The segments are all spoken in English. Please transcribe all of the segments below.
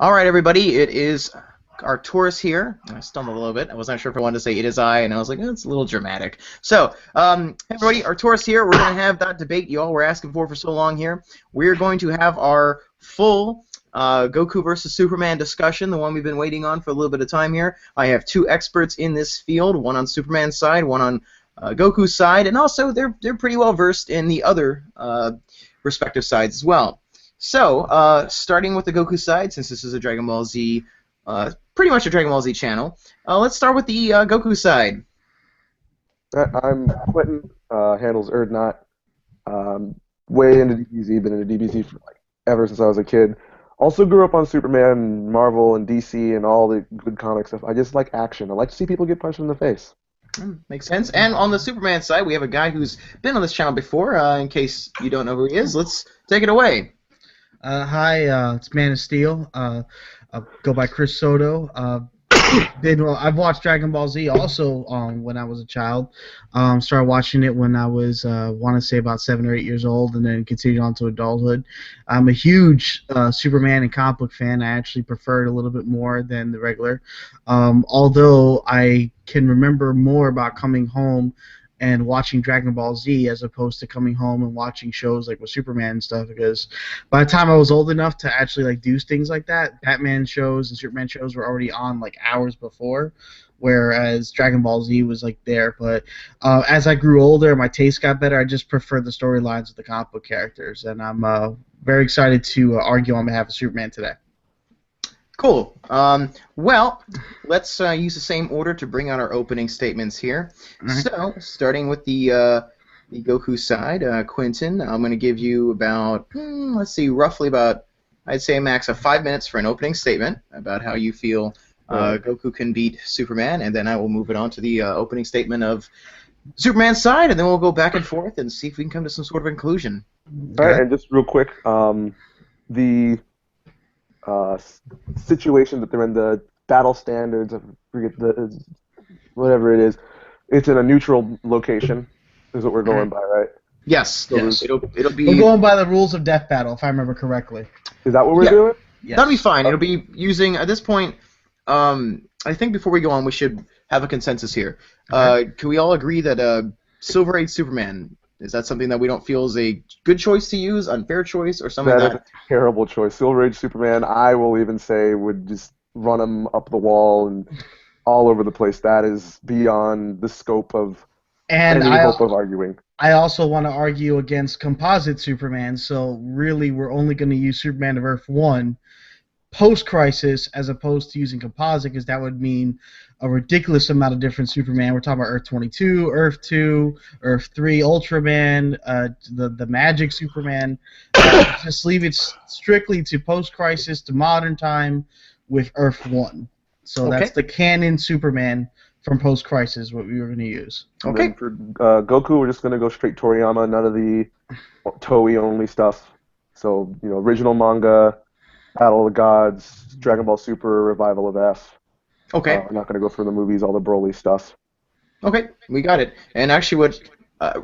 All right, everybody. It is Arcturus here. I stumbled a little bit. I wasn't sure if I wanted to say it is I, and I was like, it's a little dramatic. So, hey everybody, Arcturus here. We're going to have that debate you all were asking for so long here. We're going to have our full Goku versus Superman discussion, the one we've been waiting on for a little bit of time here. I have two experts in this field, one on Superman's side, one on Goku's side, and also they're pretty well versed in the other respective sides as well. So, starting with the Goku side, since this is a Dragon Ball Z, pretty much a Dragon Ball Z channel, let's start with the Goku side. I'm Quentin, handles Urdnot. Way into DBZ, been into DBZ for ever since I was a kid. Also grew up on Superman, Marvel, and DC, and all the good comic stuff. I just like action. I like to see people get punched in the face. Makes sense. And on the Superman side, we have a guy who's been on this channel before. In case you don't know who he is, let's take it away. Hi, it's Man of Steel. I go by Chris Soto. I've watched Dragon Ball Z also when I was a child. Started watching it when I was, want to say about 7 or 8 years old, and then continued on to adulthood. I'm a huge Superman and comic book fan. I actually prefer it a little bit more than the regular. Although I can remember more about coming home and watching Dragon Ball Z as opposed to coming home and watching shows like with Superman and stuff, because by the time I was old enough to actually do things like that, Batman shows and Superman shows were already on hours before, whereas Dragon Ball Z was there. But as I grew older, my taste got better. I just prefer the storylines of the comic book characters, and I'm very excited to argue on behalf of Superman today. Cool. Well, let's use the same order to bring out our opening statements here. Right. So, starting with the Goku side, Quentin, I'm going to give you about, let's see, roughly about, I'd say a max of 5 minutes for an opening statement about how you feel Goku can beat Superman, and then I will move it on to the opening statement of Superman's side, and then we'll go back and forth and see if we can come to some sort of conclusion. All right, and just real quick, the situation that they're in, the battle standards, I forget whatever it is, it's in a neutral location, is what we're going by, right? Yes, So yes. It'll be. We're going by the rules of Death Battle, if I remember correctly. Is that what we're doing? Yes. That'll be fine. It'll be using, at this point, I think before we go on, we should have a consensus here. Okay. Can we all agree that Silver Age Superman, is that something that we don't feel is a good choice to use, unfair choice, or something That is that... a terrible choice. Silver Age Superman, I will even say, would just run him up the wall and all over the place. That is beyond the scope of And any hope of arguing. I also want to argue against composite Superman, so really we're only going to use Superman of Earth 1 post-Crisis as opposed to using composite, because that would mean a ridiculous amount of different Superman. We're talking about Earth 22, Earth 2, Earth 3, Ultraman, the Magic Superman. Just leave it strictly to post-Crisis, to modern time with Earth 1. So Okay. that's the canon Superman from post-Crisis, what we were going to use. And Okay. then for Goku, we're just going to go straight Toriyama, none of the Toei-only stuff. So, original manga, Battle of the Gods, Dragon Ball Super, Revival of F. Okay. We're not going to go through the movies, all the Broly stuff. Okay, we got it. And actually,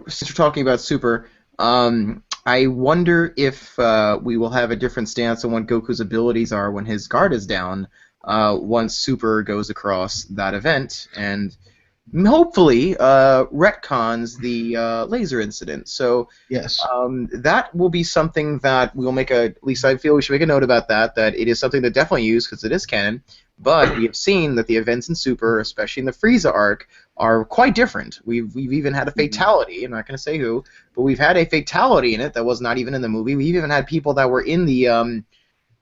since we're talking about Super, I wonder if we will have a different stance on what Goku's abilities are when his guard is down once Super goes across that event, and hopefully retcons the laser incident. So Yes. that will be something that we'll make at least I feel we should make a note about that it is something to definitely use because it is canon. But we have seen that the events in Super, especially in the Frieza arc, are quite different. We've even had a fatality. I'm not going to say who, but we've had a fatality in it that was not even in the movie. We've even had people that were in the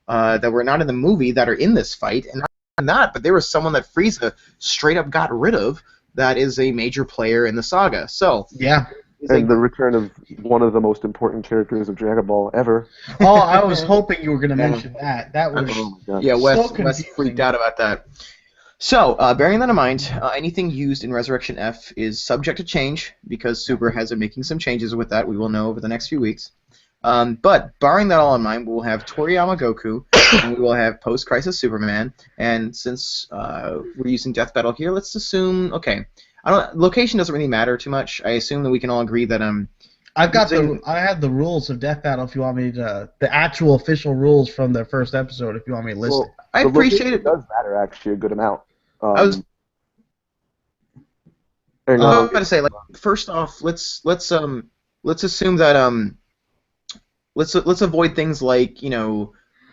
that were not in the movie that are in this fight, and not that, but there was someone that Frieza straight up got rid of. That is a major player in the saga. So Yeah. And the return of one of the most important characters of Dragon Ball ever. Oh, I was hoping you were going to mention that. That was Oh my God. Yeah, Wes confusing. freaked out about that. So, bearing that in mind, anything used in Resurrection F is subject to change because Super has been making some changes with that. We will know over the next few weeks. But barring that all in mind, we'll have Toriyama Goku, and we will have post-Crisis Superman. And since we're using Death Battle here, let's assume, okay, location doesn't really matter too much. I assume that we can all agree that I have the rules of Death Battle. If you want me to, the actual official rules from the first episode. If you want me to list it. Well, I the appreciate location it. does matter actually a good amount. I was Hang I was on. about to say, like, first off, let's assume that let's avoid things like,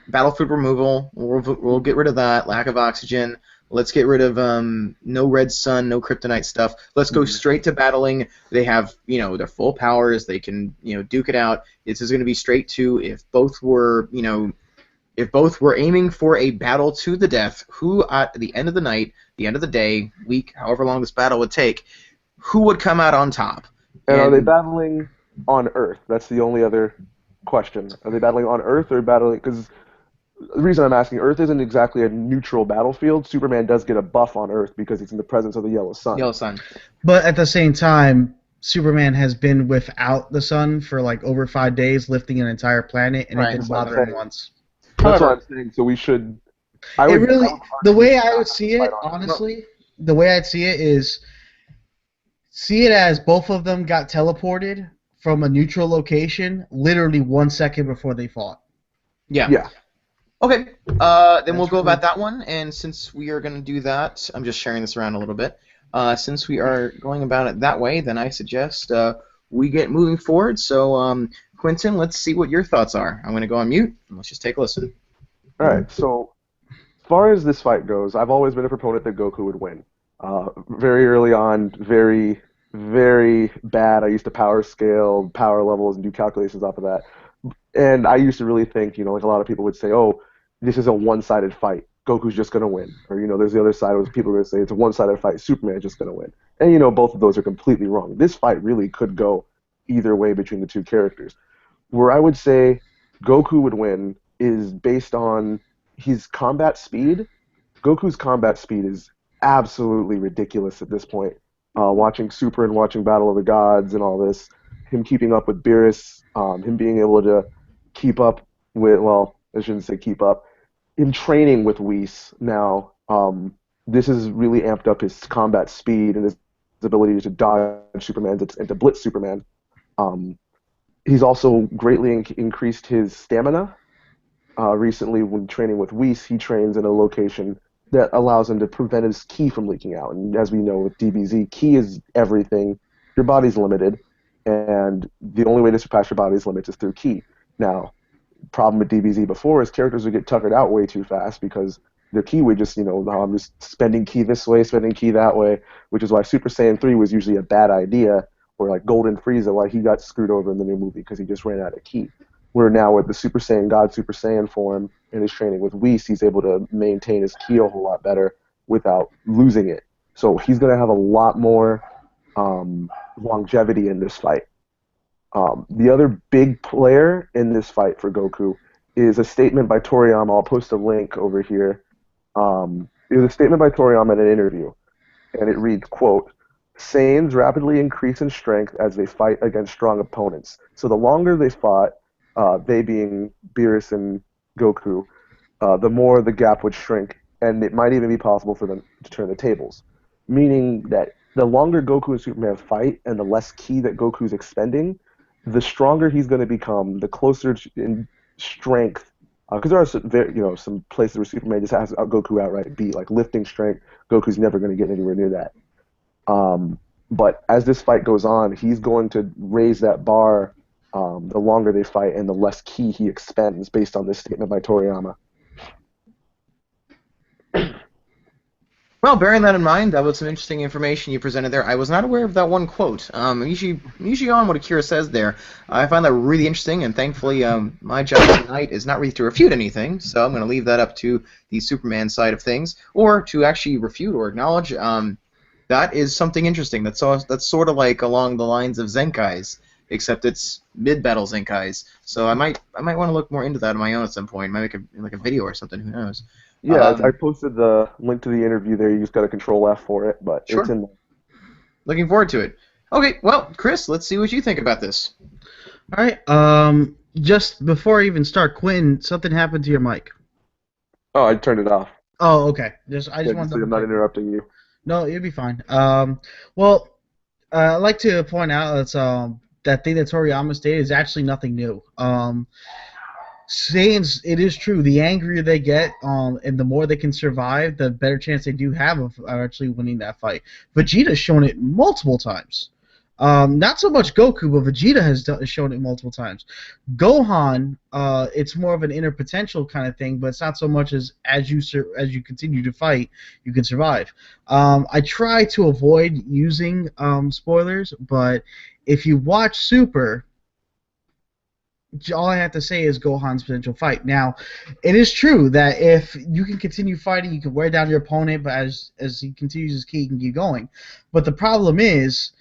battlefield removal. We'll get rid of that. Lack of oxygen. Let's get rid of no red sun, no kryptonite stuff. Let's go straight to battling. They have, their full powers. They can, duke it out. This is going to be straight to, if both were aiming for a battle to the death, who at the end of the night, the end of the day, week, however long this battle would take, who would come out on top? And are they battling on Earth? That's the only other question. Are they battling on Earth or battling? Because the reason I'm asking, Earth isn't exactly a neutral battlefield. Superman does get a buff on Earth because he's in the presence of the yellow sun. Yellow sun. But at the same time, Superman has been without the sun for like over 5 days, lifting an entire planet, and Right. it didn't bother him once. That's However, what I'm saying. So we should. The way I would see it, honestly, the way I'd see it is, see it as both of them got teleported from a neutral location literally 1 second before they fought. Yeah. Okay. Then we'll go about that one. And since we are going to do that, I'm just sharing this around a little bit. Since we are going about it that way, then I suggest we get moving forward. So, Quentin, let's see what your thoughts are. I'm going to go on mute, and let's just take a listen. All right. So, as far as this fight goes, I've always been a proponent that Goku would win. Very early on, very, very bad. I used to power scale, power levels, and do calculations off of that. And I used to really think, like a lot of people would say, oh, this is a one-sided fight. Goku's just going to win. Or, there's the other side of people are going to say it's a one-sided fight. Superman's just going to win. And, both of those are completely wrong. This fight really could go either way between the two characters. Where I would say Goku would win is based on his combat speed. Goku's combat speed is absolutely ridiculous at this point. Watching Super and watching Battle of the Gods and all this, him keeping up with Beerus, him being able to keep up with, well, I shouldn't say keep up, him training with Whis now, this has really amped up his combat speed and his ability to dodge Superman and to blitz Superman. He's also greatly increased his stamina. Recently, when training with Whis, he trains in a location that allows him to prevent his ki from leaking out. And as we know with DBZ, ki is everything. Your body's limited, and the only way to surpass your body's limits is through ki. Now, problem with DBZ before is characters would get tuckered out way too fast because their ki would just, I'm just spending ki this way, spending ki that way, which is why Super Saiyan 3 was usually a bad idea, or like Golden Frieza, why he got screwed over in the new movie because he just ran out of ki. Where now with the Super Saiyan God, Super Saiyan form, and his training with Whis, he's able to maintain his ki a whole lot better without losing it. So he's going to have a lot more longevity in this fight. The other big player in this fight for Goku is a statement by Toriyama. I'll post a link over here. It was a statement by Toriyama in an interview, and it reads, quote, Saiyans rapidly increase in strength as they fight against strong opponents. So the longer they fought, they being Beerus and Goku, the more the gap would shrink, and it might even be possible for them to turn the tables. Meaning that the longer Goku and Superman fight and the less ki that Goku's expending, the stronger he's going to become, the closer in strength. Because there are some places where Superman just has Goku outright beat, like lifting strength. Goku's never going to get anywhere near that. But as this fight goes on, he's going to raise that bar the longer they fight and the less ki he expends, based on this statement by Toriyama. Well, bearing that in mind, that was some interesting information you presented there. I was not aware of that one quote. I'm usually on what Akira says there. I find that really interesting, and thankfully my job tonight is not really to refute anything, so I'm going to leave that up to the Superman side of things, or to actually refute or acknowledge. That is something interesting. That's sort of like along the lines of Zenkai's, except it's mid-battle Zenkai's. So I might want to look more into that on my own at some point. Might make a video or something. Who knows? Yeah, I posted the link to the interview there. You just got to Control F for it, but sure. It's in there. Looking forward to it. Okay, well, Chris, let's see what you think about this. All right. Just before I even start, Quinn, something happened to your mic. Oh, I turned it off. Oh, okay. I just wanted so to. I'm not interrupting you. No, you'll be fine. Well, I'd like to point out that that thing that Toriyama stated is actually nothing new. Saiyans, it is true. The angrier they get, and the more they can survive, the better chance they do have of actually winning that fight. Vegeta's shown it multiple times. Not so much Goku, but Vegeta has shown it multiple times. Gohan, it's more of an inner potential kind of thing, but it's not so much as you continue to fight, you can survive. I try to avoid using spoilers, but if you watch Super, all I have to say is Gohan's potential fight. Now, it is true that if you can continue fighting, you can wear down your opponent, but as he continues his ki, he can keep going. But the problem is,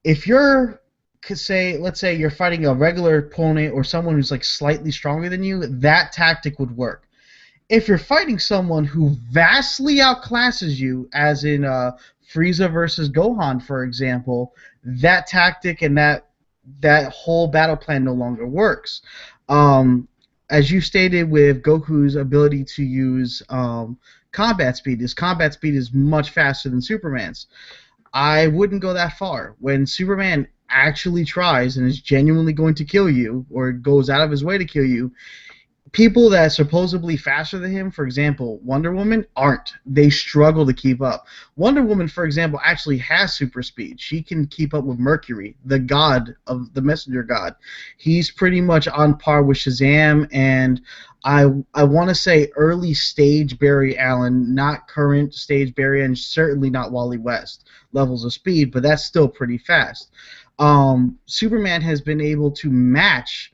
if you're, let's say you're fighting a regular opponent or someone who's like slightly stronger than you, that tactic would work. If you're fighting someone who vastly outclasses you, as in Frieza versus Gohan, for example, that tactic and that whole battle plan no longer works. As you stated with Goku's ability to use combat speed, his combat speed is much faster than Superman's. I wouldn't go that far. When Superman actually tries and is genuinely going to kill you, or goes out of his way to kill you, people that are supposedly faster than him, for example, Wonder Woman, aren't. They struggle to keep up. Wonder Woman, for example, actually has super speed. She can keep up with Mercury, the god of the messenger god. He's pretty much on par with Shazam, and I want to say early stage Barry Allen, not current stage Barry, and certainly not Wally West levels of speed, but that's still pretty fast. Superman has been able to match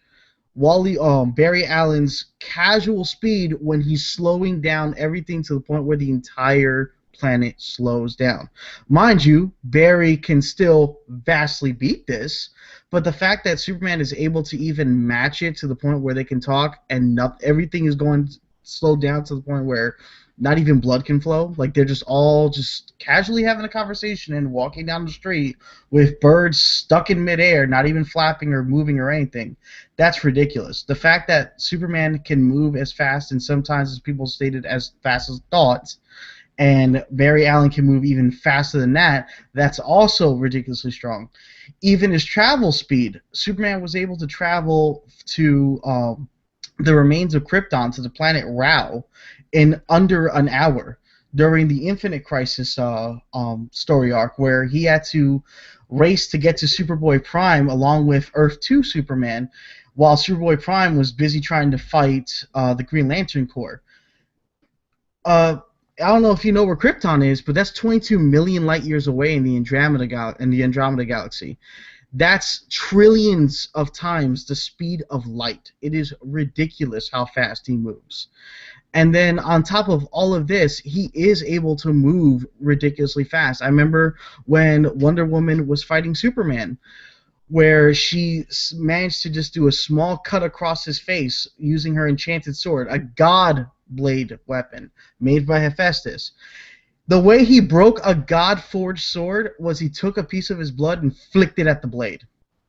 Barry Allen's casual speed when he's slowing down everything to the point where the entire planet slows down. Mind you, Barry can still vastly beat this, but the fact that Superman is able to even match it to the point where they can talk and everything is going slowed down to the point where not even blood can flow. Like, they're just all just casually having a conversation and walking down the street with birds stuck in midair, not even flapping or moving or anything. That's ridiculous. The fact that Superman can move as fast, and sometimes, as people stated, as fast as thought, and Barry Allen can move even faster than that, that's also ridiculously strong. Even his travel speed, Superman was able to travel to the remains of Krypton, to the planet Rao, in under an hour during the Infinite Crisis story arc, where he had to race to get to Superboy Prime along with Earth 2 Superman, while Superboy Prime was busy trying to fight the Green Lantern Corps. I don't know if you know where Krypton is, but that's 22 million light years away in the Andromeda Galaxy. That's trillions of times the speed of light. It is ridiculous how fast he moves. And then on top of all of this, he is able to move ridiculously fast. I remember when Wonder Woman was fighting Superman, where she managed to just do a small cut across his face using her enchanted sword, a god blade weapon made by Hephaestus. The way he broke a god-forged sword was he took a piece of his blood and flicked it at the blade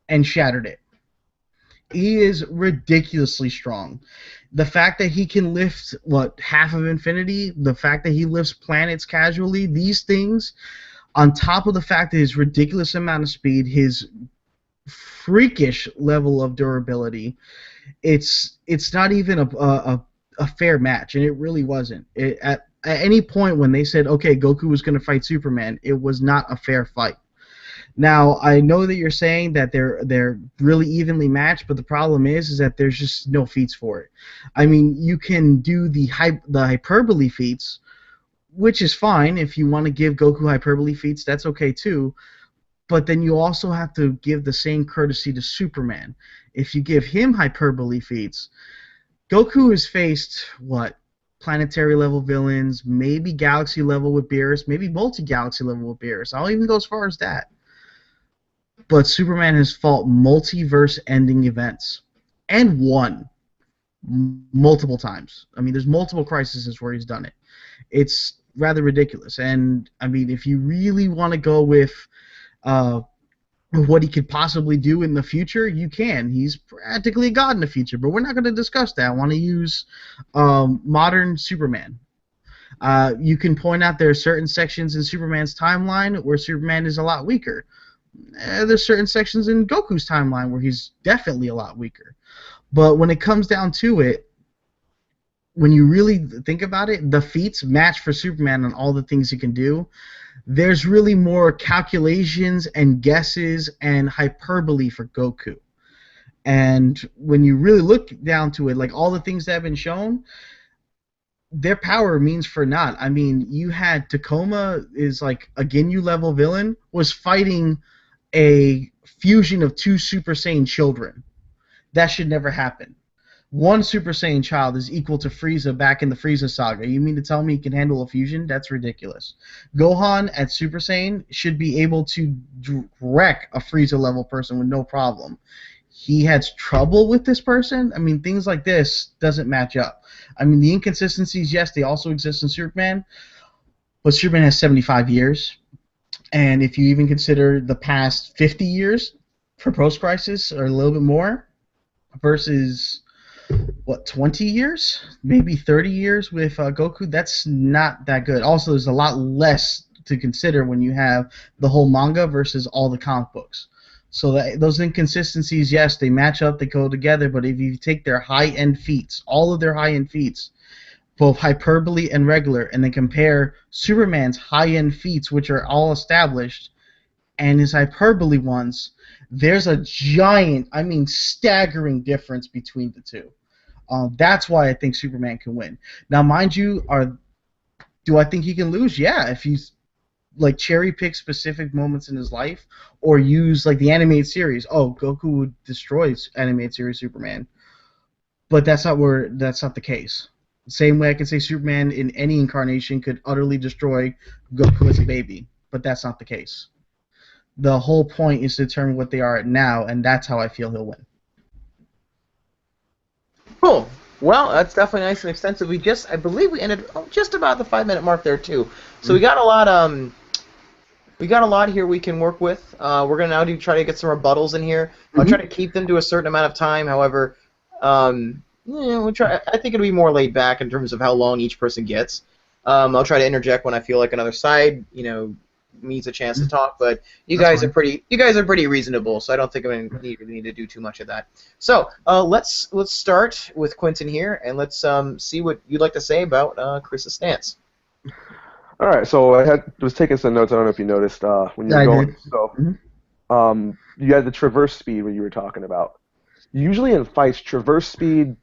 and shattered it. He is ridiculously strong. The fact that he can lift, half of infinity, the fact that he lifts planets casually, these things, on top of the fact that his ridiculous amount of speed, his freakish level of durability, it's not even a fair match, and it really wasn't. At any point when they said, okay, Goku was going to fight Superman, it was not a fair fight. Now, I know that you're saying that they're really evenly matched, but the problem is that there's just no feats for it. I mean, you can do the hyperbole feats, which is fine. If you want to give Goku hyperbole feats, that's okay too. But then you also have to give the same courtesy to Superman. If you give him hyperbole feats, Goku has faced, planetary level villains, maybe galaxy level with Beerus, maybe multi-galaxy level with Beerus. I don't even go as far as that. But Superman has fought multiverse-ending events and won multiple times. I mean, there's multiple crises where he's done it. It's rather ridiculous. And, I mean, if you really want to go with what he could possibly do in the future, you can. He's practically a god in the future, but we're not going to discuss that. I want to use modern Superman. You can point out there are certain sections in Superman's timeline where Superman is a lot weaker. There's certain sections in Goku's timeline where he's definitely a lot weaker. But when it comes down to it, when you really think about it, the feats match for Superman on all the things he can do. There's really more calculations and guesses and hyperbole for Goku. And when you really look down to it, like all the things that have been shown, their power means for naught. I mean, you had Tacoma is like a Ginyu level villain was fighting a fusion of two Super Saiyan children. That should never happen. One Super Saiyan child is equal to Frieza back in the Frieza saga. You mean to tell me he can handle a fusion? That's ridiculous. Gohan at Super Saiyan should be able to wreck a Frieza level person with no problem. He has trouble with this person. I mean, things like this doesn't match up. I mean, the inconsistencies, yes, they also exist in Superman, but Superman has 75 years. And if you even consider the past 50 years for post-crisis, or a little bit more, versus, 20 years? Maybe 30 years with Goku? That's not that good. Also, there's a lot less to consider when you have the whole manga versus all the comic books. So those inconsistencies, yes, they match up, they go together, but if you take their high-end feats, all of their high-end feats, both hyperbole and regular, and then compare Superman's high-end feats, which are all established, and his hyperbole ones, there's a giant, I mean staggering difference between the two. That's why I think Superman can win. Now, mind you, do I think he can lose? Yeah, if he's like cherry pick specific moments in his life, or use like the animated series. Oh, Goku would destroy animated series Superman, but that's not the case. Same way I can say Superman in any incarnation could utterly destroy Goku as a baby, but that's not the case. The whole point is to determine what they are at now, and that's how I feel he'll win. Cool. Well, that's definitely nice and extensive. I believe we ended just about the 5 minute mark there too. So we got a lot. We got a lot here we can work with. We're gonna now try to get some rebuttals in here. I'll try to keep them to a certain amount of time. However, we'll try. I think it'll be more laid back in terms of how long each person gets. I'll try to interject when I feel like another side, needs a chance to talk. But you guys are pretty reasonable, so I don't think I'm gonna need to do too much of that. So let's start with Quentin here, and let's see what you'd like to say about Chris's stance. All right, so I was taking some notes. I don't know if you noticed when you were going. So, you had the traverse speed when you were talking about. Usually in fights, traverse speed,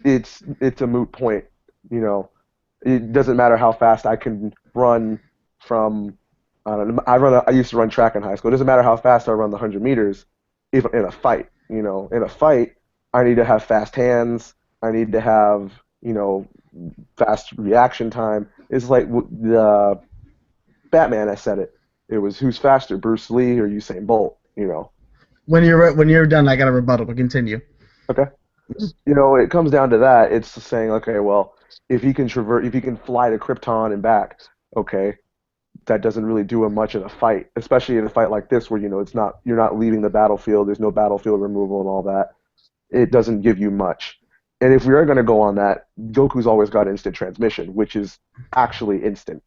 it's a moot point. It doesn't matter how fast I can run from. I don't know. I used to run track in high school. It doesn't matter how fast I run the 100 meters. If in a fight, in a fight, I need to have fast hands. I need to have fast reaction time. It's like the Batman. I said it. It was who's faster, Bruce Lee or Usain Bolt. When you're done, I got a rebuttal. But continue. Okay. It comes down to that. It's saying, okay, well, if he can fly to Krypton and back, okay, that doesn't really do him much in a fight, especially in a fight like this where you're not leaving the battlefield. There's no battlefield removal and all that. It doesn't give you much. And if we are going to go on that, Goku's always got instant transmission, which is actually instant.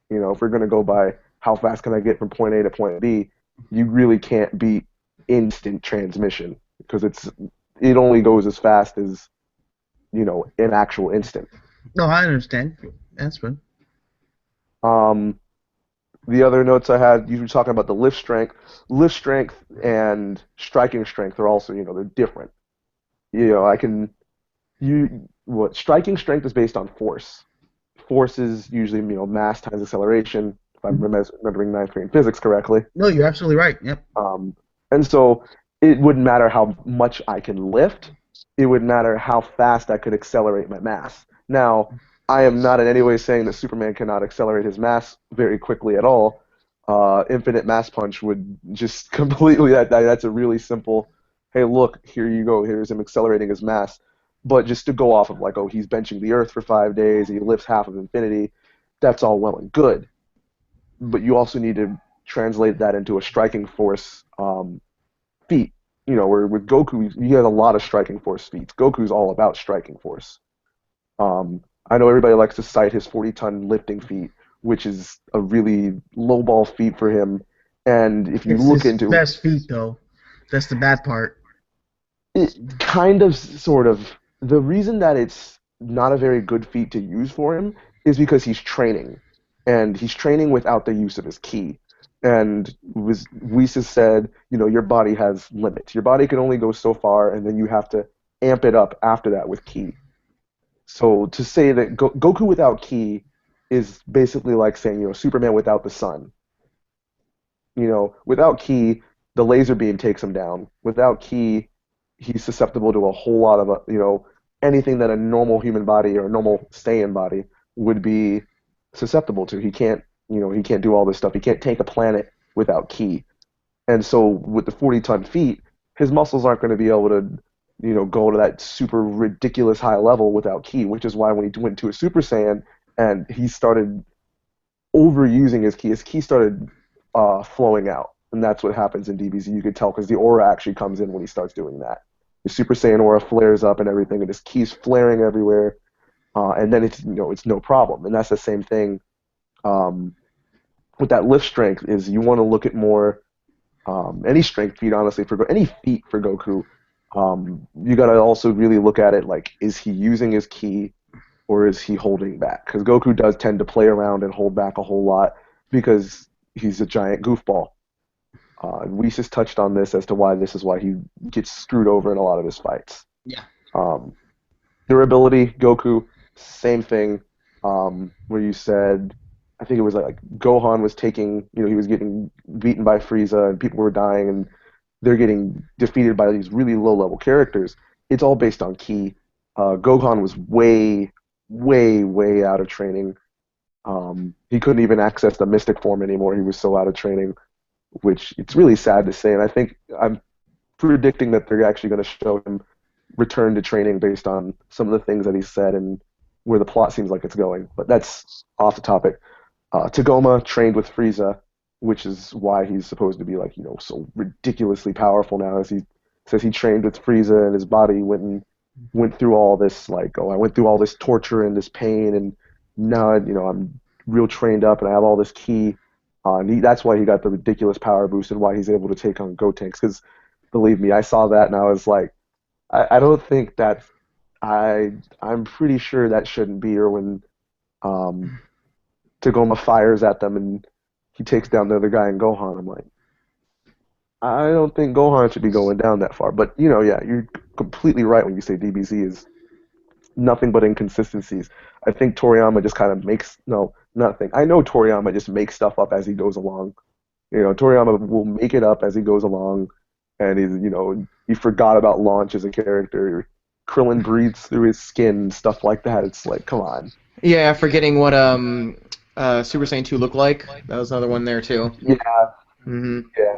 If we're going to go by how fast can I get from point A to point B, you really can't beat instant transmission because it only goes as fast as an actual instant. No, I understand. That's good. The other notes I had, you were talking about the lift strength. Lift strength and striking strength are also, they're different. Striking strength is based on force. Force is usually, mass times acceleration, if I'm remembering ninth grade physics correctly. No, you're absolutely right. Yep. And so it wouldn't matter how much I can lift. It would matter how fast I could accelerate my mass. Now, I am not in any way saying that Superman cannot accelerate his mass very quickly at all. Infinite mass punch would just completely, that's a really simple, hey, look, here you go, here's him accelerating his mass. But just to go off of like, oh, he's benching the Earth for 5 days, he lifts half of infinity, that's all well and good. But you also need to translate that into a striking force feat. Where with Goku, he has a lot of striking force feats. Goku's all about striking force. I know everybody likes to cite his 40-ton lifting feat, which is a really lowball feat for him. And if you It's look his into best feat, though. That's the bad part. it, kind of, sort of, the reason that it's not a very good feat to use for him is because he's training, and he's training without the use of his ki. And Weiss has said, your body has limits. Your body can only go so far, and then you have to amp it up after that with ki. So to say that Goku without ki is basically like saying, Superman without the sun. Without ki, the laser beam takes him down. Without ki, he's susceptible to a whole lot of, anything that a normal human body or a normal Saiyan body would be susceptible to. He can't do all this stuff. He can't take a planet without ki. And so with the 40-ton feet, his muscles aren't going to be able to, go to that super ridiculous high level without ki, which is why when he went to a Super Saiyan and he started overusing his ki started flowing out. And that's what happens in DBZ. You could tell because the aura actually comes in when he starts doing that. The Super Saiyan aura flares up and everything, and his ki's flaring everywhere. And then it's no problem. And that's the same thing with that lift strength. Is you want to look at more any strength feat, honestly, any feat for Goku. You got to also really look at it like, is he using his ki or is he holding back? Because Goku does tend to play around and hold back a whole lot because he's a giant goofball. Weiss has touched on this as to why this is why he gets screwed over in a lot of his fights. Yeah. Durability, Goku, same thing. Where you said, I think it was like Gohan was taking, he was getting beaten by Frieza and people were dying and they're getting defeated by these really low-level characters. It's all based on ki. Gohan was way, way, way out of training. He couldn't even access the mystic form anymore. He was so out of training, which it's really sad to say. And I think I'm predicting that they're actually going to show him return to training based on some of the things that he said and where the plot seems like it's going. But that's off the topic. Tagoma trained with Frieza, which is why he's supposed to be like, so ridiculously powerful now. As he says, he trained with Frieza and his body went through all this, like, I went through all this torture and this pain, and now I'm real trained up and I have all this ki. That's why he got the ridiculous power boost and why he's able to take on Gotenks. Because believe me, I saw that and I was like, I don't think that I'm pretty sure that shouldn't be. Or when Tagoma fires at them and he takes down the other guy in Gohan, I'm like, I don't think Gohan should be going down that far. But yeah, you're completely right when you say DBZ is nothing but inconsistencies. I think Toriyama just kind of makes nothing. I know Toriyama just makes stuff up as he goes along. Toriyama will make it up as he goes along, and he forgot about Launch as a character. Krillin breathes through his skin, stuff like that. It's like, come on. Yeah, forgetting what Super Saiyan 2 looked like. That was another one there too. Yeah. Mm-hmm. Yeah.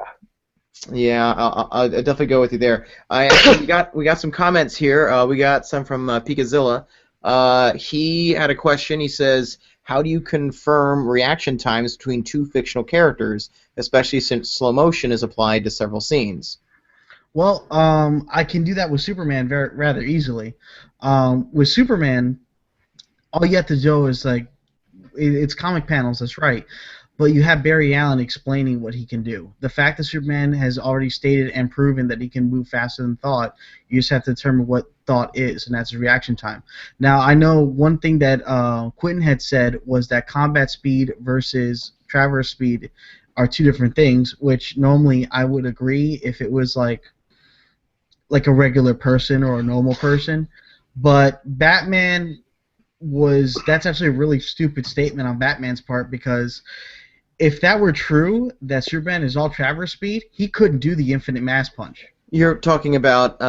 Yeah, I'll definitely go with you there. We got some comments here. We got some from Pikazilla. He had a question. He says, "How do you confirm reaction times between two fictional characters, especially since slow motion is applied to several scenes?" Well, I can do that with Superman rather easily. With Superman, all you have to do is it's comic panels. That's right. But you have Barry Allen explaining what he can do. The fact that Superman has already stated and proven that he can move faster than thought, you just have to determine what thought is, and that's his reaction time. Now, I know one thing that Quentin had said was that combat speed versus traverse speed are two different things, which normally I would agree if it was like a regular person or a normal person. But Batman that's actually a really stupid statement on Batman's part, because if that were true, that Superman is all traverse speed, he couldn't do the infinite mass punch. You're talking about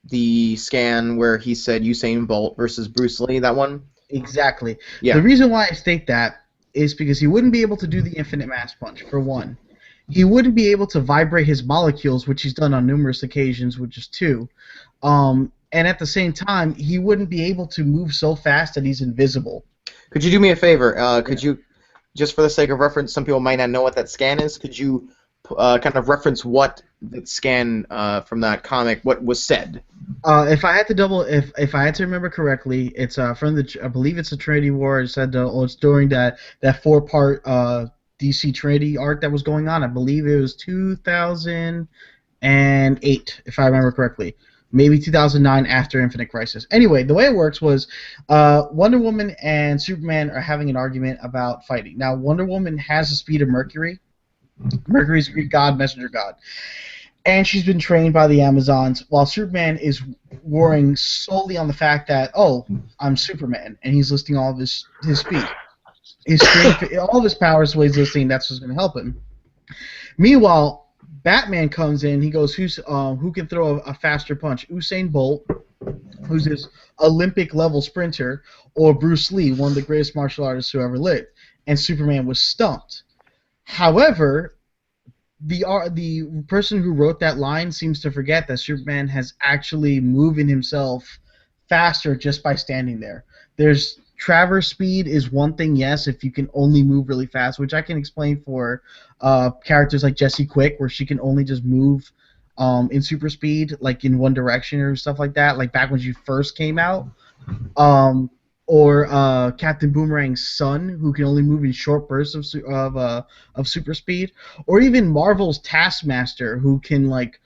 the scan where he said Usain Bolt versus Bruce Lee, that one? Exactly. Yeah. The reason why I state that is because he wouldn't be able to do the infinite mass punch, for one. He wouldn't be able to vibrate his molecules, which he's done on numerous occasions, which is two. And at the same time, he wouldn't be able to move so fast that he's invisible. Could you do me a favor? Could you, just for the sake of reference, some people might not know what that scan is, could you kind of reference what that scan from that comic, what was said? If I had to if I had to remember correctly, it's from I believe it's the Trinity War. It said it's during that 4-part DC Trinity arc that was going on. I believe it was 2008, if I remember correctly. Maybe 2009 after Infinite Crisis. Anyway, the way it works was Wonder Woman and Superman are having an argument about fighting. Now, Wonder Woman has the speed of Mercury. Mercury's a Greek god, messenger god. And she's been trained by the Amazons, while Superman is warring solely on the fact that, oh, I'm Superman, and he's listing all of his speed. His strength, all of his powers, the way he's listing, that's what's going to help him. Meanwhile, Batman comes in. He goes, who can throw a faster punch? Usain Bolt, who's this Olympic-level sprinter, or Bruce Lee, one of the greatest martial artists who ever lived. And Superman was stumped. However, the person who wrote that line seems to forget that Superman has actually moving himself faster just by standing there. There's traverse speed is one thing, yes, if you can only move really fast, which I can explain for characters like Jessie Quick, where she can only just move in super speed, like in one direction or stuff like that, like back when she first came out. Or Captain Boomerang's son, who can only move in short bursts of super speed, or even Marvel's Taskmaster, who can, like,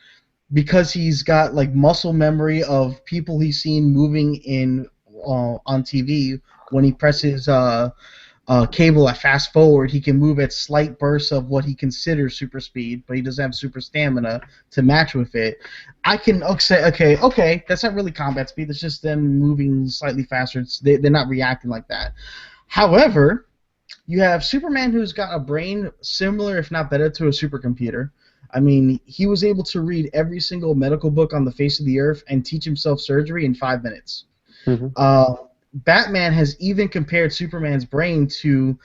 because he's got like muscle memory of people he's seen moving in on TV. When he presses cable at fast forward, he can move at slight bursts of what he considers super speed, but he doesn't have super stamina to match with it. I can say, okay, that's not really combat speed. It's just them moving slightly faster. They're not reacting like that. However, you have Superman, who's got a brain similar, if not better, to a supercomputer. I mean, he was able to read every single medical book on the face of the earth and teach himself surgery in 5 minutes. Mm-hmm. Batman has even compared Superman's brain to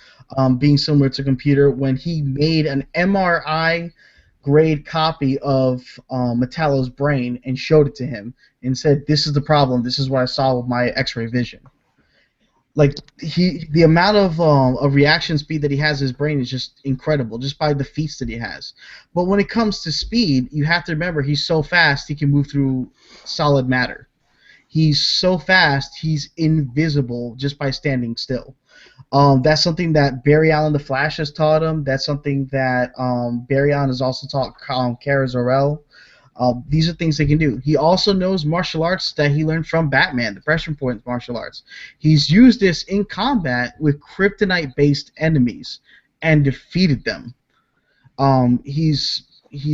being similar to a computer when he made an MRI grade copy of Metallo's brain and showed it to him and said, "This is the problem. This is what I saw with my X-ray vision." Like, the amount of reaction speed that he has in his brain is just incredible, just by the feats that he has. But when it comes to speed, you have to remember he's so fast he can move through solid matter. He's so fast, he's invisible just by standing still. That's something that Barry Allen the Flash has taught him. That's something that Barry Allen has also taught Kara Zor-El. These are things they can do. He also knows martial arts that he learned from Batman, the pressure point martial arts. He's used this in combat with kryptonite-based enemies and defeated them. He's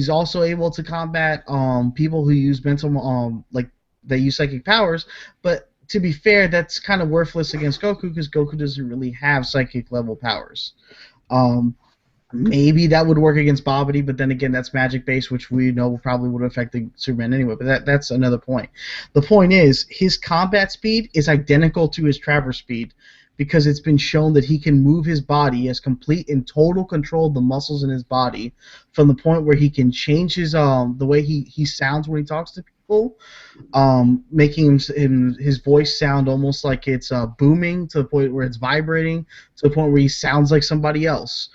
also able to combat people who use mental they use psychic powers, but to be fair, that's kind of worthless against Goku because Goku doesn't really have psychic level powers. Maybe that would work against Babidi, but then again, that's magic based, which we know probably would affect the Superman anyway. But that's another point. The point is, his combat speed is identical to his traverse speed because it's been shown that he can move his body, he has complete and total control of the muscles in his body, from the point where he can change his the way he sounds when he talks to people, making his voice sound almost like it's booming to the point where it's vibrating, to the point where he sounds like somebody else.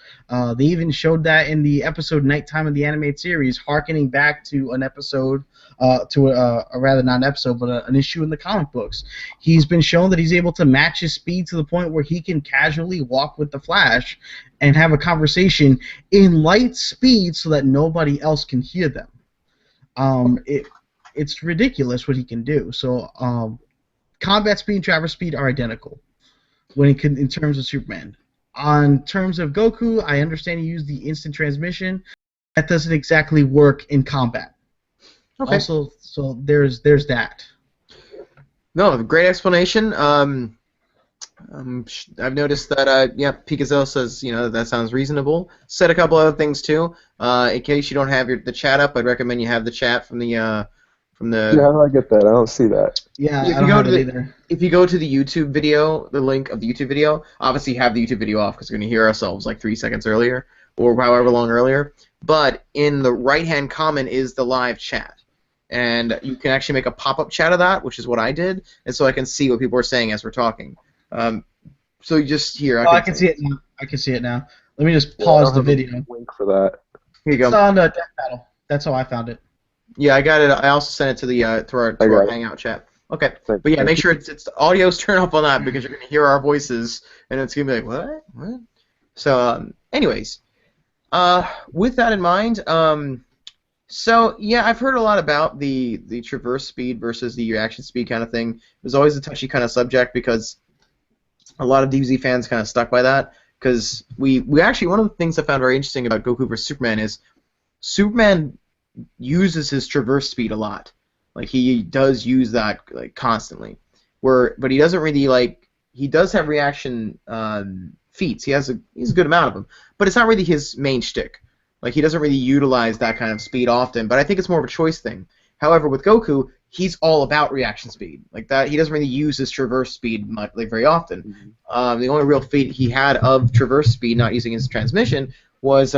They even showed that in the episode Nighttime of the Animated Series, harkening back to an episode, rather not an episode, but an issue in the comic books. He's been shown that he's able to match his speed to the point where he can casually walk with the Flash and have a conversation in light speed so that nobody else can hear them. It's ridiculous what he can do. So combat speed and traverse speed are identical in terms of Superman. On terms of Goku, I understand you use the instant transmission. That doesn't exactly work in combat. Okay. Also, so there's that. No, great explanation. I've noticed that Picasso says that sounds reasonable. Said a couple other things too. In case you don't have the chat up, I'd recommend you have the chat from the. Yeah, how do I get that? I don't see that. Yeah, I don't have it either. If you go to the YouTube video, the link of the YouTube video, obviously have the YouTube video off because we're going to hear ourselves like 3 seconds earlier or however long earlier. But in the right-hand comment is the live chat. And you can actually make a pop-up chat of that, which is what I did, and so I can see what people are saying as we're talking. So you just here. I can see it now. I can see it now. Let me just pause the video. Link for that. Here you go. It's on Death Battle. That's how I found it. Yeah, I got it. I also sent it to the our Hangout chat. Okay, but yeah, make sure it's audio's turned off on that because you're gonna hear our voices and it's gonna be like what? So, anyways, With that in mind, so yeah, I've heard a lot about the traverse speed versus the reaction speed kind of thing. It was always a touchy kind of subject because a lot of DBZ fans kind of stuck by that. Because we actually, one of the things I found very interesting about Goku versus Superman is Superman uses his traverse speed a lot. Like he does use that like constantly. But he doesn't really like. He does have reaction feats. He's a good amount of them, but it's not really his main shtick. Like he doesn't really utilize that kind of speed often. But I think it's more of a choice thing. However, with Goku, he's all about reaction speed. Like that, he doesn't really use his traverse speed much, like very often. The only real feat he had of traverse speed, not using his transmission, was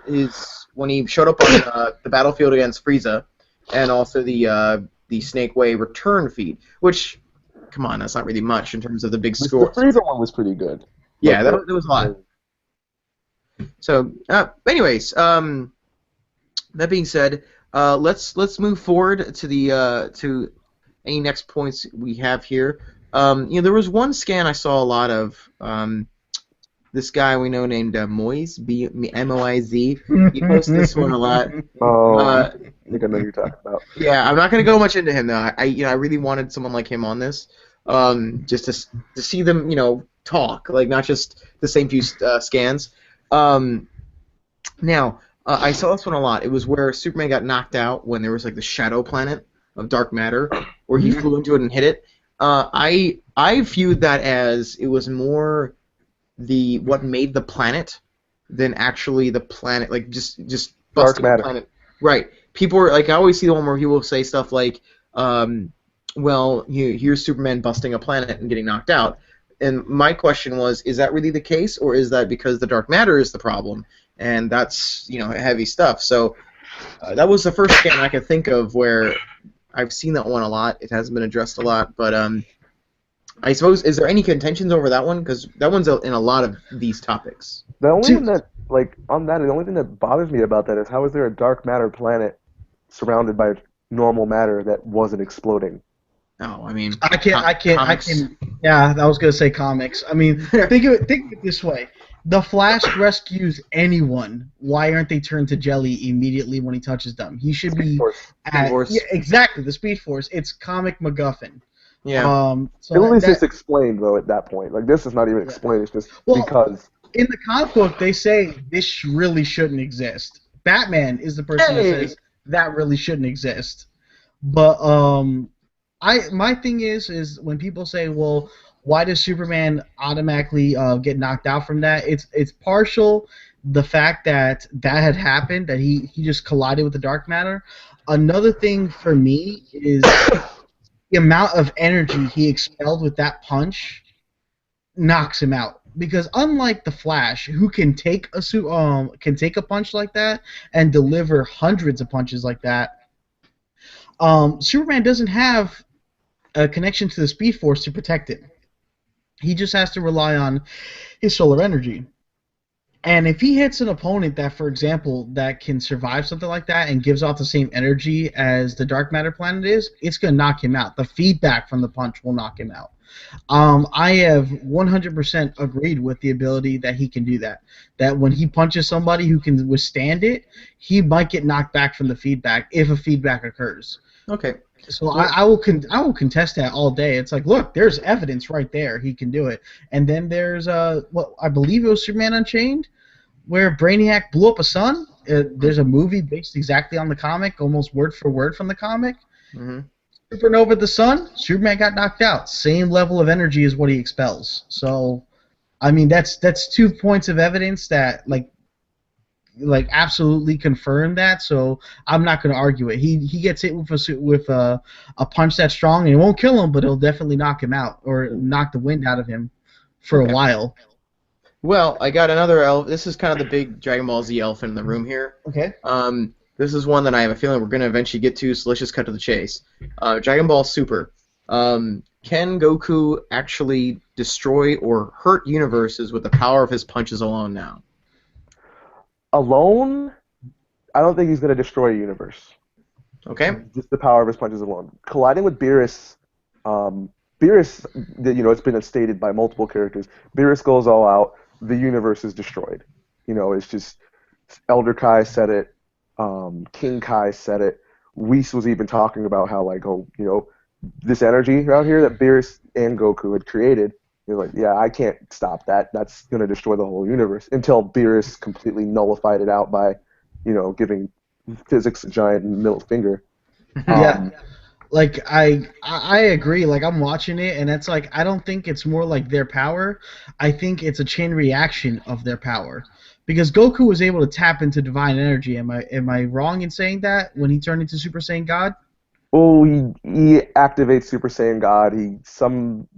his when he showed up on the battlefield against Frieza, and also the Snake Way return feat, which, come on, that's not really much in terms of the big The score. Frieza one was pretty good. Yeah, that was a lot. So, anyways, that being said, let's move forward to the to any next points we have here. There was one scan I saw a lot of. This guy we know named Moise, M-O-I-Z. He posts this one a lot. I think I know who you're talking about. Yeah, I'm not gonna go much into him though. I really wanted someone like him on this, just to see them talk, like not just the same few scans. Now, I saw this one a lot. It was where Superman got knocked out when there was like the shadow planet of dark matter, where he flew into it and hit it. I viewed that as it was more what made the planet than actually the planet, like just busting the planet. Right. People were like, I always see the one where people say stuff like, well, here's Superman busting a planet and getting knocked out. And my question was, is that really the case, or is that because the dark matter is the problem? And that's heavy stuff. So that was the first scan I could think of where I've seen that one a lot. It hasn't been addressed a lot, but I suppose, is there any contentions over that one? Because that one's in a lot of these topics. The only one that, like, on that, the only thing that bothers me about that is how is there a dark matter planet surrounded by normal matter that wasn't exploding? Oh, I mean, I can. Yeah, I was gonna say comics. I mean, think of it this way: the Flash rescues anyone. Why aren't they turned to jelly immediately when he touches them? He should be at, yeah, exactly, the Speed Force. It's comic MacGuffin. Yeah. So at least it's explained though at that point. Like this is not even explained. It's just because in the comic book they say this really shouldn't exist. Batman is the person that says that really shouldn't exist. But my thing is when people say, well, why does Superman automatically get knocked out from that? It's partial the fact that had happened, that he just collided with the dark matter. Another thing for me is the amount of energy he expelled with that punch knocks him out. Because unlike the Flash, who can take a punch like that and deliver hundreds of punches like that, Superman doesn't have a connection to the Speed Force to protect him. He just has to rely on his solar energy. And if he hits an opponent that, for example, that can survive something like that and gives off the same energy as the dark matter planet is, it's going to knock him out. The feedback from the punch will knock him out. I have 100% agreed with the ability that he can do that. That when he punches somebody who can withstand it, he might get knocked back from the feedback if a feedback occurs. Okay. So I will contest that all day. It's like, look, there's evidence right there. He can do it. And then there's what I believe it was Superman Unchained, where Brainiac blew up a sun. There's a movie based exactly on the comic, almost word for word from the comic. Mm-hmm. Supernova the sun, Superman got knocked out. Same level of energy as what he expels. So, I mean, that's 2 points of evidence that like absolutely confirm that. So I'm not going to argue it. He gets hit with a punch that's strong, and it won't kill him, but it'll definitely knock him out or knock the wind out of him for a while. Well, I got another elf. This is kind of the big Dragon Ball Z elephant in the room here. Okay. This is one that I have a feeling we're going to eventually get to, so let's just cut to the chase. Dragon Ball Super. Can Goku actually destroy or hurt universes with the power of his punches alone now? Alone, I don't think he's going to destroy a universe. Okay. Just the power of his punches alone. Colliding with Beerus, it's been stated by multiple characters. Beerus goes all out, the universe is destroyed. You know, it's just Elder Kai said it, King Kai said it. Whis was even talking about how like, oh, you know, this energy out here that Beerus and Goku had created. You're like, yeah, I can't stop that. That's gonna destroy the whole universe. Until Beerus completely nullified it out by, you know, giving physics a giant middle finger. Yeah. Like I agree. Like I'm watching it, and it's like I don't think it's more like their power. I think it's a chain reaction of their power, because Goku was able to tap into divine energy. Am I wrong in saying that when he turned into Super Saiyan God? Oh, he activates Super Saiyan God.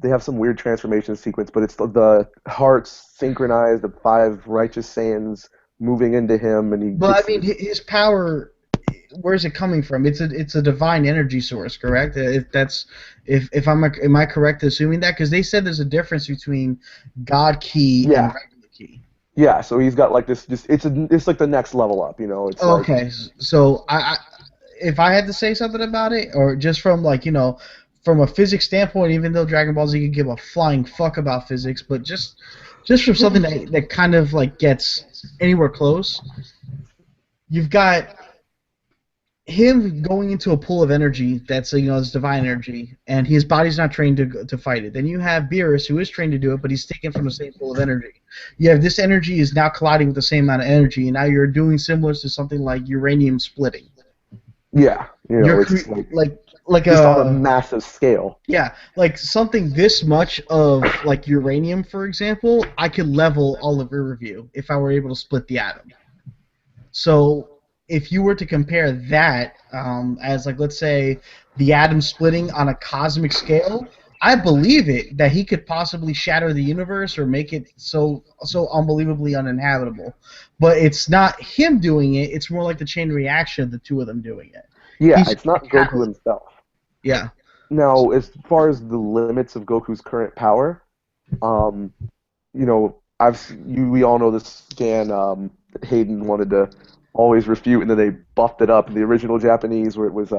They have some weird transformation sequence, but it's the hearts synchronized, the five righteous Saiyans moving into him, and he But gets I mean, his power, where's it coming from? It's a divine energy source, correct? If am I correct assuming that? Because they said there's a difference between God Ki and yeah, regular Ki. yeah. So he's got like this. Just it's like the next level up. You know, it's like Okay, so if I had to say something about it, or just from like from a physics standpoint, even though Dragon Ball Z could give a flying fuck about physics, but just from something that kind of like gets anywhere close, you've got him going into a pool of energy that's it's divine energy, and his body's not trained to fight it. Then you have Beerus, who is trained to do it, but he's taken from the same pool of energy. You have this energy is now colliding with the same amount of energy, and now you're doing similar to something like uranium splitting. yeah, you know, You're it's like just on a a massive scale. yeah, like something this much of like uranium, for example, I could level all of Riverview if I were able to split the atom. So if you were to compare that as like let's say the atom splitting on a cosmic scale, I believe it that he could possibly shatter the universe or make it so unbelievably uninhabitable. But it's not him doing it; it's more like the chain reaction of the two of them doing it. Yeah, He's it's a not Goku catalyst. himself. Yeah. Now, as far as the limits of Goku's current power, um, you know, we all know this scan Hayden wanted to always refute, and then they buffed it up in the original Japanese, where it was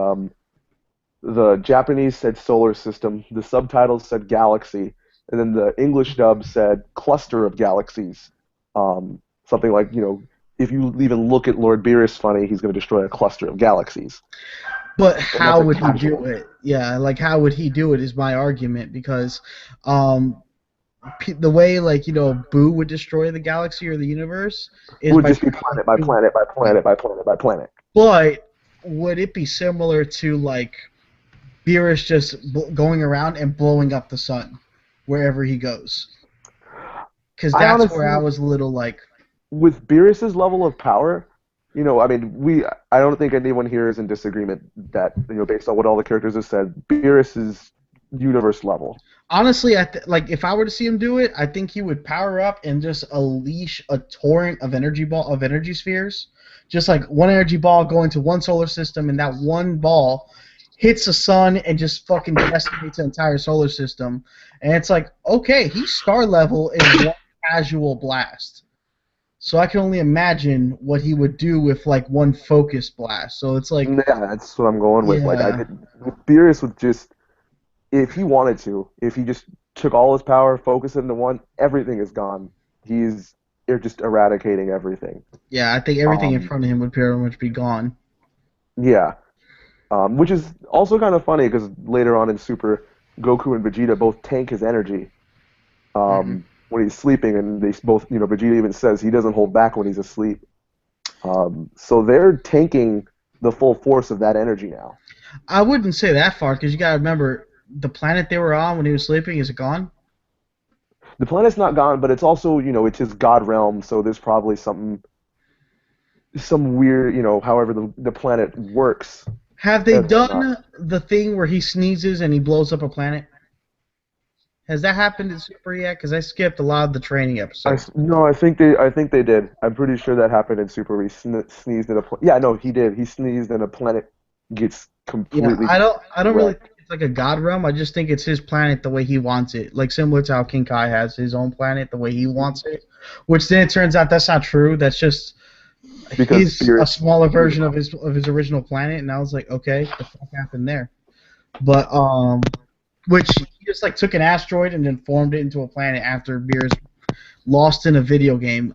the Japanese said solar system, the subtitles said galaxy, and then the English dub said cluster of galaxies. Something like, you know, if you even look at Lord Beerus funny, he's going to destroy a cluster of galaxies, But and that's how a would he do casual. it? Yeah, like how would he do it is my argument because um, the way like Boo would destroy the galaxy or the universe It is would by just be traveling planet by through. planet by planet by planet by planet. But would it be similar to like Beerus just going around and blowing up the sun wherever he goes? Because I that's where I honestly, was a little like, with Beerus's level of power, you know, I mean, I don't think anyone here is in disagreement that, you know, based on what all the characters have said, Beerus is universe level. honestly, like if I were to see him do it, I think he would power up and just unleash a torrent of energy spheres, just like one energy ball going to one solar system, and that one ball hits the sun and just fucking decimates the entire solar system. And it's like, okay, he's star level in one casual blast. So I can only imagine what he would do with like one focused blast. So it's like, Yeah, that's what I'm going with. Like, yeah, with Beerus would just, if he wanted to, if he just took all his power, focused it into one, everything is gone. They're just eradicating everything. yeah, I think everything in Um, front of him would pretty much be gone. yeah. Which is also kind of funny because later on in Super, Goku and Vegeta both tank his energy Hmm. when he's sleeping, and they both, you know, Vegeta even says he doesn't hold back when he's asleep. So they're tanking the full force of that energy now. I wouldn't say that far because you gotta remember the planet they were on when he was sleeping is it gone? The planet's not gone, but it's also, you know, it's his god realm, so there's probably some weird, you know, however the planet works Have they and whatnot. done the thing where he sneezes and he blows up a planet? Has that happened in Super yet? Because I skipped a lot of the training episodes. No, I think they did. I'm pretty sure that happened in Super. Where he sneezed in a yeah, no, he did. He sneezed and a planet gets Yeah, completely I don't really wrecked. think it's like a god realm. I just think it's his planet the way he wants it, like similar to how King Kai has his own planet the way he wants it. Which then it turns out that's not true. That's just Because his a Beerus smaller screwed him version up. of his original planet. And I was like, okay, the fuck happened there? But which he just like took an asteroid and then formed it into a planet after Beerus lost in a video game.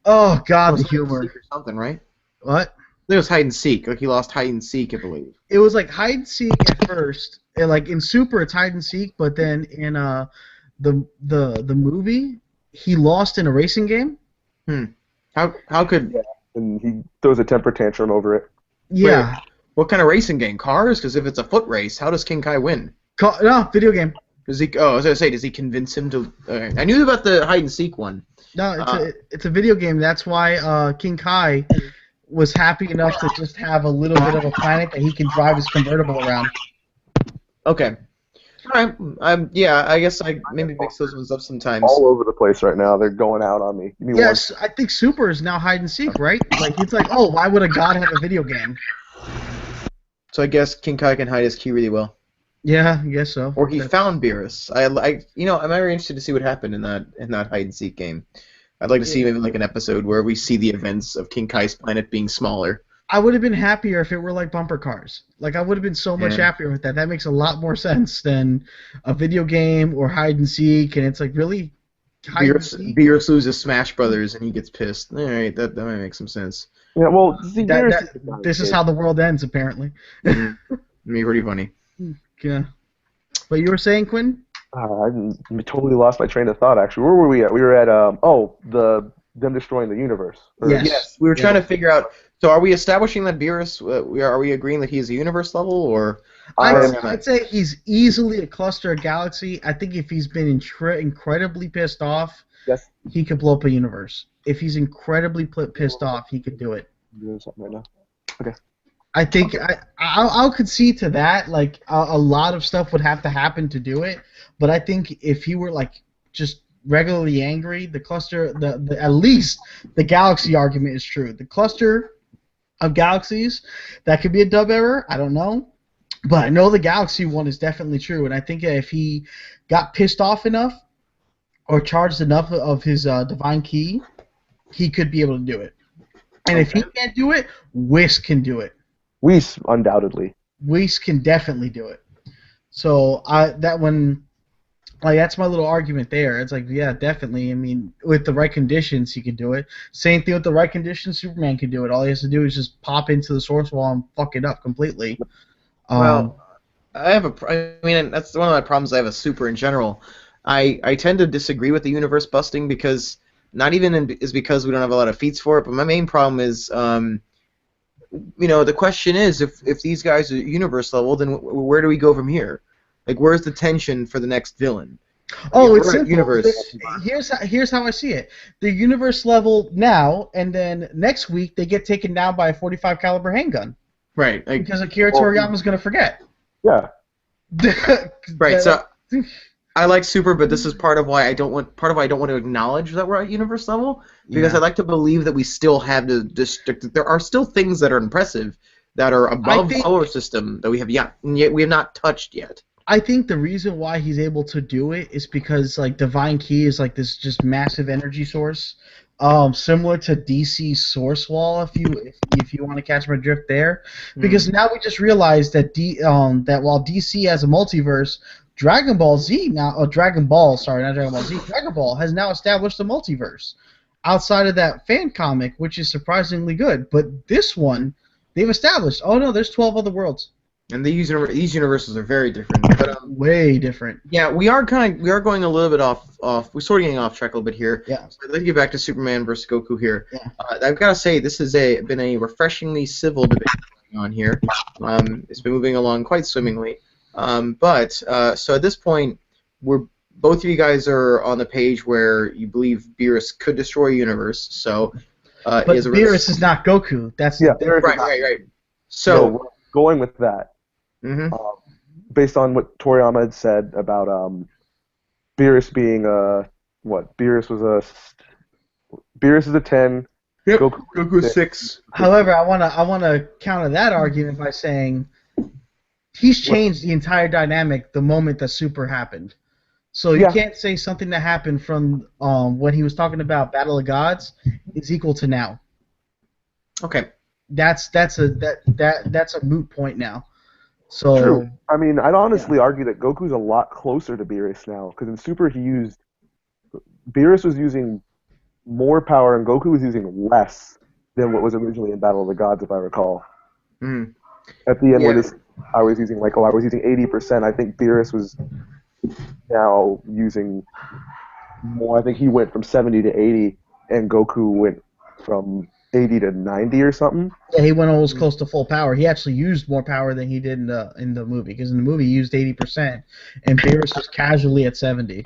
Oh It God, was the hide and humor. seek or something, right? What? I think it was hide and seek. Like he lost hide and seek, I believe. It was like hide and seek at first, and like in Super it's hide and seek, but then in the movie he lost in a racing game. Hmm. How could Yeah, and he throws a temper tantrum over it. wait? Yeah, What kind of racing game? Cars? Because if it's a foot race, how does King Kai win? no video game. Does he? Oh, I was gonna say, does he convince him to? I knew about the hide and seek one. No, Uh, it's a video game. That's why King Kai was happy enough to just have a little bit of a planet that he can drive his convertible around. okay. All right. Yeah, I guess I maybe mix those ones up sometimes. All over the place right now. They're going out on me. Give me Yes, I think Super is now hide and seek, right? Like it's like, oh, why would a god have a video game? So I guess King Kai can hide his key really well. Yeah, I guess so. Or he found Beerus. I'm very interested to see what happened in that hide and seek game. I'd like to see maybe like an episode where we see the events of King Kai's planet being smaller. I would have been happier if it were like bumper cars. Like I would have been so much Yeah. happier with that. That makes a lot more sense than a video game or hide and seek. And it's like really hide and seek. Beerus loses Smash Brothers and he gets pissed. All right, that might make some sense. Yeah, well, see, This is how the world ends, apparently. It'd be pretty funny. Yeah. But you were saying, Quinn? I totally lost my train of thought. Actually, where were we at? We were at them destroying the universe. Yes. Yes, we were trying to figure out. So, are we establishing that Beerus? Are we agreeing that he's a universe level, or? I'd say he's easily a cluster of galaxy. I think if he's been incredibly pissed off, Yes. he could blow up a universe. If he's incredibly pissed off, he could do it. I'm doing something right now. Okay. I think I'll concede to that. Like a lot of stuff would have to happen to do it, but I think if he were like just regularly angry, the cluster, at least the galaxy argument is true. The cluster of galaxies, that could be a dub error. I don't know, but I know the galaxy one is definitely true, and I think if he got pissed off enough or charged enough of his divine key, he could be able to do it. And if he can't do it, Whisk can do it. Whis, undoubtedly. Whis can definitely do it. So that's my little argument there. It's like, yeah, definitely. I mean, with the right conditions, he could do it. Same thing with the right conditions, Superman can do it. All he has to do is just pop into the source wall and fuck it up completely. Well, I mean, that's one of my problems I have with Super in general. I tend to disagree with the universe busting because not even is because we don't have a lot of feats for it, but my main problem is, the question is if these guys are universe level, then where do we go from here? Like, where's the tension for the next villain? It's simple. Universe. Here's how I see it. The universe level now, and then next week they get taken down by a 45 caliber handgun. Right. Because Akira Toriyama's gonna forget. Yeah. Right. So I like Super, but this is part of why I don't want to acknowledge that we're at universe level, because I like to believe that we still have there are still things that are impressive that are above the solar system that we have yet we have not touched yet. I think the reason why he's able to do it is because like Divine Key is like this just massive energy source, similar to DC's Source Wall. If you want to catch my drift there, because now we just realized that that while DC has a multiverse, Dragon Ball has now established a multiverse outside of that fan comic, which is surprisingly good. But this one, they've established, oh no, there's 12 other worlds. And these universes are very different, but way different. Yeah, we are going a little bit off. We're sort of getting off track a little bit here. Yeah. So I'd like to get back to Superman versus Goku here. Yeah. I've got to say this has been a refreshingly civil debate going on here. It's been moving along quite swimmingly. So at this point, both of you guys are on the page where you believe Beerus could destroy a universe. So, but Beerus is not Goku. That's right. So we're going with that. Mm-hmm. Based on what Toriyama had said about Beerus being Beerus is a 10. Yep. Goku's 6. However, I wanna counter that argument by saying he's changed the entire dynamic the moment that Super happened. So you can't say something that happened from when he was talking about Battle of Gods is equal to now. Okay. That's a moot point now. So true. I mean, I'd honestly argue that Goku's a lot closer to Beerus now, because in Super Beerus was using more power, and Goku was using less than what was originally in Battle of the Gods, if I recall. Mm. At the end, where Yeah. I was using 80%. I think Beerus was now using more. I think he went from 70 to 80, and Goku went from 80 to 90 or something. Yeah, he went almost close to full power. He actually used more power than he did in the movie, because in the movie he used 80%, and Beerus was casually at 70.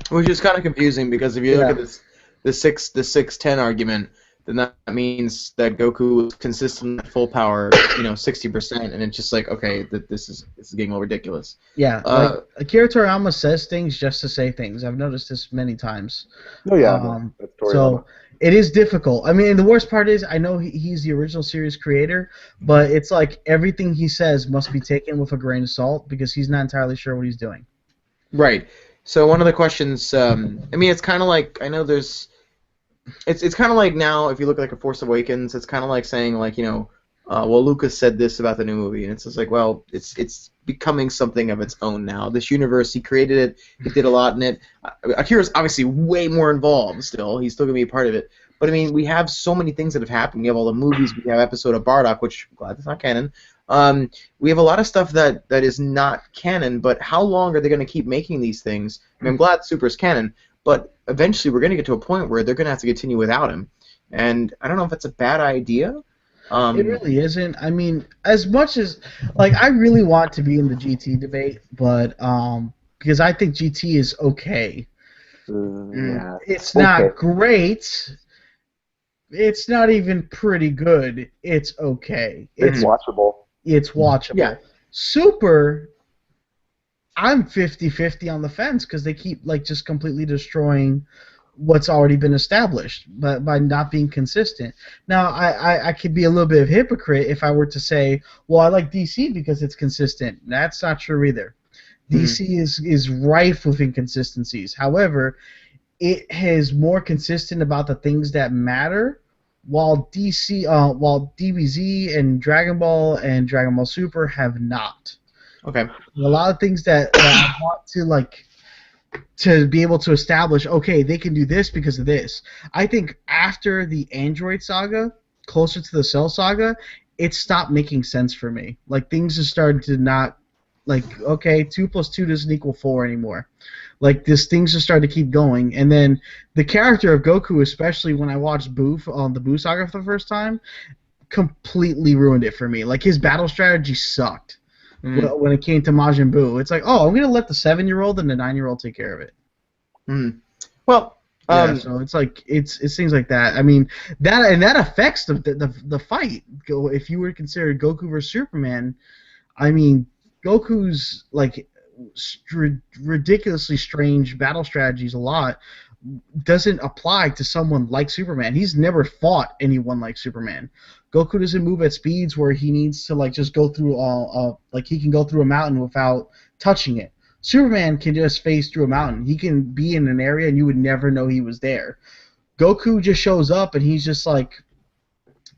Which is kind of confusing because if you look Yeah. at this, the 6-10 argument, then that means that Goku was consistent at full power, 60%, and it's just like, okay, this is getting a little ridiculous. Yeah, like Akira Toriyama says things just to say things. I've noticed this many times. Oh yeah, that's Toriyama. So it is difficult. I mean, the worst part is I know he's the original series creator, but it's like everything he says must be taken with a grain of salt because he's not entirely sure what he's doing. Right. So one of the questions, I mean, it's kind of like, I know there's, it's kind of like now, if you look at like a Force Awakens, it's kind of like saying like, well, Lucas said this about the new movie, and it's just like, well, it's becoming something of its own now. This universe, he created it, he did a lot in it. Akira's obviously way more involved still. He's still going to be a part of it. But, I mean, we have so many things that have happened. We have all the movies. We have episode of Bardock, which, I'm glad that's not canon. We have a lot of stuff that is not canon, but how long are they going to keep making these things? I mean, I'm glad Super's canon, but eventually we're going to get to a point where they're going to have to continue without him. And I don't know if that's a bad idea. It really isn't. I mean, as much as like I really want to be in the GT debate, but because I think GT is okay. Yeah. It's not great. It's not even pretty good. It's okay. It's watchable. It's watchable. Yeah. Super, I'm 50-50 on the fence because they keep like just completely destroying what's already been established by not being consistent. Now, I could be a little bit of a hypocrite if I were to say, well, I like DC because it's consistent. That's not true either. DC is rife with inconsistencies. However, it is more consistent about the things that matter, while DBZ and Dragon Ball Super have not. Okay. A lot of things that I want to be able to establish, okay, they can do this because of this. I think after the Android saga, closer to the Cell saga, it stopped making sense for me. Like, things just started to not, like, okay, 2 + 2 doesn't equal 4 anymore. Like, things just started to keep going. And then the character of Goku, especially when I watched the Buu saga for the first time, completely ruined it for me. Like, his battle strategy sucked. When it came to Majin Buu, it's like, oh, I'm gonna let the 7-year-old and the 9-year-old take care of it. Well, so it's like it's things like that. I mean, that affects the fight. If you were to consider Goku versus Superman, I mean, Goku's like ridiculously strange battle strategies a lot doesn't apply to someone like Superman. He's never fought anyone like Superman. Goku doesn't move at speeds where he needs to like just go through he can go through a mountain without touching it. Superman can just phase through a mountain. He can be in an area and you would never know he was there. Goku just shows up and he's just like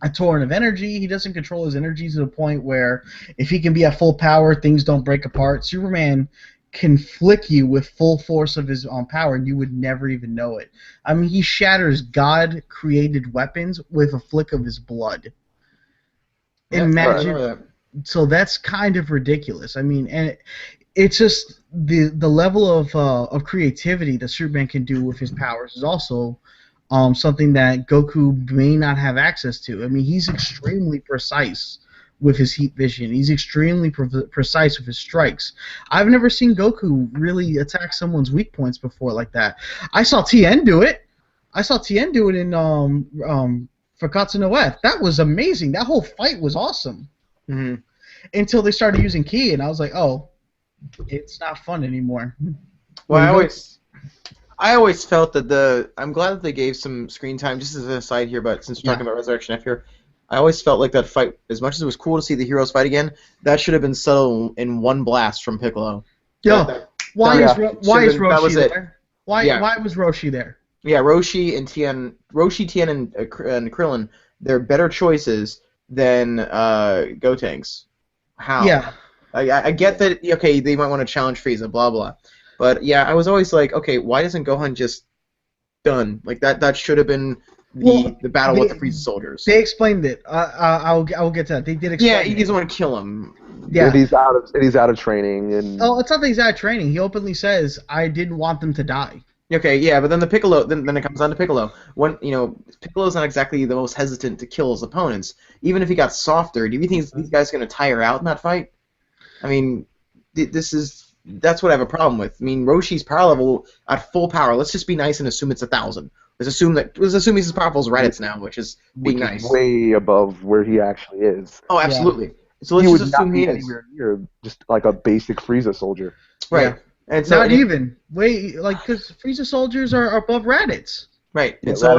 a torrent of energy. He doesn't control his energy to the point where if he can be at full power, things don't break apart. Superman can flick you with full force of his power and you would never even know it. I mean, he shatters God-created weapons with a flick of his blood. Yeah, Imagine. So that's kind of ridiculous. I mean, and it's just the level of creativity that Superman can do with his powers is also something that Goku may not have access to. I mean, he's extremely precise with his heat vision. He's extremely precise with his strikes. I've never seen Goku really attack someone's weak points before like that. I saw Tien do it. I saw Tien do it in Fakatsu no F. That was amazing. That whole fight was awesome. Until they started using Ki, and I was like, oh, it's not fun anymore. Well, I always felt that I'm glad that they gave some screen time, just as an aside here, but since we're talking about Resurrection F here, I always felt like that fight, as much as it was cool to see the heroes fight again, that should have been settled in one blast from Piccolo. Why is Roshi there? Why was Roshi there? Yeah, Roshi, Tien, and Krillin, they're better choices than Gotenks. How? Yeah. I get that, okay, they might want to challenge Frieza, blah, blah. But, yeah, I was always like, okay, why doesn't Gohan just done. Like that should have been the battle with the Frieza soldiers. They explained it. I'll get to that. They did explain. Yeah, he doesn't want to kill him. Yeah. And he's out of training. And Oh, it's not that he's out of training. He openly says, "I didn't want them to die." Okay, yeah, but then the Piccolo, then it comes down to Piccolo. When Piccolo's not exactly the most hesitant to kill his opponents. Even if he got softer, do you think these guys are gonna tire out in that fight? I mean, that's what I have a problem with. I mean, Roshi's power level at full power. Let's just be nice and assume it's 1,000. Let's assume he's as powerful as Reddit's now, which is being nice. Way above where he actually is. Oh, absolutely. Yeah. So let's just assume he is anywhere near just like a basic Frieza soldier. Right. Yeah. And so not even because Frieza soldiers are above Raditz. Right. Yeah, and so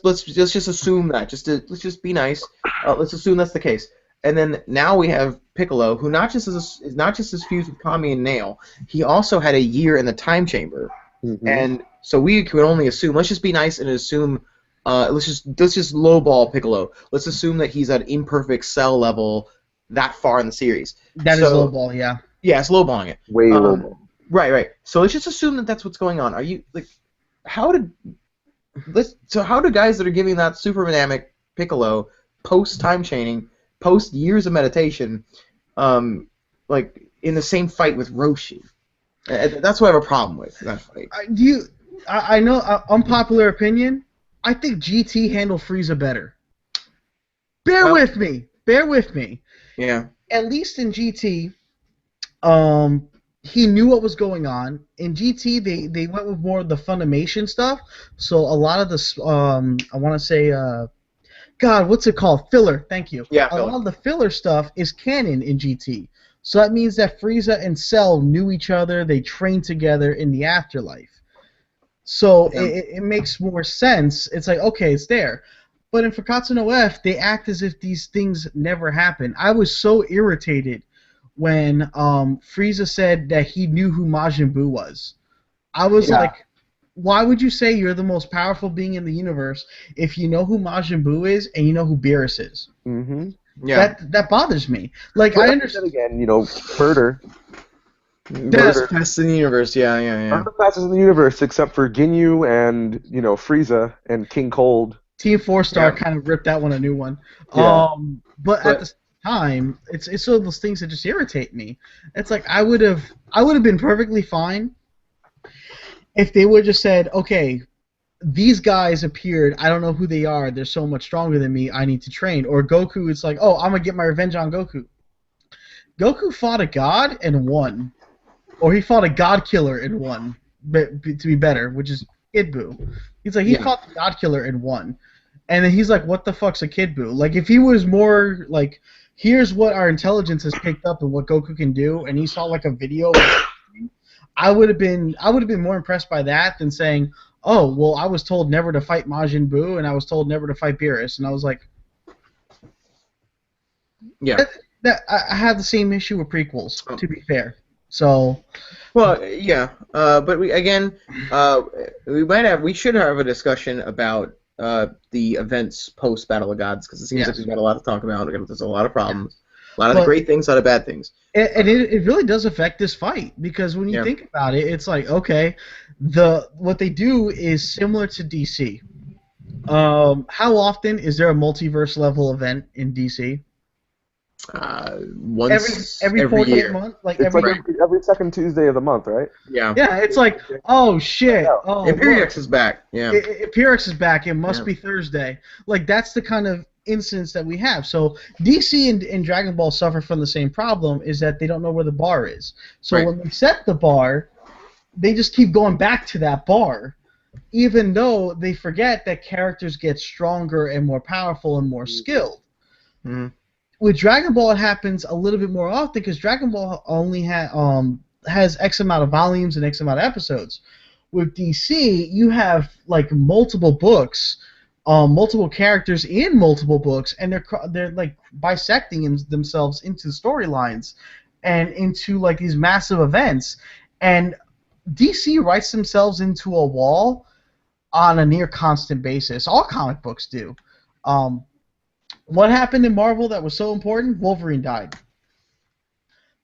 let's just assume that. Let's just be nice. Let's assume that's the case. And then now we have Piccolo, who is not just as fused with Kami and Nail. He also had a year in the time chamber. Mm-hmm. And so we could only assume. Let's just be nice and assume. Let's just lowball Piccolo. Let's assume that he's at imperfect cell level that far in the series. That is lowball, yeah. Yeah, it's lowballing it. Way lowball. Right. So let's just assume that that's what's going on. Are you how do guys that are giving that super dynamic Piccolo post time chaining, post years of meditation, in the same fight with Roshi? That's what I have a problem with that fight. I know unpopular opinion. I think GT handled Frieza better. Bear with me. Yeah. At least in GT, he knew what was going on. In GT, they went with more of the Funimation stuff. So a lot of the I want to say God, what's it called? Filler. Thank you. Yeah. A lot of the filler stuff is canon in GT. So that means that Frieza and Cell knew each other. They trained together in the afterlife. So it makes more sense. It's like, okay, it's there. But in Fakatsu no F, they act as if these things never happened. I was so irritated when Frieza said that he knew who Majin Buu was. I was like, why would you say you're the most powerful being in the universe if you know who Majin Buu is and you know who Beerus is? Mm-hmm. Yeah. That bothers me. Like, I understand. Again, murder. That's best in the universe, yeah. Murder passes in the universe except for Ginyu and, Frieza and King Cold. Team 4-Star kind of ripped that one a new one. Yeah. But at the same time, it's sort of those things that just irritate me. It's like I would have been perfectly fine if they would have just said, okay, these guys appeared, I don't know who they are, they're so much stronger than me, I need to train. Or Goku, it's like, oh, I'm going to get my revenge on Goku. Goku fought a god and won. Or he fought a god killer and won, to be better, which is Kid Buu. He's like, he fought the god killer and won. And then he's like, what the fuck's a Kid Buu? Like, if he was more like, here's what our intelligence has picked up and what Goku can do, and he saw like a video, I would have been more impressed by that than saying, oh, well, I was told never to fight Majin Buu and I was told never to fight Beerus, and I was like, yeah. I have the same issue with prequels, to be fair. So, well, yeah, but we should have a discussion about the events post Battle of Gods, because it seems like we've got a lot to talk about. There's a lot of problems, a lot of the great things, a lot of bad things. And it really does affect this fight, because when you think about it, it's like, okay, what they do is similar to DC. How often is there a multiverse level event in DC? Once every 48 year. months, like it's every second Tuesday of the month, right? Yeah. Yeah, it's like, oh shit, oh, Imperiex is back. Yeah. Imperiex is back. It must be Thursday. Like, that's the kind of instance that we have. So DC and Dragon Ball suffer from the same problem, is that they don't know where the bar is. So when they set the bar, they just keep going back to that bar, even though they forget that characters get stronger and more powerful and more skilled. Mm-hmm. With Dragon Ball, it happens a little bit more often, because Dragon Ball only has X amount of volumes and X amount of episodes. With DC, you have like multiple books, multiple characters in multiple books, and they're like bisecting themselves into storylines and into like these massive events. And DC writes themselves into a wall on a near constant basis. All comic books do. What happened in Marvel that was so important? Wolverine died.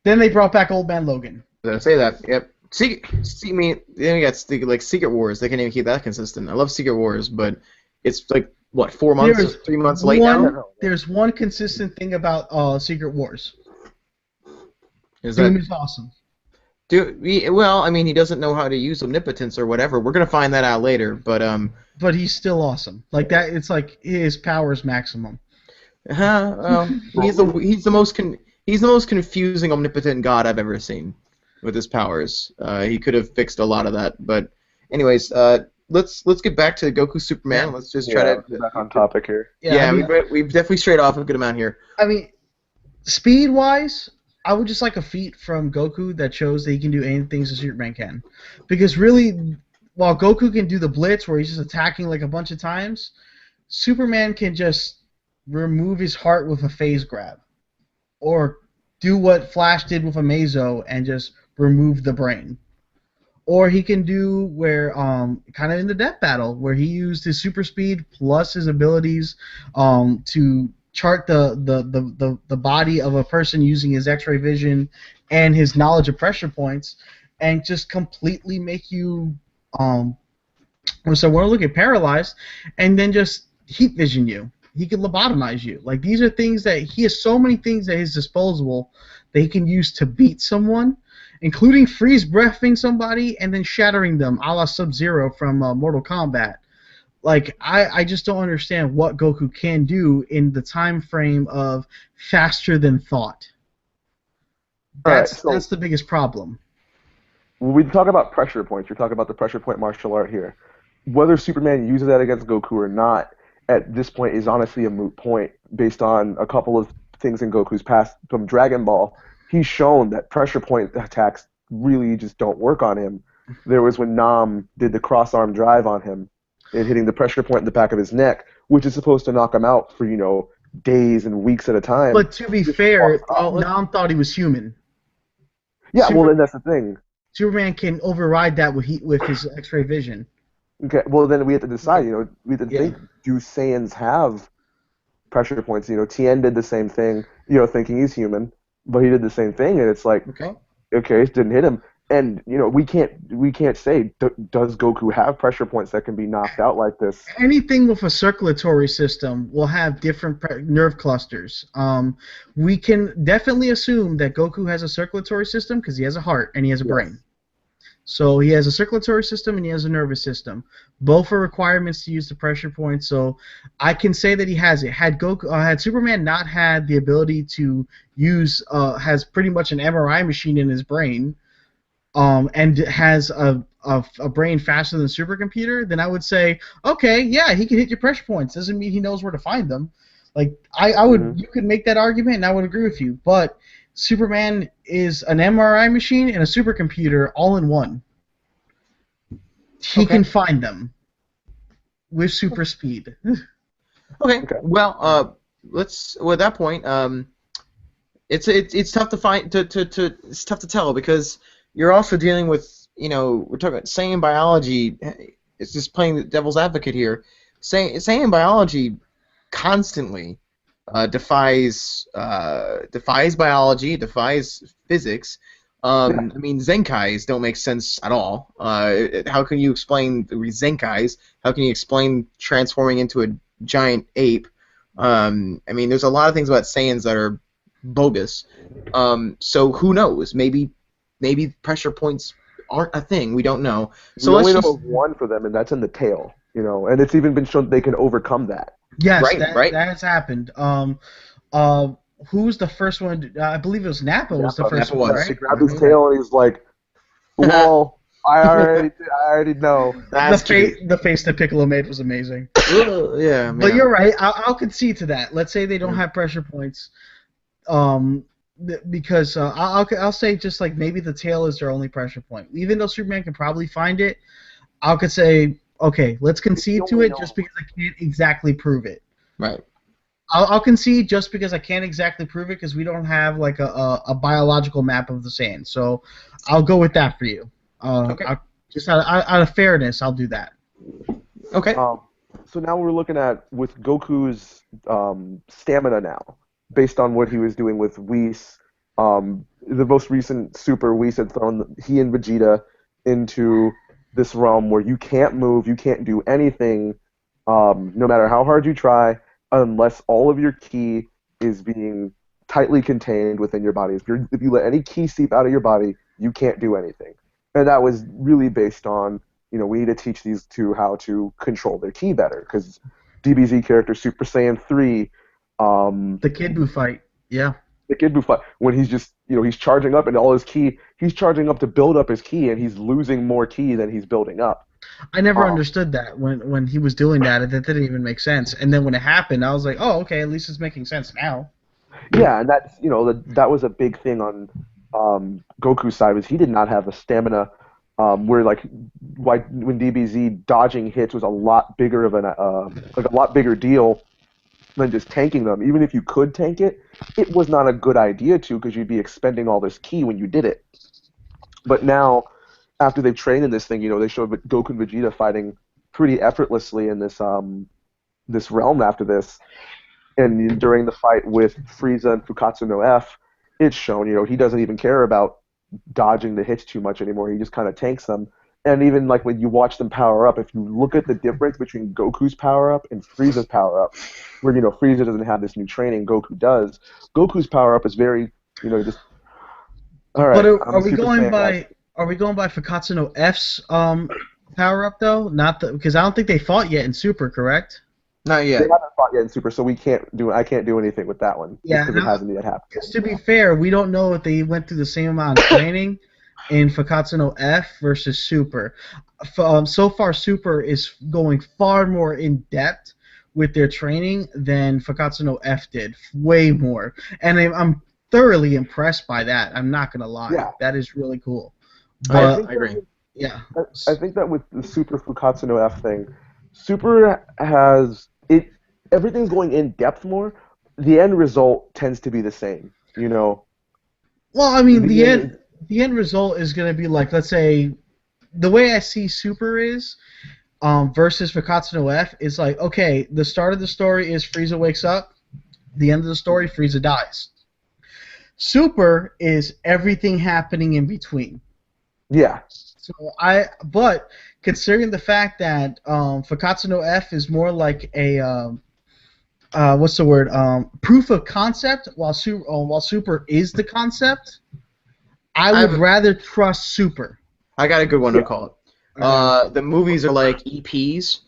Then they brought back Old Man Logan. Did I say that? Yep. I mean, then we got like Secret Wars. They can't even keep that consistent. I love Secret Wars, but it's like what 4 months, There's 3 months late now. there's one consistent thing about Secret Wars. Is Doom that is awesome. well? I mean, he doesn't know how to use omnipotence or whatever. We're gonna find that out later, but But he's still awesome. Like that, it's like his power's maximum. he's the most confusing omnipotent god I've ever seen with his powers. He could have fixed a lot of that, but anyways, let's get back to Goku Superman. Let's just try to get back on topic here. Yeah, I mean, we've definitely strayed off a good amount here. I mean, speed-wise, I would just like a feat from Goku that shows that he can do anything that Superman can. Because really, while Goku can do the blitz where he's just attacking like a bunch of times, Superman can just remove his heart with a phase grab. Or do what Flash did with Amazo and just remove the brain. Or he can do where, kind of in the death battle, where he used his super speed plus his abilities to chart the body of a person using his X-ray vision and his knowledge of pressure points, and just completely make you, so we're looking at paralyzed, and then just heat vision you. He can lobotomize you. Like, these are things that he has so many things at his disposal that he can use to beat someone, including freeze breathing somebody and then shattering them, a la Sub-Zero from Mortal Kombat. Like, I just don't understand what Goku can do in the time frame of faster than thought. That's the biggest problem. When we talk about pressure points, you're talking about the pressure point martial art here. Whether Superman uses that against Goku or not, at this point, is honestly a moot point based on a couple of things in Goku's past. From Dragon Ball, he's shown that pressure point attacks really just don't work on him. There was when Nam did the cross-arm drive on him and hitting the pressure point in the back of his neck, which is supposed to knock him out for, days and weeks at a time. But to be fair, Nam thought he was human. Yeah, well, then that's the thing. Superman can override that with his X-ray vision. Okay, well, then we have to decide, we have to think, do Saiyans have pressure points? Tien did the same thing, thinking he's human, but he did the same thing, and it's like, okay, it didn't hit him. And, we can't say, does Goku have pressure points that can be knocked out like this? Anything with a circulatory system will have different nerve clusters. We can definitely assume that Goku has a circulatory system because he has a heart and he has a brain. So he has a circulatory system and he has a nervous system. Both are requirements to use the pressure point. So I can say that he has it. Had Superman not had the ability to use, has pretty much an MRI machine in his brain, and has a brain faster than a supercomputer, then I would say, okay, yeah, he can hit your pressure points. Doesn't mean he knows where to find them. Like I would, you could make that argument, and I would agree with you. But Superman is an MRI machine and a supercomputer all in one. He can find them with super speed. Okay. Well, at that point, it's tough to find it's tough to tell because you're also dealing with we're talking about Saiyan biology. It's just playing the devil's advocate here. Saiyan biology constantly defies biology, defies physics. I mean, Zenkais don't make sense at all. How can you explain the Zenkais? How can you explain transforming into a giant ape? I mean, there's a lot of things about Saiyans that are bogus. So who knows? Maybe pressure points aren't a thing. We don't know. So we only know of one for them, and that's in the tail. And it's even been shown they can overcome that. Yes, that has happened. Who was the first one? I believe it was Nappa was the first one, right? He grabbed his tail and he's like, "Well, I already know." The face that Piccolo made was amazing. Yeah, man. But you're right. I'll concede to that. Let's say they don't have pressure points, because I'll say just like maybe the tail is their only pressure point. Even though Superman can probably find it, I could say, okay, let's concede to it just because I can't exactly prove it. Right. I'll concede just because I can't exactly prove it because we don't have like a biological map of the Saiyan. So I'll go with that for you. Okay. Just out of fairness, I'll do that. Okay. So now we're looking at with Goku's stamina now, based on what he was doing with Whis, the most recent Super, Whis had thrown he and Vegeta into this realm where you can't move, you can't do anything, no matter how hard you try, unless all of your ki is being tightly contained within your body. If you let any ki seep out of your body, you can't do anything. And that was really based on, we need to teach these two how to control their ki better, because DBZ character Super Saiyan 3, The Kid Buu fight. Yeah. the Kid Buu fight, when he's just, he's charging up and all his ki, he's charging up to build up his ki, and he's losing more ki than he's building up. I never understood that when he was doing that. That didn't even make sense. And then when it happened, I was like, oh, okay, at least it's making sense now. Yeah, and that's, that was a big thing on Goku's side, was he did not have the stamina, where when DBZ dodging hits was a lot bigger of a lot bigger deal than just tanking them. Even if you could tank it, it was not a good idea to, because you'd be expending all this ki when you did it. But now, after they've trained in this thing, they showed Goku and Vegeta fighting pretty effortlessly in this realm after this. And during the fight with Frieza and Fukatsu no F, it's shown, he doesn't even care about dodging the hits too much anymore. He just kind of tanks them. And even like when you watch them power up, if you look at the difference between Goku's power up and Frieza's power up, where Frieza doesn't have this new training, Goku does. Goku's power up is very, just all right. But are we going by Fukatsu no F's power up though? Not because I don't think they fought yet in Super, correct? Not yet. They haven't fought yet in Super, so I can't do anything with that one. Yeah, because it hasn't yet happened. Because to be fair, we don't know if they went through the same amount of training in Fukatsu no F versus Super. So far, Super is going far more in depth with their training than Fukatsu no F did. Way more. And I'm thoroughly impressed by that. I'm not going to lie. Yeah. That is really cool. But, I agree. Yeah. I think that with the Super Fukatsu no F thing, Super has it. Everything's going in depth more. The end result tends to be the same. Well, I mean, the end result is going to be like, let's say, the way I see Super is versus Fukatsu no F is like, okay, the start of the story is Frieza wakes up. The end of the story, Frieza dies. Super is everything happening in between. Yeah. But considering the fact that Fukatsu no F is more like a what's the word? Proof of concept, while Super is the concept, I would rather trust Super. I got a good one to call it. The movies are like EPs,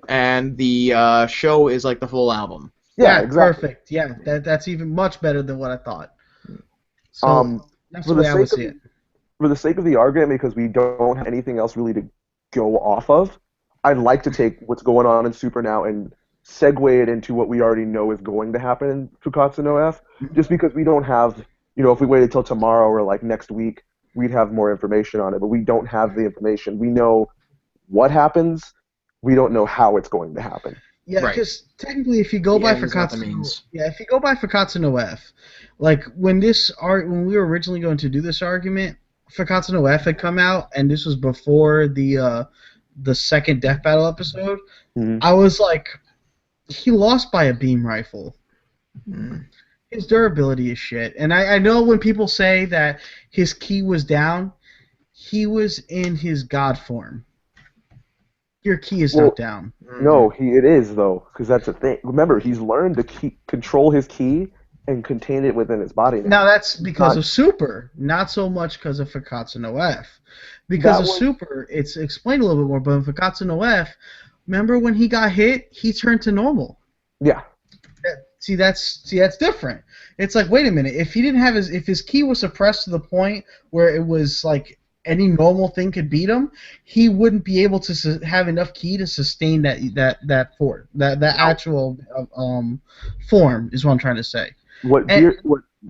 and the show is like the full album. Yeah, exactly. Perfect. Yeah, that's even much better than what I thought. So that's the way I would see it. For the sake of the argument, because we don't have anything else really to go off of, I'd like to take what's going on in Super now and segue it into what we already know is going to happen in Fukatsu no F, just because we don't have, if we waited till tomorrow or like next week, we'd have more information on it, but we don't have the information. We know what happens, we don't know how it's going to happen. Yeah, because technically, if you go by Fukatsu no F, like when we were originally going to do this argument, Fukatsu no F had come out, and this was before the second Death Battle episode. Mm-hmm. I was like, he lost by a beam rifle. Mm. His durability is shit, and I know when people say that his ki was down, he was in his god form. Your ki is not down. No, it is though, because that's the thing. Remember, he's learned to control his ki and contain it within his body. Now that's because of Super, not so much because of Fukatsu no F. Because of Super, it's explained a little bit more. But in Fukatsu no F, remember when he got hit, he turned to normal. Yeah. See, that's different. It's like, wait a minute, if he didn't have if his ki was suppressed to the point where it was like any normal thing could beat him, he wouldn't be able to have enough ki to sustain that actual form is what I'm trying to say. What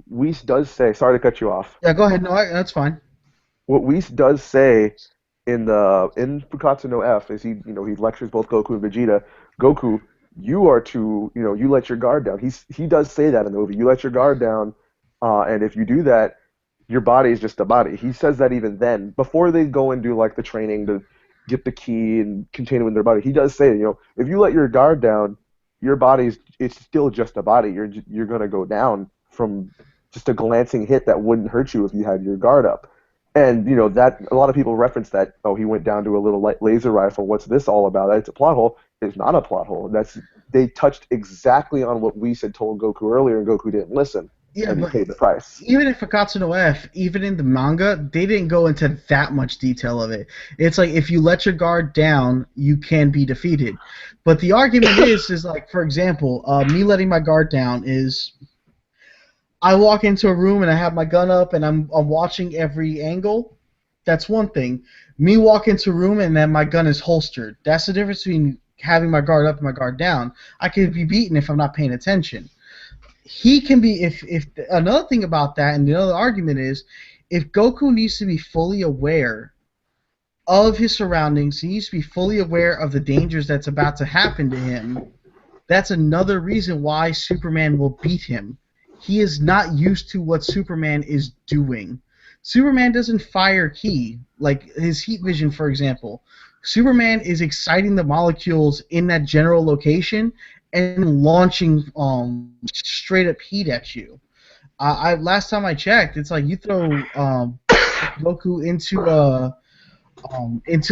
Whis does say, sorry to cut you off. Yeah, go ahead. No, that's fine. What Whis does say in Fukatsu no F is he lectures both Goku and Vegeta. Goku, you are to you let your guard down. He does say that in the movie. You let your guard down, and if you do that, your body is just a body. He says that even then, before they go and do like the training to get the ki and contain it in their body. He does say, if you let your guard down, your it's still just a body. You're gonna go down from just a glancing hit that wouldn't hurt you if you had your guard up. And that a lot of people reference that, oh, he went down to a little light laser rifle. What's this all about? It's a plot hole. It's not a plot hole. They touched exactly on what Whis had told Goku earlier, and Goku didn't listen. Yeah, and he but paid the price. even in Fakatsu no F, even in the manga, they didn't go into that much detail of it. It's like if you let your guard down, you can be defeated. But the argument is like, for example, me letting my guard down is I walk into a room and I have my gun up and I'm watching every angle. That's one thing. Me walk into a room and then my gun is holstered. That's the difference between having my guard up and my guard down. I could be beaten if I'm not paying attention. He can be if another thing about that, and the other argument is, if Goku needs to be fully aware of his surroundings, he needs to be fully aware of the dangers that's about to happen to him. That's another reason why Superman will beat him. He is not used to what Superman is doing. Superman doesn't fire ki, like his heat vision, for example. Superman is exciting the molecules in that general location and launching straight up heat at you. Last time I checked, it's like you throw Goku into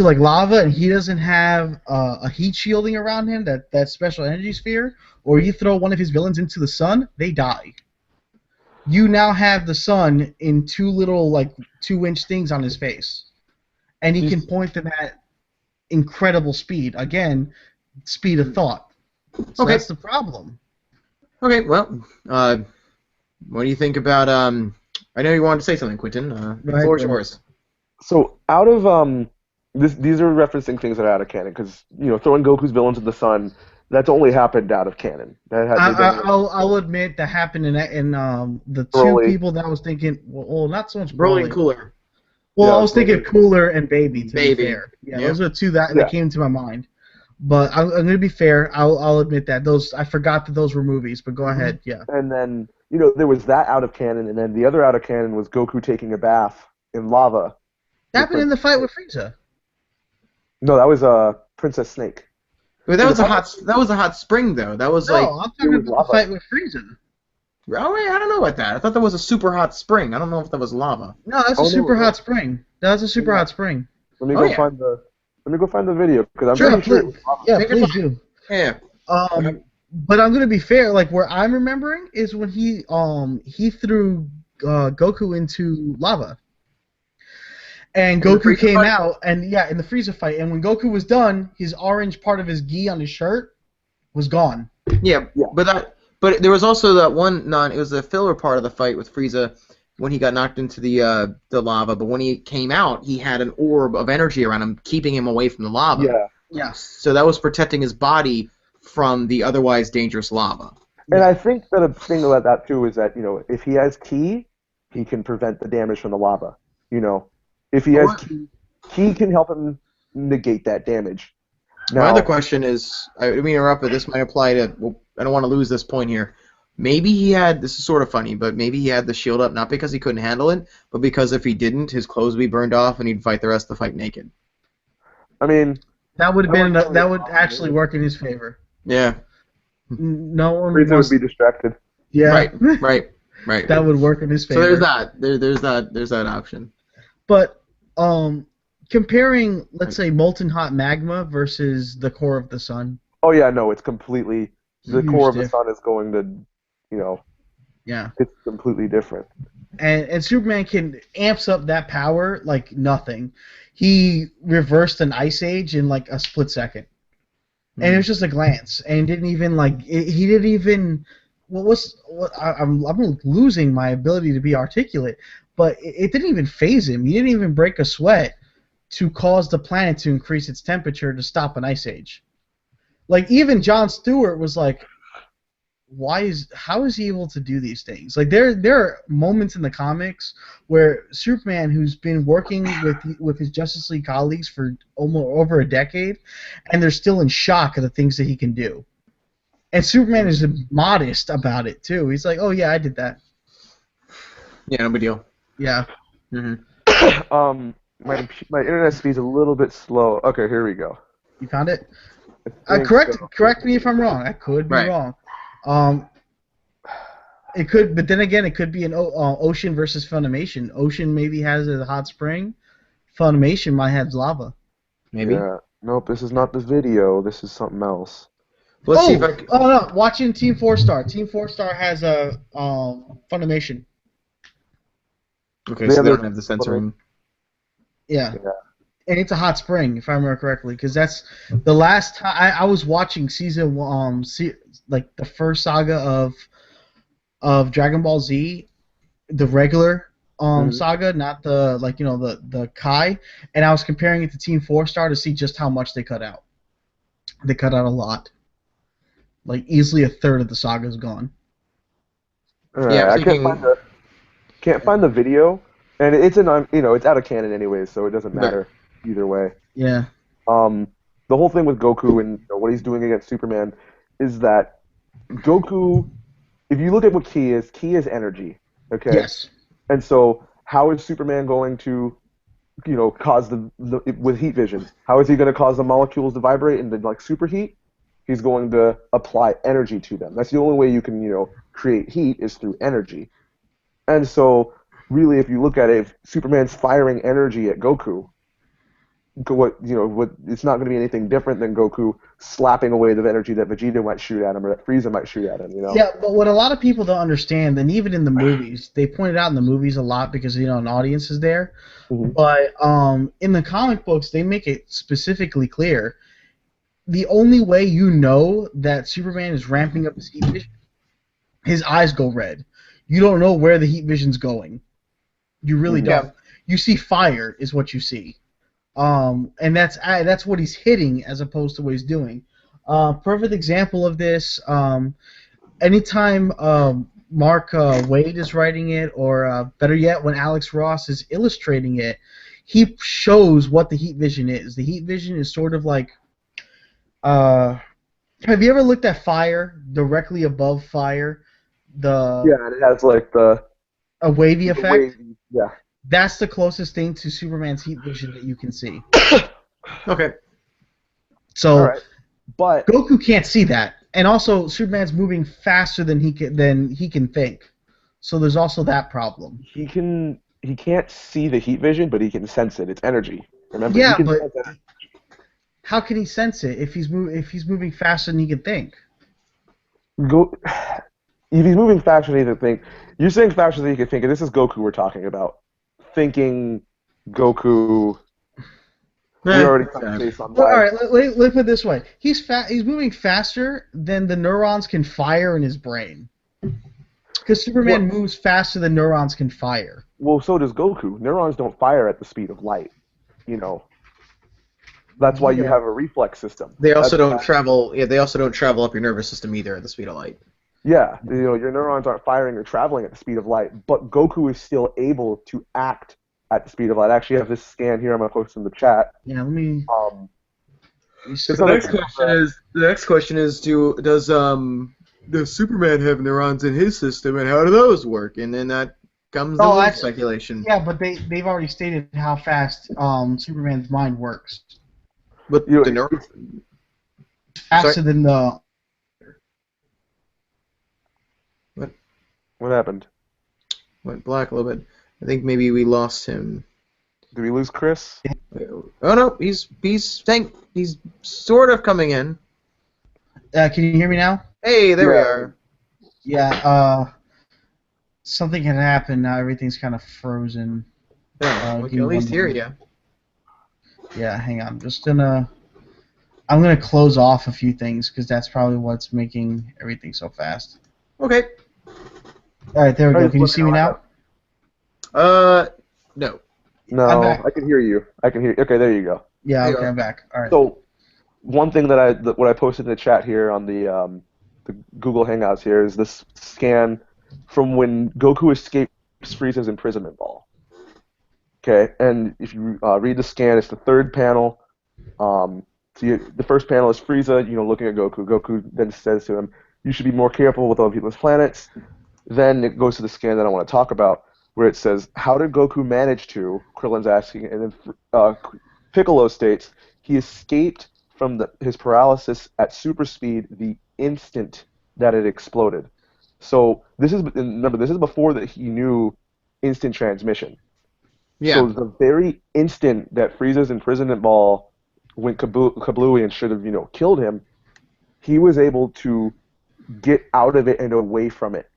like lava and he doesn't have a heat shielding around him, that special energy sphere, or you throw one of his villains into the sun, they die. You now have the sun in two little, like, 2-inch things on his face. And he can point them at incredible speed. Again, speed of thought. So that's the problem. Okay, well, what do you think about, I know you wanted to say something, Quentin. The floor is yours. So, out of, these are referencing things that are out of canon, because, throwing Goku's villains in the sun, that's only happened out of canon. I'll admit that happened in the two people that I was thinking. Well, not so much Broly and Cooler. Well, yeah, I was thinking Cooler and Baby. To be fair, those are two that came to my mind. But I'm going to be fair. I'll admit that I forgot that those were movies. But go ahead, yeah. And then there was that out of canon, and then the other out of canon was Goku taking a bath in lava. That happened in the fight with Frieza. No, that was Princess Snake. But that was a hot spring though. That was I'm talking about the fight with Frieza. Oh wait, I don't know about that. I thought that was a super hot spring. I don't know if that was lava. No, that's a super hot spring. That's a super hot spring. Let me go find the video because I'm pretty sure. Yeah, please do. Yeah. But I'm gonna be fair. Like where I'm remembering is when he threw Goku into lava. And Goku came out, and in the Frieza fight, and when Goku was done, his orange part of his gi on his shirt was gone. Yeah. But there was also that one it was the filler part of the fight with Frieza when he got knocked into the lava, but when he came out, he had an orb of energy around him, keeping him away from the lava. Yeah. Yeah. So that was protecting his body from the otherwise dangerous lava. And I think that a thing about that, too, is that, if he has ki, he can prevent the damage from the lava, If he has ki can help him negate that damage. Now, my other question is, I didn't mean to interrupt, but this might apply to, I don't want to lose this point here. Maybe this is sort of funny, but maybe he had the shield up not because he couldn't handle it, but because if he didn't, his clothes would be burned off and he'd fight the rest of the fight naked. I mean, that would actually work in his favor. Yeah. No one would be distracted. Yeah. Right. That would work in his favor. So there's that. There's that option. But comparing, let's say, molten hot magma versus the core of the sun. Oh yeah, no, it's completely the core of the sun is going to, Yeah. It's completely different. And Superman amps up that power like nothing. He reversed an ice age in like a split second, and it was just a glance, and didn't even he didn't even. I'm losing my ability to be articulate. But it didn't even phase him. He didn't even break a sweat to cause the planet to increase its temperature to stop an ice age. Like, even Jon Stewart was like, how is he able to do these things? Like, there are moments in the comics where Superman, who's been working with his Justice League colleagues for almost over a decade, and they're still in shock of the things that he can do. And Superman is modest about it, too. He's like, oh, yeah, I did that. Yeah, no big deal. Yeah. Mm-hmm. My internet speed's a little bit slow. Okay, here we go. You found it? Correct me if I'm wrong. I could be wrong. It could, but then again, it could be an Ocean versus Funimation. Ocean maybe has a hot spring. Funimation might have lava. Maybe. Yeah. Nope, this is not the video. This is something else. Let's see if I. Oh no! Watching Team 4 Star. Team 4 Star has a Funimation. Okay, They so have they their don't have the censoring. Yeah. Yeah. And it's a hot spring, if I remember correctly, because that's the last time I was watching season like the first saga of Dragon Ball Z, the regular Mhm. saga, not the the Kai, and I was comparing it to Team 4 Star to see just how much they cut out. They cut out a lot, like easily a third of the saga is gone. All Yeah, right, I'm I thinking. can't find the video, and it's it's out of canon anyways, so it doesn't Right. matter either way. Yeah. Um, the whole thing with Goku and what he's doing against Superman is that Goku, if you look at what ki is energy, okay? Yes. And so how is Superman going to, cause with heat vision? How is he going to cause the molecules to vibrate and to like superheat? He's going to apply energy to them. That's the only way you can, create heat is through energy. And so really, if you look at it, if Superman's firing energy at Goku, it's not going to be anything different than Goku slapping away the energy that Vegeta might shoot at him or that Frieza might shoot at him. Yeah, but what a lot of people don't understand, and even in the movies, they point it out in the movies a lot because an audience is there. Mhm. But in the comic books, they make it specifically clear. The only way you know that Superman is ramping up his heat vision, his eyes go red. You don't know where the heat vision's going. You really Mhm. don't. You see fire is what you see. And that's what he's hitting as opposed to what he's doing. Perfect example of this. Anytime Mark Wade is writing it, or better yet, when Alex Ross is illustrating it, he shows what the heat vision is. The heat vision is sort of like, have you ever looked at fire directly above fire, the Yeah, and it has like a wavy the way, effect? yeah. That's the closest thing to Superman's heat vision that you can see. Okay. All So right, but Goku can't see that, and also Superman's moving faster than he can think. So there's also that problem. he can't see the heat vision, but he can sense it. It's energy. Remember, he Yeah, can but sense it. how can he sense it if he's moving faster than he can think? Go if he's moving faster than he can think. You're saying faster than he can think, and this is Goku we're talking about. Thinking Goku. We already touched base on Well, all why. right, let put it this way: he's moving faster than the neurons can fire in his brain. Because Superman Well, moves faster than neurons can fire. well, so does Goku. Neurons don't fire at the speed of light. You know, that's why you Yeah. have a reflex system. They also That's don't travel. Yeah, they also don't travel up your nervous system either at the speed of light. Yeah, your neurons aren't firing or traveling at the speed of light, but Goku is still able to act at the speed of light. I actually have this scan here. I'm gonna post in the chat. Yeah. Let me. It's The an next example question that- is does Superman have neurons in his system and how do those work? And then that comes the Oh, little actually, speculation. yeah, but they've already stated how fast Superman's mind works. But you know, the neurons. It's faster than the. what happened? Went black a little bit. I think maybe we lost him. Did we lose Chris? Oh no, he's sort of coming in. Can you hear me now? Hey, there we Yeah. are. Yeah. Something had happened. Now everything's kind of frozen. Yeah, we give can me at least one hear moment. you. Yeah. Hang on. I'm gonna close off a few things because that's probably what's making everything so fast. Okay. All right. There we All go. right, Can you let me see know. me I now? No. I'm No, back. I can hear you. I can hear. Okay, there you go. Yeah. There you Okay. are. I'm back. All right. So one thing that what I posted in the chat here on the Google Hangouts here is this scan from when Goku escapes Frieza's imprisonment ball. Okay, and if you read the scan, it's the third panel. The first panel is Frieza, looking at Goku. Goku then says to him, "You should be more careful with other people's planets." Then it goes to the scan that I want to talk about, where it says, "How did Goku manage to?" Krillin's asking, and then Piccolo states, "He escaped from his paralysis at super speed the instant that it exploded." So remember, this is before that he knew instant transmission. Yeah. So the very instant that Frieza's imprisonment ball went kablooey and should have, killed him, he was able to get out of it and away from it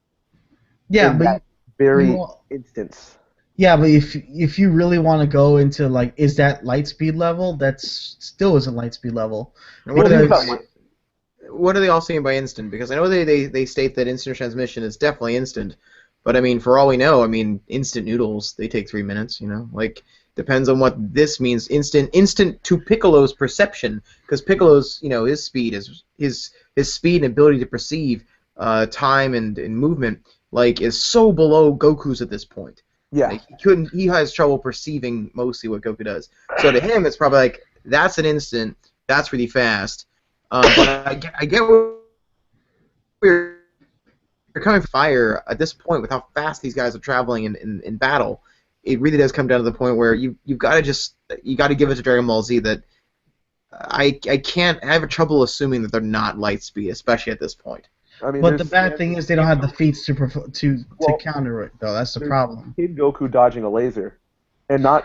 Yeah, in but that you very want, instance. yeah, but if you really want to go into like, is that light speed level? That's still isn't light speed level. And what Well, are he's they? not. What are they all saying by instant? Because I know they state that instant transmission is definitely instant, but I mean, for all we know, I mean, instant noodles they take 3 minutes. Like depends on what this means. Instant to Piccolo's perception, because Piccolo's his speed is his speed and ability to perceive time and movement like is so below Goku's at this point. Yeah. Like he has trouble perceiving mostly what Goku does. So to him, it's probably like that's an instant. That's really fast. But I get where you're coming from fire at this point with how fast these guys are traveling in battle. It really does come down to the point where you've got to give it to Dragon Ball Z that I can't I have trouble assuming that they're not light speed, especially at this point. I mean, But the bad thing is they don't have the feats to Well, counter it though. That's the there's problem. Kid Goku dodging a laser, and not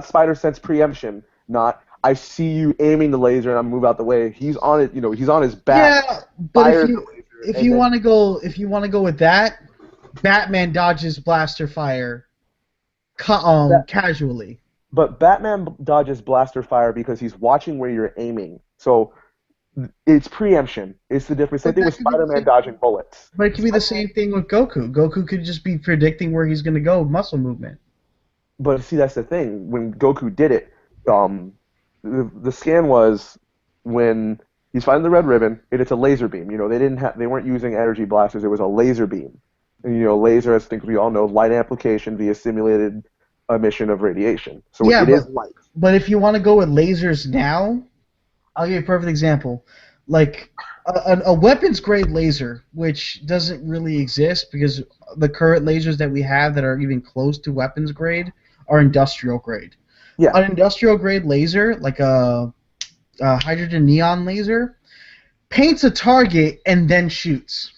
Spider Sense preemption, not I see you aiming the laser and I move out the way. He's on it, he's on his back. Yeah, but fires the laser, if and you then- want to go with that, Batman dodges blaster fire, casually. But Batman dodges blaster fire because he's watching where you're aiming. So it's preemption. It's the difference. Same But thing that with could be the Spider-Man same- dodging bullets. But it could be the same thing with Goku. Goku could just be predicting where he's going to go with muscle movement. But see, that's the thing. When Goku did it, the scan was when he's fighting the Red Ribbon, and it's a laser beam. They weren't using energy blasters. It was a laser beam. And laser, as I think we all know, light amplification via simulated emission of radiation. So Yeah, it is light. But if you want to go with lasers now, I'll give you a perfect example. Like a weapons grade laser, which doesn't really exist because the current lasers that we have that are even close to weapons grade are industrial grade. Yeah. An industrial grade laser, like a hydrogen neon laser, paints a target and then shoots.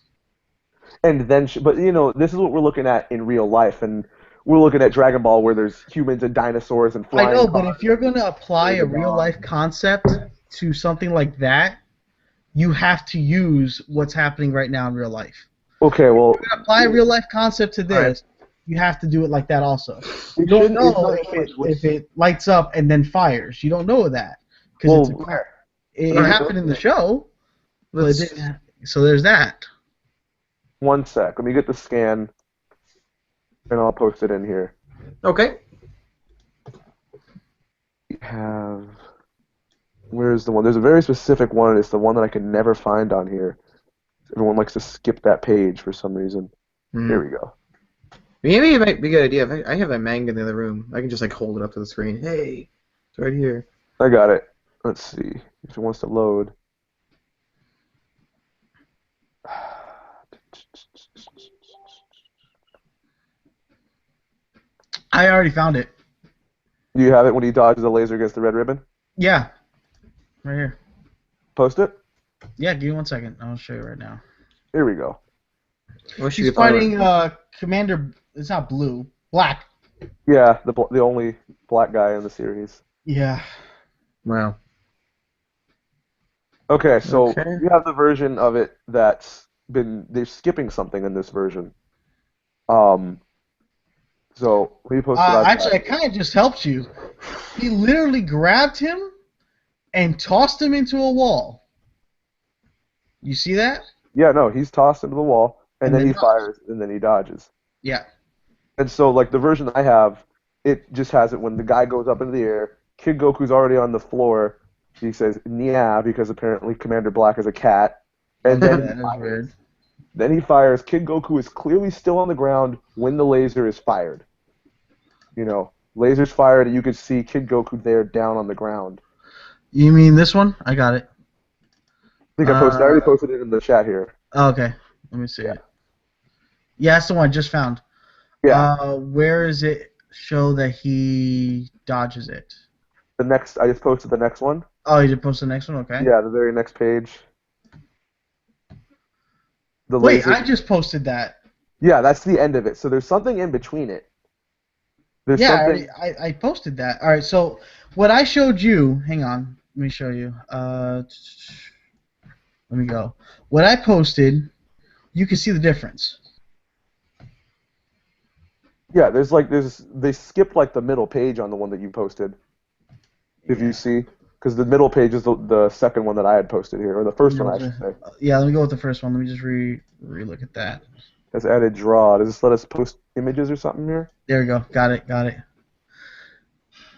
And then, but this is what we're looking at in real life, and we're looking at Dragon Ball where there's humans and dinosaurs and flying. I know, but cars. if you're going to apply a Dragon real Ball. life concept to something like that, you have to use what's happening right now in real life. Okay, well, If you're going to apply a real life concept to this, you have to do it like that also. You It don't shouldn't- it's know not so much if it lights up and then fires. You don't know that. well, Because it Alright, happened in the show, but it Let's- didn't, so there's that. one sec. Let me get the scan, and I'll post it in here. Okay. We have. Where's the one? There's a very specific one, and it's the one that I can never find on here. Everyone likes to skip that page for some reason. Here we go. Maybe it might be a good idea. If I have that manga in the other room, I can just hold it up to the screen. Hey, it's right here. I got it. Let's see if it wants to load. I already found it. Do you have it when he dodges the laser against the red ribbon? Yeah. Right here. Post it? Yeah, give me 1 second. I'll show you right now. Here we go. What should He's you find? fighting Commander. It's not Blue. Black. Yeah, the only black guy in the series. Yeah. Wow. Okay, so Okay. you have the version of it they're skipping something in this version. So let me post it out. Actually, it kind of just helped you. He literally grabbed him and tossed him into a wall. You see that? Yeah, no, he's tossed into the wall, and And then then he dodges. fires, and then he dodges. Yeah. And so, like, the version I have, it just has it when the guy goes up into the air, Kid Goku's already on the floor, he says, "Nya," because apparently Commander Black is a cat, and then That is weird. Then he fires. Kid Goku is clearly still on the ground when the laser is fired. Laser's fired, and you can see Kid Goku there down on the ground. You mean this one? I got it. I think I already posted it in the chat here. Oh, okay. Let me see it. Yeah, that's the one I just found. Yeah. Where does it show that he dodges it? I just posted the next one. Oh, you did post the next one? Okay. Yeah, the very next page. The Wait, laser. I just posted that. Yeah, that's the end of it. So there's something in between it. There's Yeah, something. I posted that. All right, so what I showed you, hang on, let me show you. Let me go. What I posted, you can see the difference. Yeah, there's they skipped like the middle page on the one that you posted. If you Yeah. see, because the middle page is the second one that I had posted here, or the first one I should say. Yeah, let me go with the first one. Let me just re-look at that. Has added draw. Does this let us post images or something here? There we go. Got it. It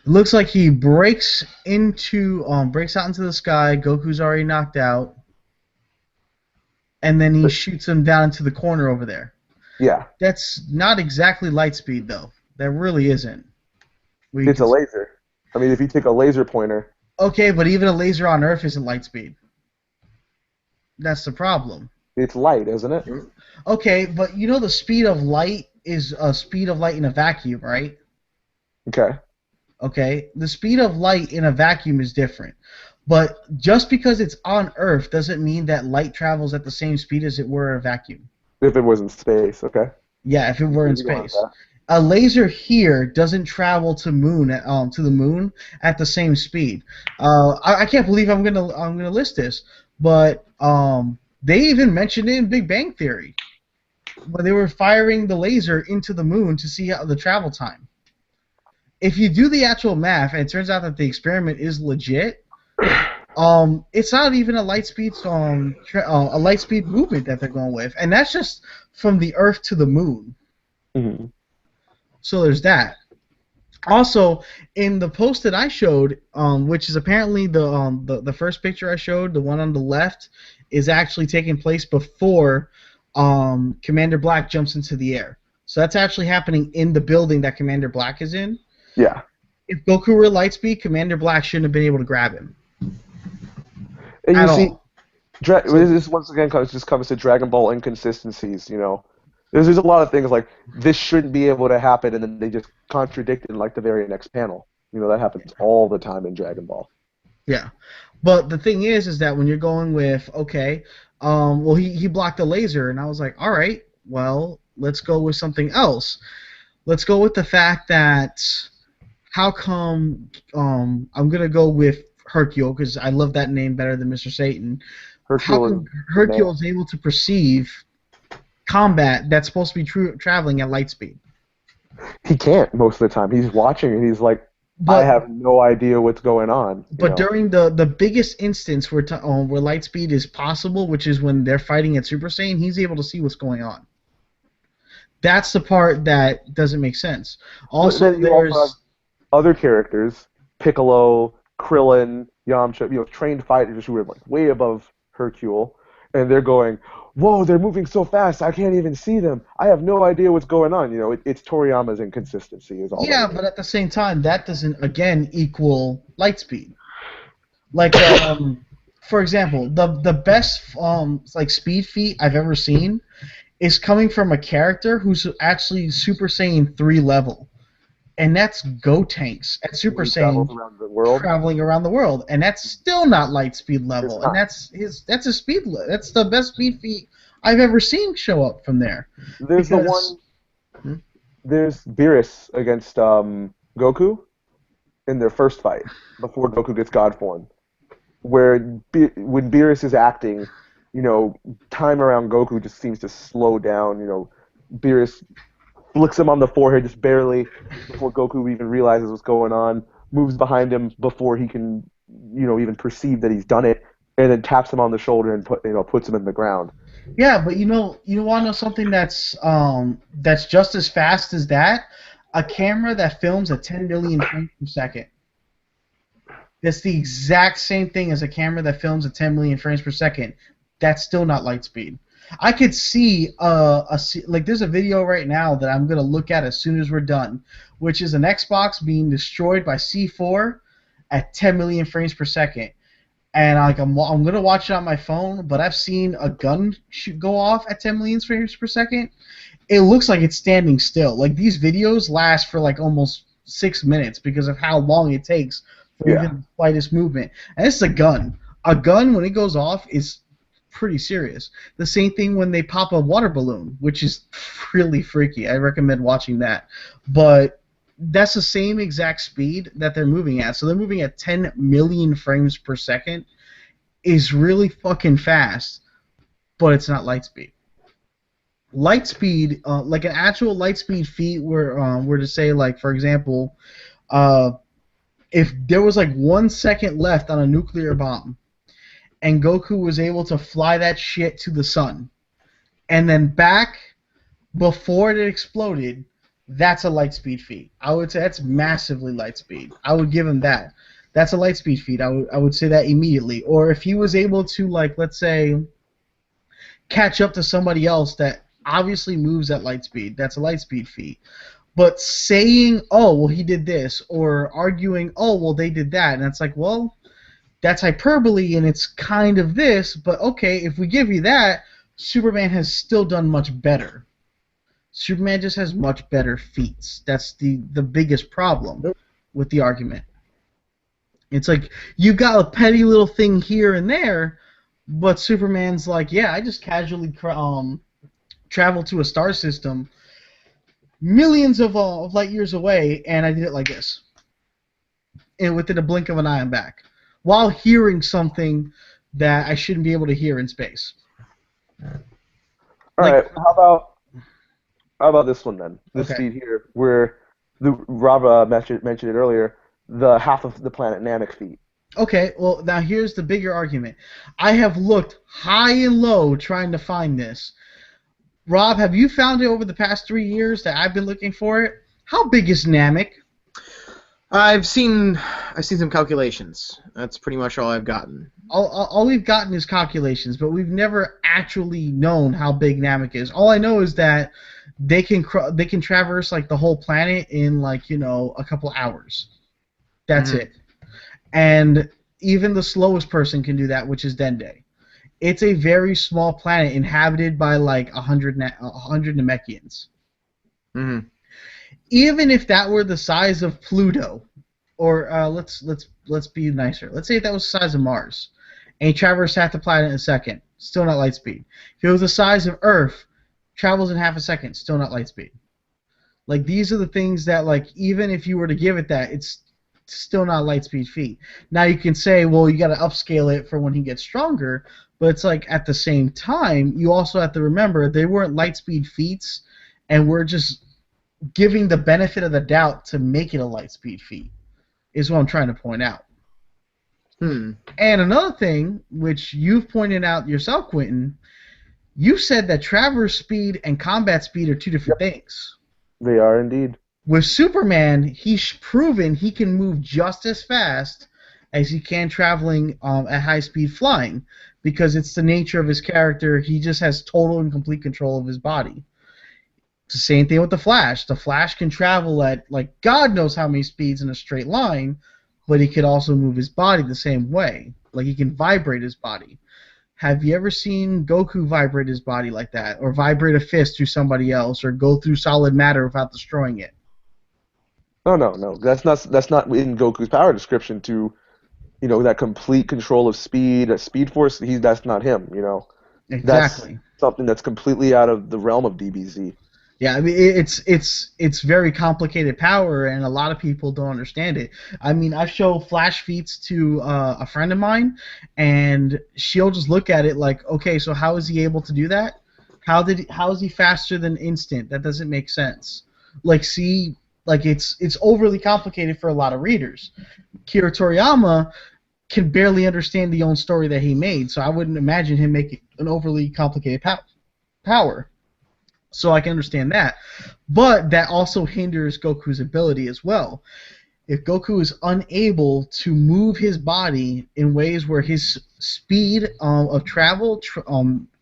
looks like he breaks out into the sky. Goku's already knocked out, and then he shoots him down into the corner over there. Yeah. That's not exactly light speed, though. That really isn't. It's a laser. I mean, if you take a laser pointer. Okay, but even a laser on Earth isn't light speed. That's the problem. It's light, isn't it? Okay, but you know the speed of light is a speed of light in a vacuum, right? Okay. Okay, the speed of light in a vacuum is different. But just because it's on Earth doesn't mean that light travels at the same speed as it were in a vacuum. If it was in space, okay. Yeah, if it were in space. A laser here doesn't travel to the moon at the same speed. I can't believe I'm gonna list this, but they even mentioned it in Big Bang Theory when they were firing the laser into the moon to see the travel time. If you do the actual math, and it turns out that the experiment is legit, it's not even a light speed movement that they're going with, and that's just from the Earth to the moon. Mm-hmm. So there's that. Also, in the post that I showed, which is apparently the first picture I showed, the one on the left, is actually taking place before Commander Black jumps into the air. So that's actually happening in the building that Commander Black is in. Yeah. If Goku were Lightspeed, Commander Black shouldn't have been able to grab him. And at you see, all. this once again comes to Dragon Ball inconsistencies, you know. There's a lot of things like this shouldn't be able to happen, and then they just contradict in like the very next panel. You know, that happens all the time in Dragon Ball. Yeah, but the thing is that when you're going with well he blocked the laser, and I was like, all right, well let's go with something else. Let's go with the fact that how come I'm gonna go with Hercule because I love that name better than Mr. Satan. How come Hercule is able to perceive combat that's supposed to be traveling at light speed? He can't most of the time. He's watching and he's like, I have no idea what's going on. But during the biggest instance where light speed is possible, which is when they're fighting at Super Saiyan, he's able to see what's going on. That's the part that doesn't make sense. Also, there's also have other characters, Piccolo, Krillin, Yamcha, trained fighters who are like way above Hercule, and they're going, whoa, they're moving so fast, I can't even see them. I have no idea what's going on. You know, it's Toriyama's inconsistency is all. Yeah, but at the same time, that doesn't again equal light speed. Like, for example, the best like speed feat I've ever seen is coming from a character who's actually Super Saiyan 3 level, and that's Gotenks at Super Saiyan traveling around the world, and that's still not light speed level, and that's a speed. That's the best speed feat I've ever seen show up from there. There's There's Beerus against Goku in their first fight before Goku gets God form, where when Beerus is acting, time around Goku just seems to slow down. Beerus flicks him on the forehead just barely before Goku even realizes what's going on, moves behind him before he can, even perceive that he's done it, and then taps him on the shoulder and puts him in the ground. Yeah, but you want to know something that's just as fast as that? A camera that films at 10 million frames per second. That's the exact same thing as a camera that films at 10 million frames per second. That's still not light speed. I could see there's a video right now that I'm gonna look at as soon as we're done, which is an Xbox being destroyed by C4 at 10 million frames per second, and I'm gonna watch it on my phone. But I've seen a gun go off at 10 million frames per second. It looks like it's standing still. Like these videos last for like almost 6 minutes because of how long it takes for even the slightest movement. And it's a gun. A gun when it goes off is pretty serious. The same thing when they pop a water balloon, which is really freaky. I recommend watching that. But that's the same exact speed that they're moving at. So they're moving at 10 million frames per second. Is really fucking fast, but it's not light speed. Light speed, like an actual light speed feat, were to say, like, for example, if there was like 1 second left on a nuclear bomb, and Goku was able to fly that shit to the sun, and then back before it exploded, that's a light speed feat. I would say that's massively light speed. I would give him that. That's a light speed feat. I would say that immediately. Or if he was able to, like, let's say, catch up to somebody else that obviously moves at light speed, that's a light speed feat. But saying, oh, well, he did this, or arguing, oh, well, they did that, and it's like, well, that's hyperbole, and it's kind of this, but okay, if we give you that, Superman has still done much better. Superman just has much better feats. That's the biggest problem with the argument. It's like, you've got a petty little thing here and there, but Superman's like, yeah, I just casually traveled to a star system millions of light years away, and I did it like this. And within a blink of an eye, I'm back. While hearing something that I shouldn't be able to hear in space. All right, how about this one then? This feat here, where Rob mentioned it earlier, the half of the planet Namek feat. Okay, well, now here's the bigger argument. I have looked high and low trying to find this. Rob, have you found it over the past 3 years that I've been looking for it? How big is Namek? I've seen some calculations. That's pretty much all I've gotten. All we've gotten is calculations, but we've never actually known how big Namek is. All I know is that they can traverse like the whole planet in, like, you know, a couple hours. That's it. And even the slowest person can do that, which is Dende. It's a very small planet inhabited by like 100 Namekians. Mm-hmm. Even if that were the size of Pluto, or let's be nicer. Let's say if that was the size of Mars, and he traversed half the planet in a second, still not light speed. If it was the size of Earth, travels in half a second, still not light speed. Like, these are the things that, like, even if you were to give it that, it's still not a light speed feat. Now you can say, well, you got to upscale it for when he gets stronger, but it's like, at the same time, you also have to remember they weren't light speed feats, and we're just giving the benefit of the doubt to make it a light speed feat, is what I'm trying to point out. And another thing, which you've pointed out yourself, Quentin, you said that traverse speed and combat speed are two different things. They are indeed. With Superman, he's proven he can move just as fast as he can traveling at high speed flying, because it's the nature of his character. He just has total and complete control of his body. It's the same thing with the Flash. The Flash can travel at, like, God knows how many speeds in a straight line, but he could also move his body the same way. Like, he can vibrate his body. Have you ever seen Goku vibrate his body like that, or vibrate a fist through somebody else, or go through solid matter without destroying it? No. That's not in Goku's power description to, you know, that complete control of speed, that Speed Force. That's not him. You know. Exactly. That's something that's completely out of the realm of DBZ. Yeah, I mean, it's very complicated power, and a lot of people don't understand it. I mean, I've shown Flash feats to a friend of mine, and she'll just look at it like, okay, so how is he able to do that? How is he faster than instant? That doesn't make sense. Like, see, like, it's overly complicated for a lot of readers. Kira Toriyama can barely understand the own story that he made, so I wouldn't imagine him making an overly complicated power. So I can understand that. But that also hinders Goku's ability as well. If Goku is unable to move his body in ways where his speed of travel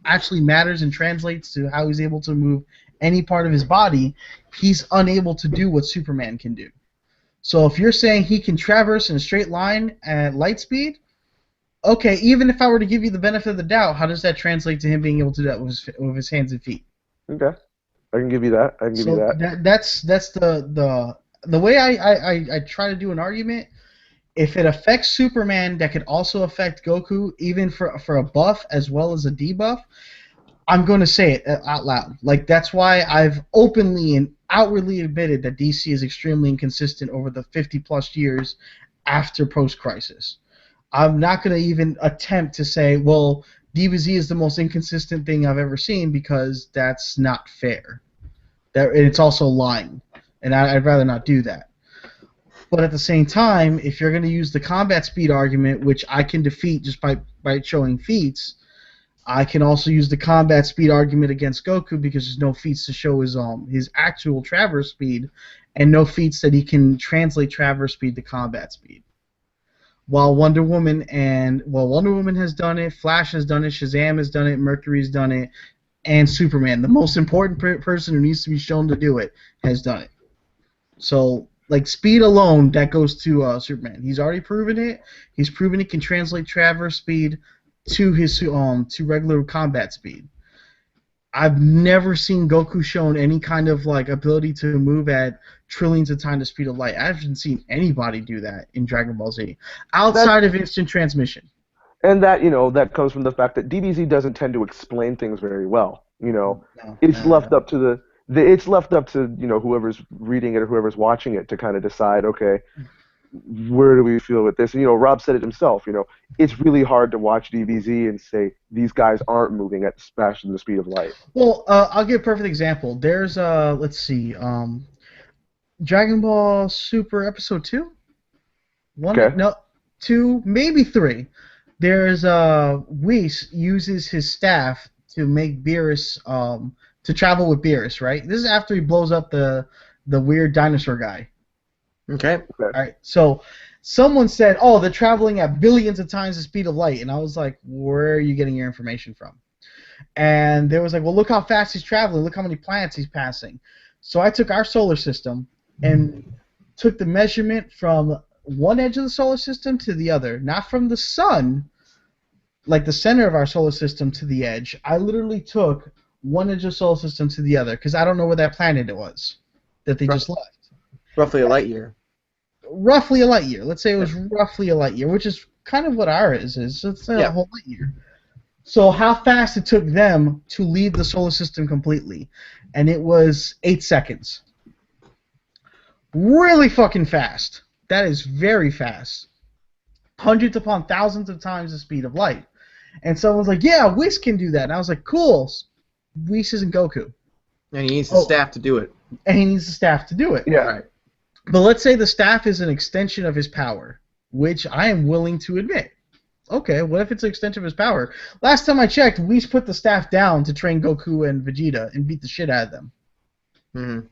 actually matters and translates to how he's able to move any part of his body, he's unable to do what Superman can do. So if you're saying he can traverse in a straight line at light speed, okay, even if I were to give you the benefit of the doubt, how does that translate to him being able to do that with his hands and feet? Okay, I can give you that. That's the way I try to do an argument If it affects Superman, that could also affect Goku, even for a buff as well as a debuff. I'm going to say it out loud. Like, that's why I've openly and outwardly admitted that DC is extremely inconsistent over the 50-plus years after post-Crisis. I'm not going to even attempt to say, well, DBZ is the most inconsistent thing I've ever seen, because that's not fair. It's also lying, and I'd rather not do that. But at the same time, if you're going to use the combat speed argument, which I can defeat just by showing feats, I can also use the combat speed argument against Goku, because there's no feats to show his actual traverse speed, and no feats that he can translate traverse speed to combat speed. While Wonder Woman has done it, Flash has done it, Shazam has done it, Mercury's done it, and Superman, the most important person who needs to be shown to do it, has done it. So, like, speed alone, that goes to Superman. He's already proven it. He's proven he can translate traverse speed to his to regular combat speed. I've never seen Goku shown any kind of like ability to move at trillions of times the speed of light. I haven't seen anybody do that in Dragon Ball Z outside of instant transmission. And that, that comes from the fact that DBZ doesn't tend to explain things very well. It's left up to whoever's reading it or whoever's watching it to kind of decide, okay, where do we feel with this? And, Rob said it himself, it's really hard to watch DBZ and say these guys aren't moving at faster than the speed of light. Well, I'll give a perfect example. There's, let's see, Dragon Ball Super Episode 2? Okay. No, 2, maybe 3. There's, Whis uses his staff to make Beerus, to travel with Beerus, right? This is after he blows up the weird dinosaur guy. Okay. All right. So someone said, "Oh, they're traveling at billions of times the speed of light," and I was like, "Where are you getting your information from?" And they was like, "Well, look how fast he's traveling. Look how many planets he's passing." So I took our solar system and took the measurement from one edge of the solar system to the other, not from the sun, like the center of our solar system, to the edge. I literally took one edge of the solar system to the other, because I don't know where that planet it was that they just left. Roughly a light year. Roughly a light year. Let's say it was roughly a light year, which is kind of what ours is. It's a whole light year. So how fast it took them to leave the solar system completely, and it was 8 seconds. Really fucking fast. That is very fast. Hundreds upon thousands of times the speed of light. And someone's like, "Yeah, Whis can do that." And I was like, "Cool. Whis isn't Goku." And he needs the staff to do it. And he needs the staff to do it. Yeah. Right. But let's say the staff is an extension of his power, which I am willing to admit. Okay, what if it's an extension of his power? Last time I checked, Whis put the staff down to train Goku and Vegeta and beat the shit out of them. Mm-hmm.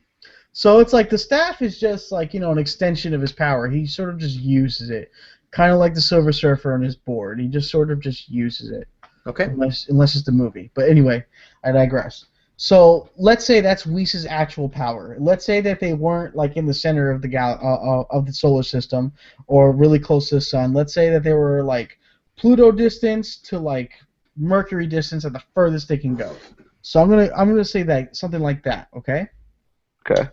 So it's like the staff is just like, an extension of his power. He sort of just uses it. Kind of like the Silver Surfer on his board. He just sort of just uses it. Okay. Unless it's the movie. But anyway, I digress. So let's say that's Whis' actual power. Let's say that they weren't like in the center of the of the solar system or really close to the sun. Let's say that they were like Pluto distance to like Mercury distance at the furthest they can go. So I'm gonna say that something like that. Okay. Okay.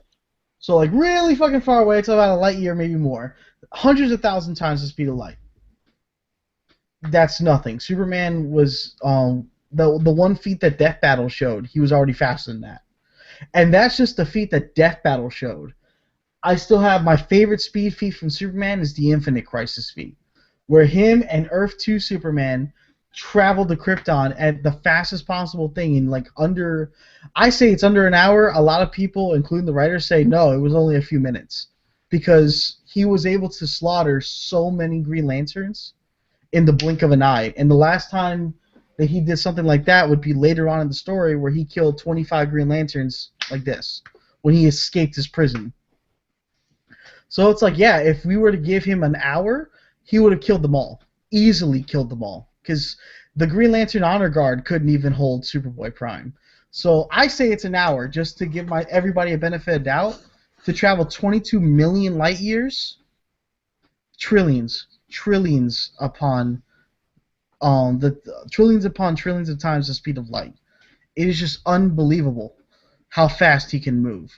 So like really fucking far away. It's about a light year, maybe more. Hundreds of thousand times the speed of light. That's nothing. Superman was the one feat that Death Battle showed, he was already faster than that. And that's just the feat that Death Battle showed. I still have my favorite speed feat from Superman is the Infinite Crisis feat, where him and Earth 2 Superman traveled to Krypton at the fastest possible thing in like under, I say it's under an hour. A lot of people, including the writers, say no, it was only a few minutes, because he was able to slaughter so many Green Lanterns in the blink of an eye. And the last time that he did something like that would be later on in the story, where he killed 25 Green Lanterns like this when he escaped his prison. So it's like, yeah, if we were to give him an hour, he would have killed them all. Easily killed them all. Because the Green Lantern Honor Guard couldn't even hold Superboy Prime. So I say it's an hour, just to give everybody a benefit of doubt, to travel 22 million light years, trillions upon trillions of times the speed of light. It is just unbelievable how fast he can move.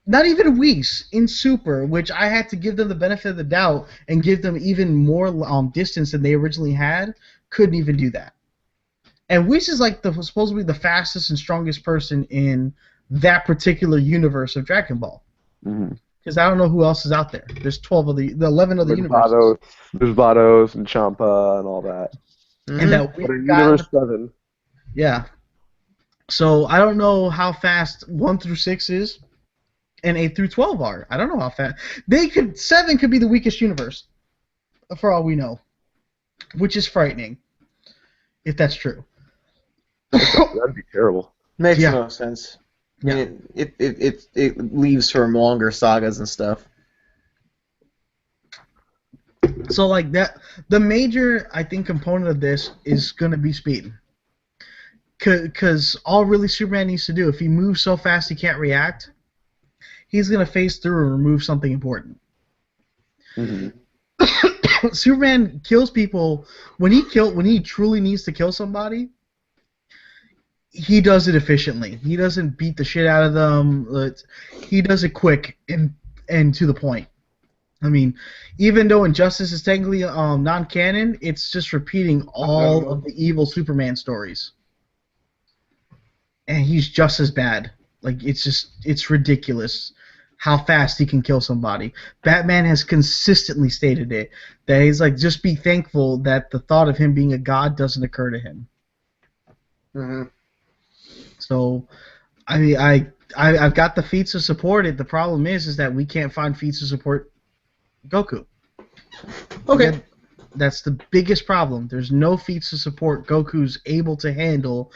not even Whis in Super, which I had to give them the benefit of the doubt and give them even more distance than they originally had, couldn't even do that. And Whis is like supposedly the fastest and strongest person in that particular universe of Dragon Ball. Mm-hmm. Because I don't know who else is out there. There's 12 of the 11 of the universes. There's Vados and Champa and all that. And that But in weird guy. Universe 7. Yeah. So I don't know how fast 1 through 6 is, and 8 through 12 are. I don't know how fast. 7 could be the weakest universe, for all we know, which is frightening, if that's true. That'd be terrible. Makes Yeah. no sense. I mean, it leaves for longer sagas and stuff. So like that, the major I think component of this is gonna be speed. Because all really Superman needs to do, if he moves so fast he can't react, he's gonna phase through and remove something important. Mm-hmm. Superman kills people when he truly needs to kill somebody. He does it efficiently. He doesn't beat the shit out of them. He does it quick and to the point. I mean, even though Injustice is technically non-canon, it's just repeating all of the evil Superman stories. And he's just as bad. Like, it's ridiculous how fast he can kill somebody. Batman has consistently stated it, that he's like, just be thankful that the thought of him being a god doesn't occur to him. Mm-hmm. So, I mean, I've got the feats to support it. The problem is that we can't find feats to support Goku. Okay. That's the biggest problem. There's no feats to support Goku's able to handle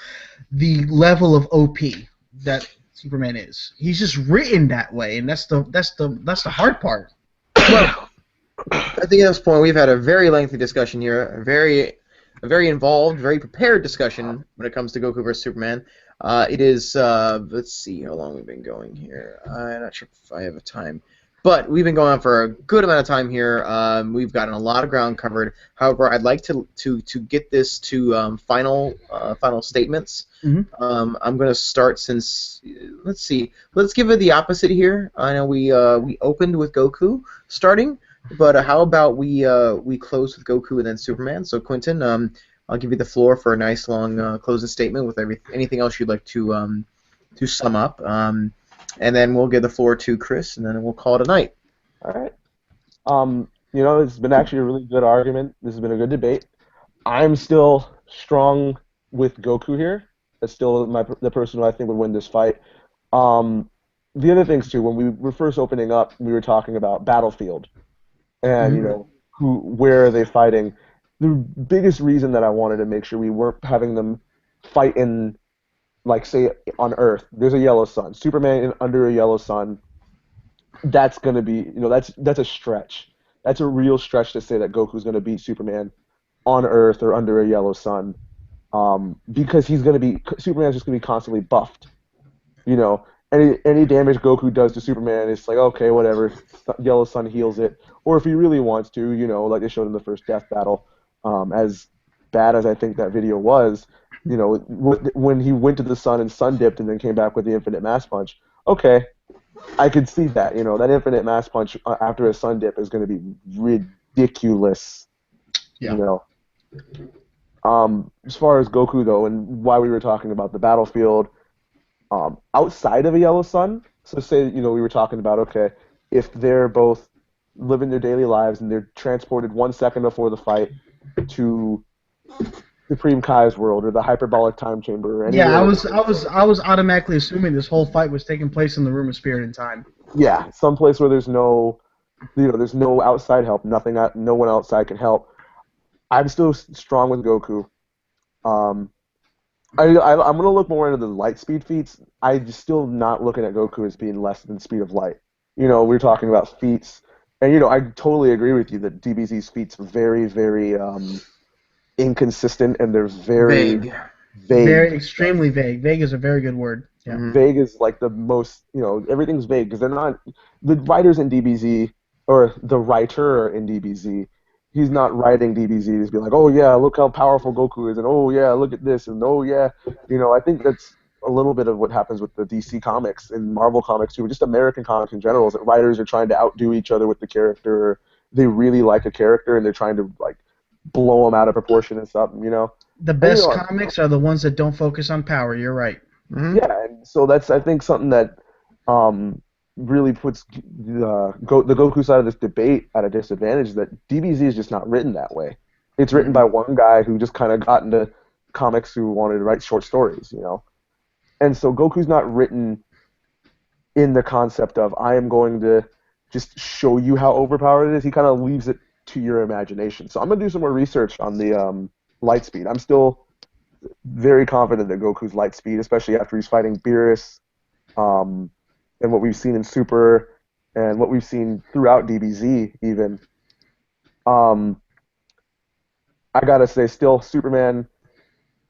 the level of OP that Superman is. He's just written that way, and that's the hard part. Well, I think at this point we've had a very lengthy discussion here, a very involved, very prepared discussion when it comes to Goku versus Superman. It is, let's see how long we've been going here. I'm not sure if I have a time. But we've been going on for a good amount of time here. We've gotten a lot of ground covered. However, I'd like to get this to final statements. Mm-hmm. I'm going to start since, let's see. Let's give it the opposite here. I know we opened with Goku starting, but how about we close with Goku and then Superman? So Quentin, I'll give you the floor for a nice long closing statement with anything else you'd like to sum up. And then we'll give the floor to Chris, and then we'll call it a night. All right. It's been actually a really good argument. This has been a good debate. I'm still strong with Goku here. That's still the person who I think would win this fight. The other things too, when we were first opening up, we were talking about Battlefield, and where are they fighting? The biggest reason that I wanted to make sure we weren't having them fight in, like, say, on Earth, there's a yellow sun. Superman under a yellow sun, that's going to be, that's a stretch. That's a real stretch to say that Goku's going to beat Superman on Earth or under a yellow sun, because Superman's just going to be constantly buffed. Any damage Goku does to Superman, it's like, okay, whatever, yellow sun heals it. Or if he really wants to, like they showed in the first Death Battle, as bad as I think that video was, when he went to the sun and sun dipped and then came back with the infinite mass punch, okay, I could see that. That infinite mass punch after a sun dip is going to be ridiculous. Yeah. As far as Goku, though, and why we were talking about the battlefield, outside of a yellow sun, so say, we were talking about, okay, if they're both living their daily lives and they're transported 1 second before the fight to Supreme Kai's world or the hyperbolic time chamber. Or I was automatically assuming this whole fight was taking place in the Room of Spirit and Time. Yeah, someplace where there's no, there's no outside help, no one outside can help. I'm still strong with Goku. I'm gonna look more into the light speed feats. I'm still not looking at Goku as being less than speed of light. We're talking about feats, and I totally agree with you that DBZ's feats are very, very inconsistent, and they're very vague. Very extremely vague. Vague is a very good word. Yeah. Mm-hmm. Vague is like the most, everything's vague because they're not, the writers in DBZ, or the writer in DBZ, he's not writing DBZ to be like, oh yeah, look how powerful Goku is, and oh yeah, look at this, and oh yeah, I think that's a little bit of what happens with the DC comics and Marvel comics too, or just American comics in general, is that writers are trying to outdo each other with the character. Or they really like a character and they're trying to like blow them out of proportion and stuff, you know. The best comics are the ones that don't focus on power. You're right. Mm-hmm. Yeah, and so that's, I think, something that really puts the Goku side of this debate at a disadvantage, that DBZ is just not written that way. It's written by one guy who just kind of got into comics, who wanted to write short stories, you know. And so Goku's not written in the concept of, I am going to just show you how overpowered it is. He kind of leaves it to your imagination. So I'm going to do some more research on the light speed. I'm still very confident that Goku's light speed, especially after he's fighting Beerus, and what we've seen in Super, and what we've seen throughout DBZ even. I gotta say, still, Superman,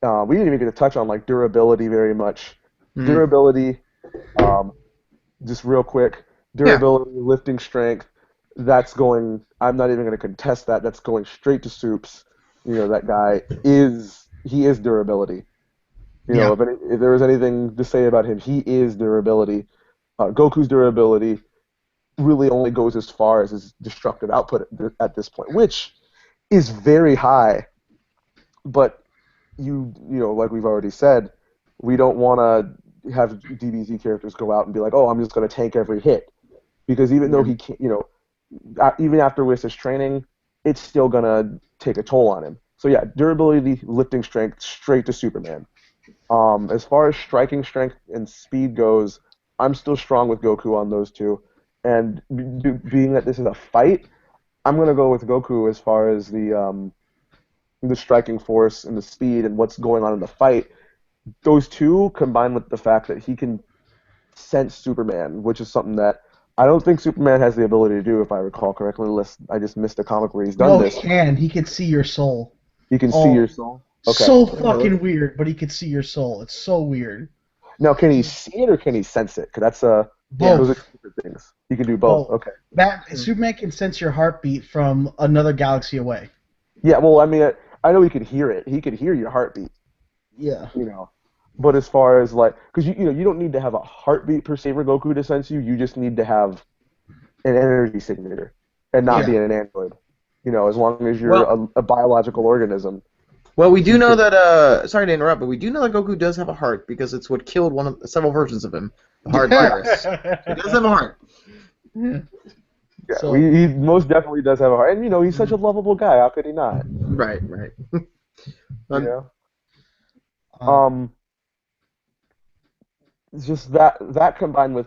we didn't even get to touch on like durability very much. Durability, just real quick, durability, lifting strength, that's going, I'm not even going to contest that, that's going straight to Supes. You know, that guy he is durability. You know, if there was anything to say about him, he is durability. Goku's durability really only goes as far as his destructive output at this point, which is very high. But you know, like we've already said, we don't want to have DBZ characters go out and be like, oh, I'm just going to tank every hit, because even though he can't, you know, even after with his training, it's still going to take a toll on him. So yeah, durability, lifting strength, straight to Superman. As far as striking strength and speed goes, I'm still strong with Goku on those two. And being that this is a fight, I'm going to go with Goku as far as the striking force and the speed and what's going on in the fight. Those two, combined with the fact that he can sense Superman, which is something that I don't think Superman has the ability to do, if I recall correctly, unless I just missed a comic where he's done this. He can. He can see your soul. He can see your soul? Okay. So fucking weird, but he can see your soul. It's so weird. Now, can he see it or can he sense it? Because that's both. Those are different things. He can do both. Okay. Superman can sense your heartbeat from another galaxy away. Yeah, well, I mean, I know he could hear it. He could hear your heartbeat. Yeah. You know, but as far as like, because you know, you don't need to have a heartbeat per se for Goku to sense you. You just need to have an energy signature and not be an android. You know, as long as you're a biological organism. Well, we do know that. Sorry to interrupt, but we do know that Goku does have a heart, because it's what killed several versions of him. The heart virus. He does have a heart. Yeah, so, he most definitely does have a heart, and you know, he's such a lovable guy. How could he not? Right. You know, just that combined with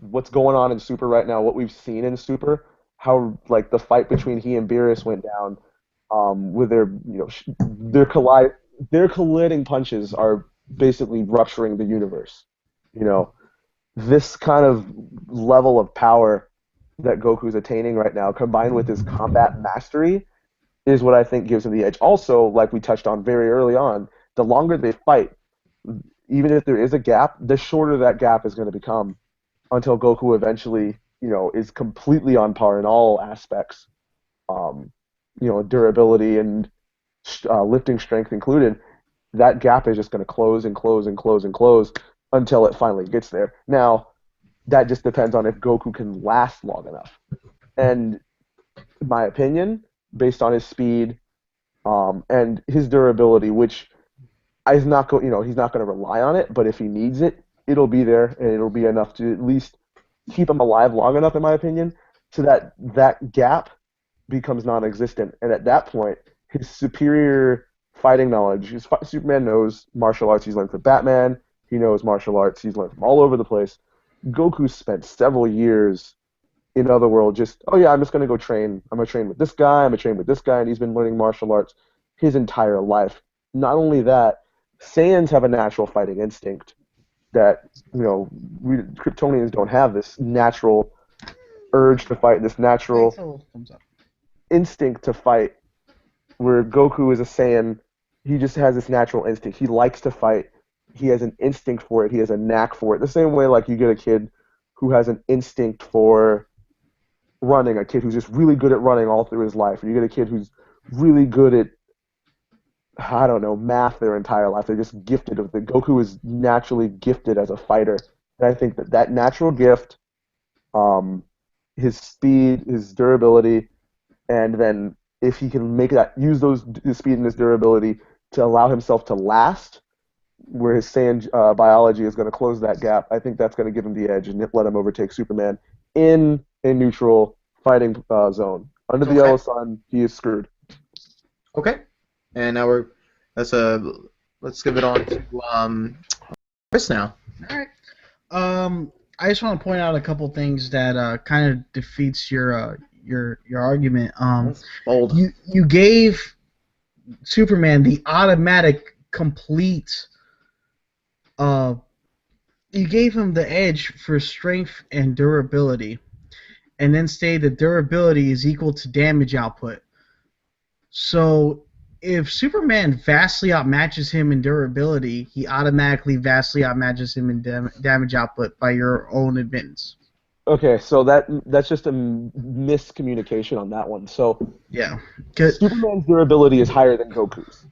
what's going on in Super right now, what we've seen in Super, how like the fight between he and Beerus went down. With their, you know, their colliding punches are basically rupturing the universe. You know, this kind of level of power that Goku's attaining right now, combined with his combat mastery, is what I think gives him the edge. Also, like we touched on very early on, the longer they fight, even if there is a gap, the shorter that gap is going to become, until Goku eventually, you know, is completely on par in all aspects. You know, durability and lifting strength included, that gap is just going to close and close and close and close until it finally gets there. Now, that just depends on if Goku can last long enough. And in my opinion, based on his speed and his durability, which he's not going to rely on it, but if he needs it, it'll be there, and it'll be enough to at least keep him alive long enough, in my opinion, so that that gap becomes non-existent. And at that point, his superior fighting knowledge, Superman knows martial arts. He's learned from Batman. He knows martial arts. He's learned from all over the place. Goku spent several years in Otherworld just, I'm just going to go train. I'm going to train with this guy. I'm going to train with this guy. And he's been learning martial arts his entire life. Not only that, Saiyans have a natural fighting instinct that, you know, we Kryptonians don't have this natural urge to fight, this natural instinct to fight, where Goku is a Saiyan. He just has this natural instinct. He likes to fight. He has an instinct for it. He has a knack for it. The same way, like, you get a kid who has an instinct for running, a kid who's just really good at running all through his life, or you get a kid who's really good at I don't know, math their entire life. They're just gifted with it. Goku is naturally gifted as a fighter, and I think that that natural gift, um, his speed, his durability, and then if he can make that use those his speed and his durability to allow himself to last, where his Saiyan biology is going to close that gap, I think that's going to give him the edge and let him overtake Superman in a neutral fighting zone. Under the Okay. yellow sun, he is screwed. Okay. And now let's give it on to Chris now. All right. I just want to point out a couple things that kind of defeats your argument. That's bold. You gave Superman the automatic complete. You gave him the edge for strength and durability, and then stated that durability is equal to damage output. So if Superman vastly outmatches him in durability, he automatically vastly outmatches him in damage output by your own admittance. Okay, so that's just a miscommunication on that one. So Yeah. Superman's durability is higher than Goku's.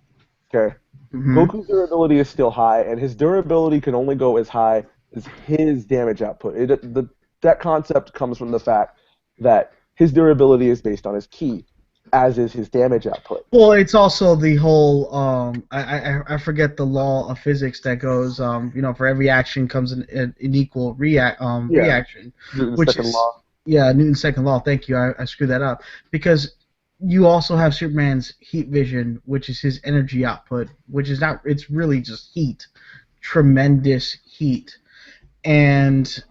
Okay. Mm-hmm. Goku's durability is still high, and his durability can only go as high as his damage output. That concept comes from the fact that his durability is based on his ki, as is his damage output. Well, it's also the whole I forget the law of physics that goes for every action comes an equal reaction. Newton's Which second is, law. Yeah, Newton's second law. Thank you. I screwed that up because you also have Superman's heat vision, which is his energy output, which is not. It's really just heat, tremendous heat, and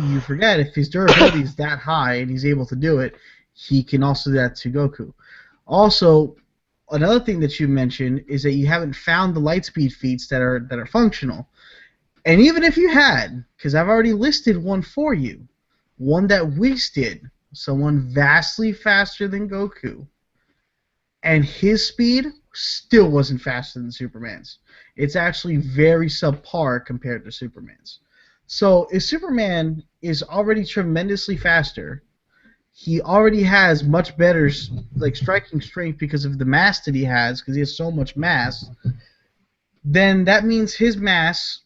you forget if his durability is that high and he's able to do it, he can also do that to Goku. Also, another thing that you mentioned is that you haven't found the lightspeed feats that are functional. And even if you had, because I've already listed one for you, one that Whis did, someone vastly faster than Goku, and his speed still wasn't faster than Superman's. It's actually very subpar compared to Superman's. So if Superman is already tremendously faster, he already has much better striking strength because of the mass that he has, because he has so much mass, then that means his mass,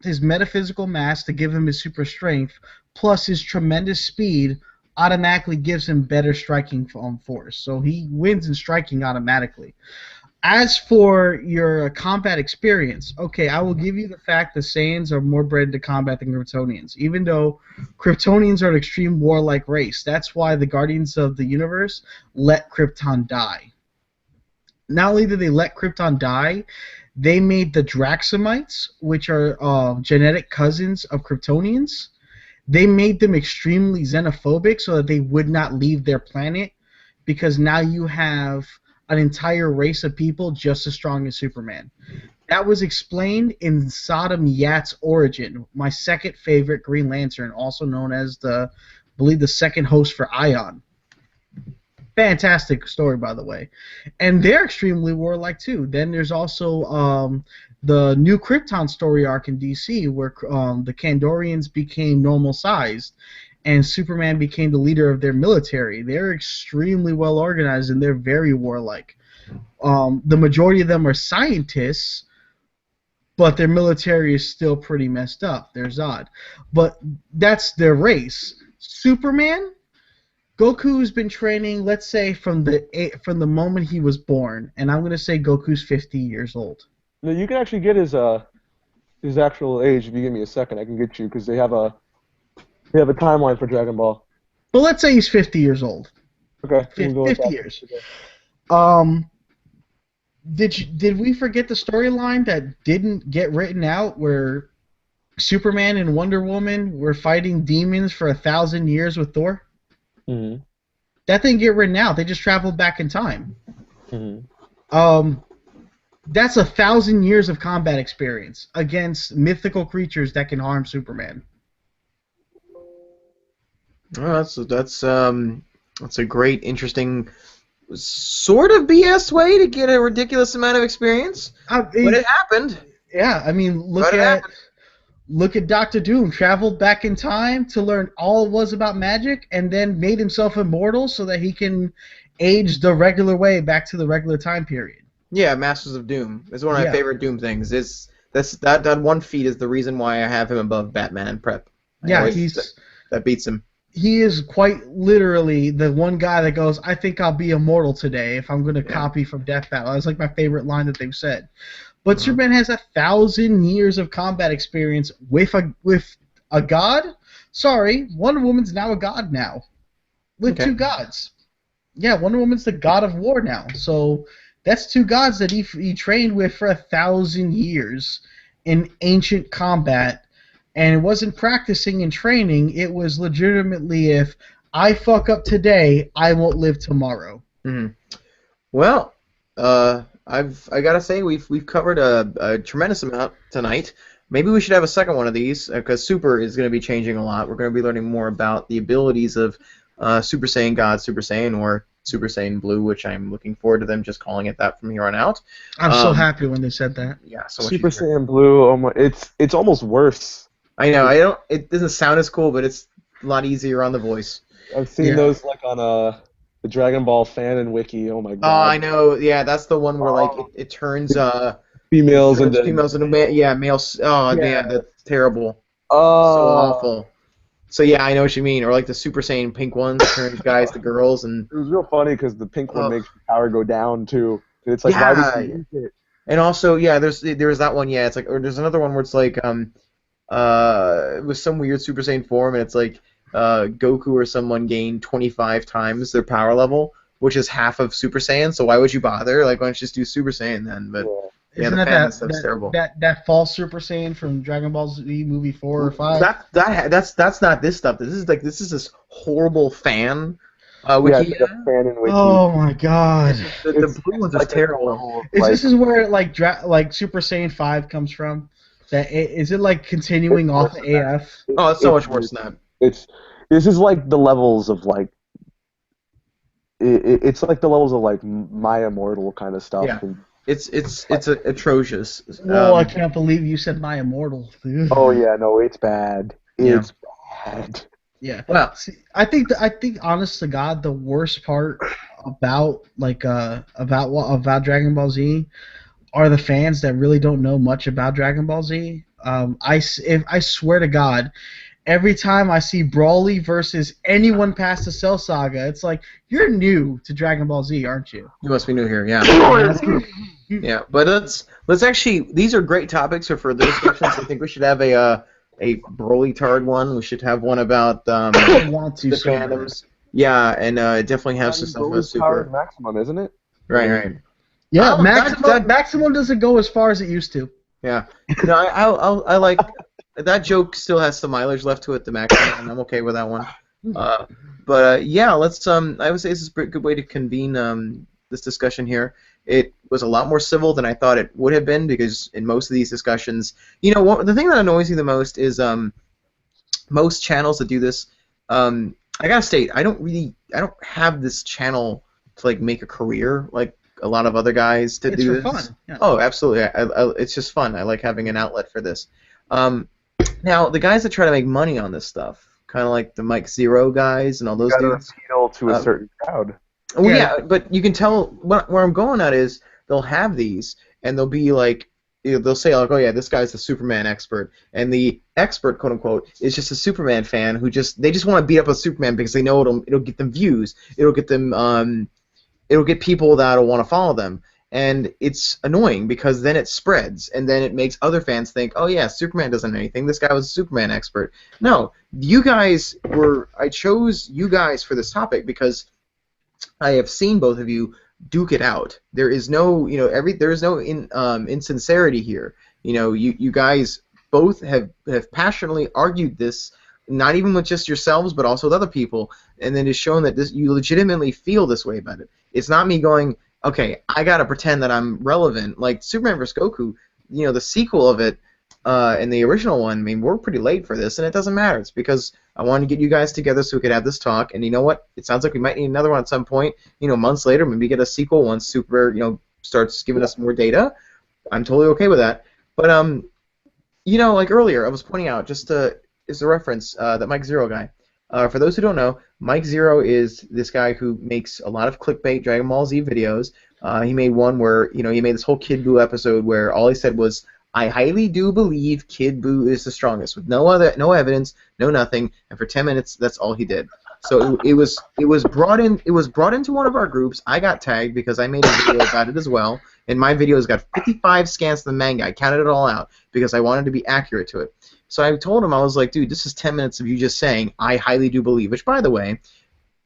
his metaphysical mass to give him his super strength, plus his tremendous speed automatically gives him better striking force. So he wins in striking automatically. As for your combat experience, okay, I will give you the fact that Saiyans are more bred to combat than Kryptonians, even though Kryptonians are an extreme warlike race. That's why the Guardians of the Universe let Krypton die. Not only did they let Krypton die, they made the Draxamites, which are genetic cousins of Kryptonians, they made them extremely xenophobic so that they would not leave their planet, because now you have an entire race of people just as strong as Superman. That was explained in Sodom Yat's origin, my second favorite Green Lantern, also known as I believe the second host for Ion. Fantastic story, by the way. And they're extremely warlike too. Then there's also the New Krypton story arc in DC, where the Kandorians became normal sized, and Superman became the leader of their military. They're extremely well organized and they're very warlike. The majority of them are scientists, but their military is still pretty messed up. They're Zod. But that's their race. Superman, Goku's been training, let's say, from the moment he was born, and I'm going to say Goku's 50 years old. No, you can actually get his actual age if you give me a second. I can get you, because they have a timeline for Dragon Ball. But let's say he's 50 years old. Okay. 50 years. Did we forget the storyline that didn't get written out, where Superman and Wonder Woman were fighting demons for 1,000 years with Thor? Mm-hmm. That didn't get written out. They just traveled back in time. Mm-hmm. That's 1,000 years of combat experience against mythical creatures that can harm Superman. Oh, that's a great, interesting, sort of BS way to get a ridiculous amount of experience. But it happened. Yeah, I mean, look at Doctor Doom. Traveled back in time to learn all it was about magic, and then made himself immortal so that he can age the regular way back to the regular time period. Yeah, Masters of Doom. It's one of my Yeah, favorite Doom things. That one feat is the reason why I have him above Batman and Prep. I yeah, always that beats him. he is quite literally the one guy that goes, "I think I'll be immortal today if I'm going to Yeah. copy from Death Battle." That's like my favorite line that they've said. But Mhm. Superman has 1,000 years of combat experience with a god. Sorry, Wonder Woman's now a god now with Okay. two gods. Yeah, Wonder Woman's the god of war now. So that's two gods that he trained with for 1,000 years in ancient combat, and it wasn't practicing and training. It was legitimately, if I fuck up today, I won't live tomorrow. Mhm. Well, I gotta say we've covered a tremendous amount tonight. Maybe we should have a second one of these because Super is going to be changing a lot. We're going to be learning more about the abilities of Super Saiyan God, Super Saiyan, or Super Saiyan Blue, which I'm looking forward to them just calling it that from here on out. I'm so happy when they said that. Yeah, so much Super easier. Saiyan Blue. Oh my, it's almost worse. I know. I don't. It doesn't sound as cool, but it's a lot easier on the voice. I've seen Yeah. those like on the Dragon Ball fan and wiki. Oh my Oh, I god. know. Yeah, that's the one where like Oh, it turns females into females into yeah males. Oh yeah. man, that's terrible. So Oh, awful. So yeah, I know what you mean. Or like the Super Saiyan pink ones turns guys to girls, and it was real funny because the pink one oh makes your power go down too. It's like, why would yeah, you use it? and also yeah, there's that one. Yeah, it's like or there's another one where it's like it was some weird Super Saiyan form, and it's like Goku or someone gained 25 times their power level, which is half of Super Saiyan. So why would you bother? Like why don't you just do Super Saiyan then? But Yeah. yeah, Isn't the that fan that stuff's that terrible. that, that false Super Saiyan from Dragon Ball Z movie 4 or 5? That's not this stuff. This is this horrible fan Yeah, wiki. it's like a fan and wiki. Oh my god. The It's blue one's is like a terrible. level of Is like this is where like Super Saiyan 5 comes from? Is it like it's continuing off worse of than that. AF? Oh, it's so much worse than that. It's this is like the levels of like it's like the levels of like My Immortal kind of stuff. Yeah. And, It's atrocious. Whoa, I can't believe you said My Immortal. oh yeah, no, it's bad. Yeah. It's bad. Yeah. Well, See, I think honest to God, the worst part about about Dragon Ball Z are the fans that really don't know much about Dragon Ball Z. I swear to God, every time I see Brawly versus anyone past the Cell Saga, it's like, you're new to Dragon Ball Z, aren't you? you must be new here. Yeah. Yeah. But let's actually. These are great topics for further discussions. I think we should have a Broly Tard one. We should have one about I want to the so bad. fandoms. Yeah, and definitely have some stuff about Broly's powered Super. maximum, isn't it? Right. Right. Yeah, Oh, Maximum doesn't go as far as it used to. Yeah. No, I like that joke. Still has some mileage left to it. The maximum, and I'm okay with that one. But yeah, let's. I would say this is a good way to convene this discussion here. It was a lot more civil than I thought it would have been because in most of these discussions, the thing that annoys me the most is most channels that do this. I gotta state, I don't have this channel to like make a career like a lot of other guys to It's do for this. fun. Yeah. Oh, absolutely. It's just fun. I like having an outlet for this. Now, the guys that try to make money on this stuff, kind of like the Mike Zero guys and all those Got to dudes. appeal to a Uh, certain crowd. Well, Yeah. yeah, but you can tell where I'm going at is they'll have these and they'll be like, they'll say like, oh yeah, this guy's the Superman expert, and the expert, quote unquote, is just a Superman fan who they just want to beat up a Superman because they know it'll get them views, it'll get them it'll get people that'll want to follow them. And it's annoying because then it spreads, and then it makes other fans think, oh yeah, Superman doesn't know anything. This guy was a Superman expert. No, I chose you guys for this topic because I have seen both of you duke it out. There is no, there is no insincerity here. You guys both have passionately argued this, not even with just yourselves, but also with other people, and then it's shown that you legitimately feel this way about it. It's not me going, okay, I gotta pretend that I'm relevant. Like Superman vs. Goku, the sequel of it, and the original one. I mean, we're pretty late for this, and it doesn't matter. It's because I wanted to get you guys together so we could have this talk. And you know what? It sounds like we might need another one at some point. Months later, maybe get a sequel once Super, starts giving us more data. I'm totally okay with that. But like earlier, I was pointing out just as a reference that Mike Zero guy. For those who don't know, Mike Zero is this guy who makes a lot of clickbait Dragon Ball Z videos. He made one where he made this whole Kid Buu episode where all he said was, "I highly do believe Kid Buu is the strongest," with no evidence, no nothing, and for 10 minutes that's all he did. So it was brought into one of our groups. I got tagged because I made a video about it as well, and my video's got 55 scans of the manga. I counted it all out because I wanted to be accurate to it. So I told him, I was like, dude, this is 10 minutes of you just saying, "I highly do believe," which, by the way,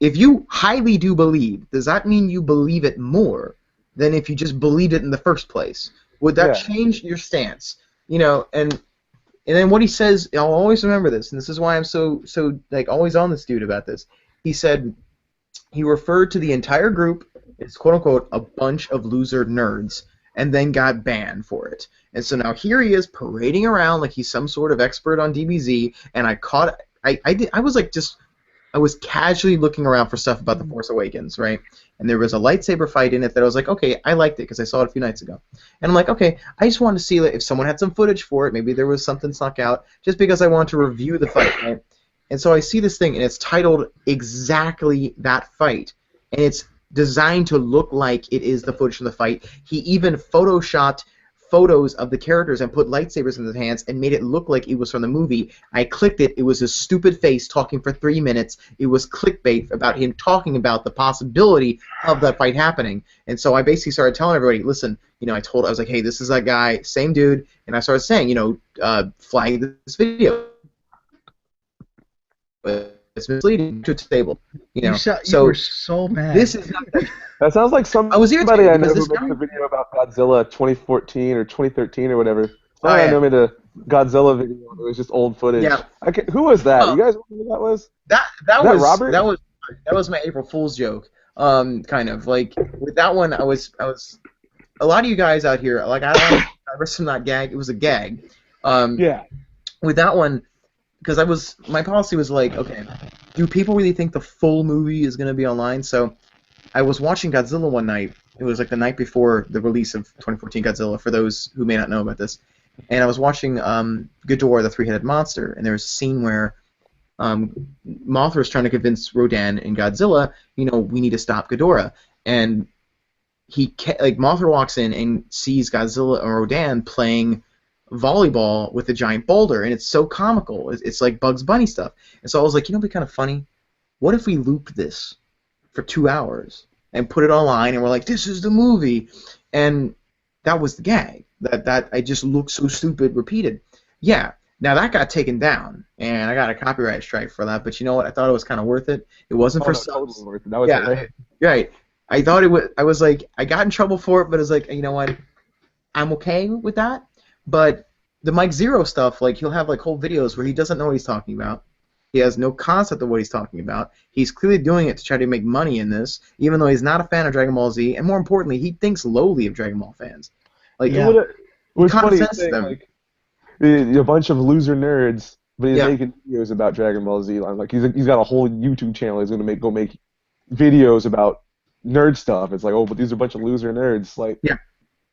if you highly do believe, does that mean you believe it more than if you just believed it in the first place? Would that change your stance? And then what he says, I'll always remember this, and this is why I'm so like always on this dude about this. He said he referred to the entire group as quote unquote a bunch of loser nerds, and then got banned for it. And so now here he is parading around like he's some sort of expert on DBZ, and I was casually looking around for stuff about The Force Awakens, right? And there was a lightsaber fight in it that I was like, okay, I liked it because I saw it a few nights ago. And I'm like, okay, I just wanted to see if someone had some footage for it. Maybe there was something snuck out, just because I wanted to review the fight, right? And so I see this thing, and it's titled exactly that fight. And it's designed to look like it is the footage from the fight. He even photoshopped photos of the characters and put lightsabers in his hands and made it look like it was from the movie. I clicked it. It was his stupid face talking for 3 minutes. It was clickbait about him talking about the possibility of that fight happening. And so I basically started telling everybody, listen, I was like, hey, this is that guy, same dude. And I started saying, flag this video. It's misleading to stable. You were so mad. This is not that sounds like somebody I know who makes a video about Godzilla 2014 or 2013 or whatever. I know made a Godzilla video. It was just old footage. Yeah. Who was that? You guys know who that was? That was Robert? That was my April Fool's joke. Kind of like with that one, I was a lot of you guys out here like I risk from that gag. It was a gag. Yeah. With that one. Because my policy was like, okay, do people really think the full movie is going to be online? So I was watching Godzilla one night. It was like the night before the release of 2014 Godzilla, for those who may not know about this. And I was watching Ghidorah, the three-headed monster, and there was a scene where Mothra is trying to convince Rodan and Godzilla, we need to stop Ghidorah. And Mothra walks in and sees Godzilla and Rodan playing volleyball with a giant boulder, and it's so comical. It's like Bugs Bunny stuff. And so I was like, it'd be kind of funny. What if we looped this for 2 hours and put it online, and we're like, this is the movie? And that was the gag. That I just looked so stupid repeated. Yeah. Now that got taken down, and I got a copyright strike for that. But you know what? I thought it was kind of worth it. It wasn't for subs. Totally worth it. That was right. I thought it was. I was like, I got in trouble for it, but I was like, you know what? I'm okay with that. But the Mike Zero stuff, he'll have whole videos where he doesn't know what he's talking about. He has no concept of what he's talking about. He's clearly doing it to try to make money in this, even though he's not a fan of Dragon Ball Z, and more importantly, he thinks lowly of Dragon Ball fans. What's funny is them. A bunch of loser nerds, but he's making videos about Dragon Ball Z. He's got a whole YouTube channel. He's gonna go make videos about nerd stuff. It's like, oh, but these are a bunch of loser nerds.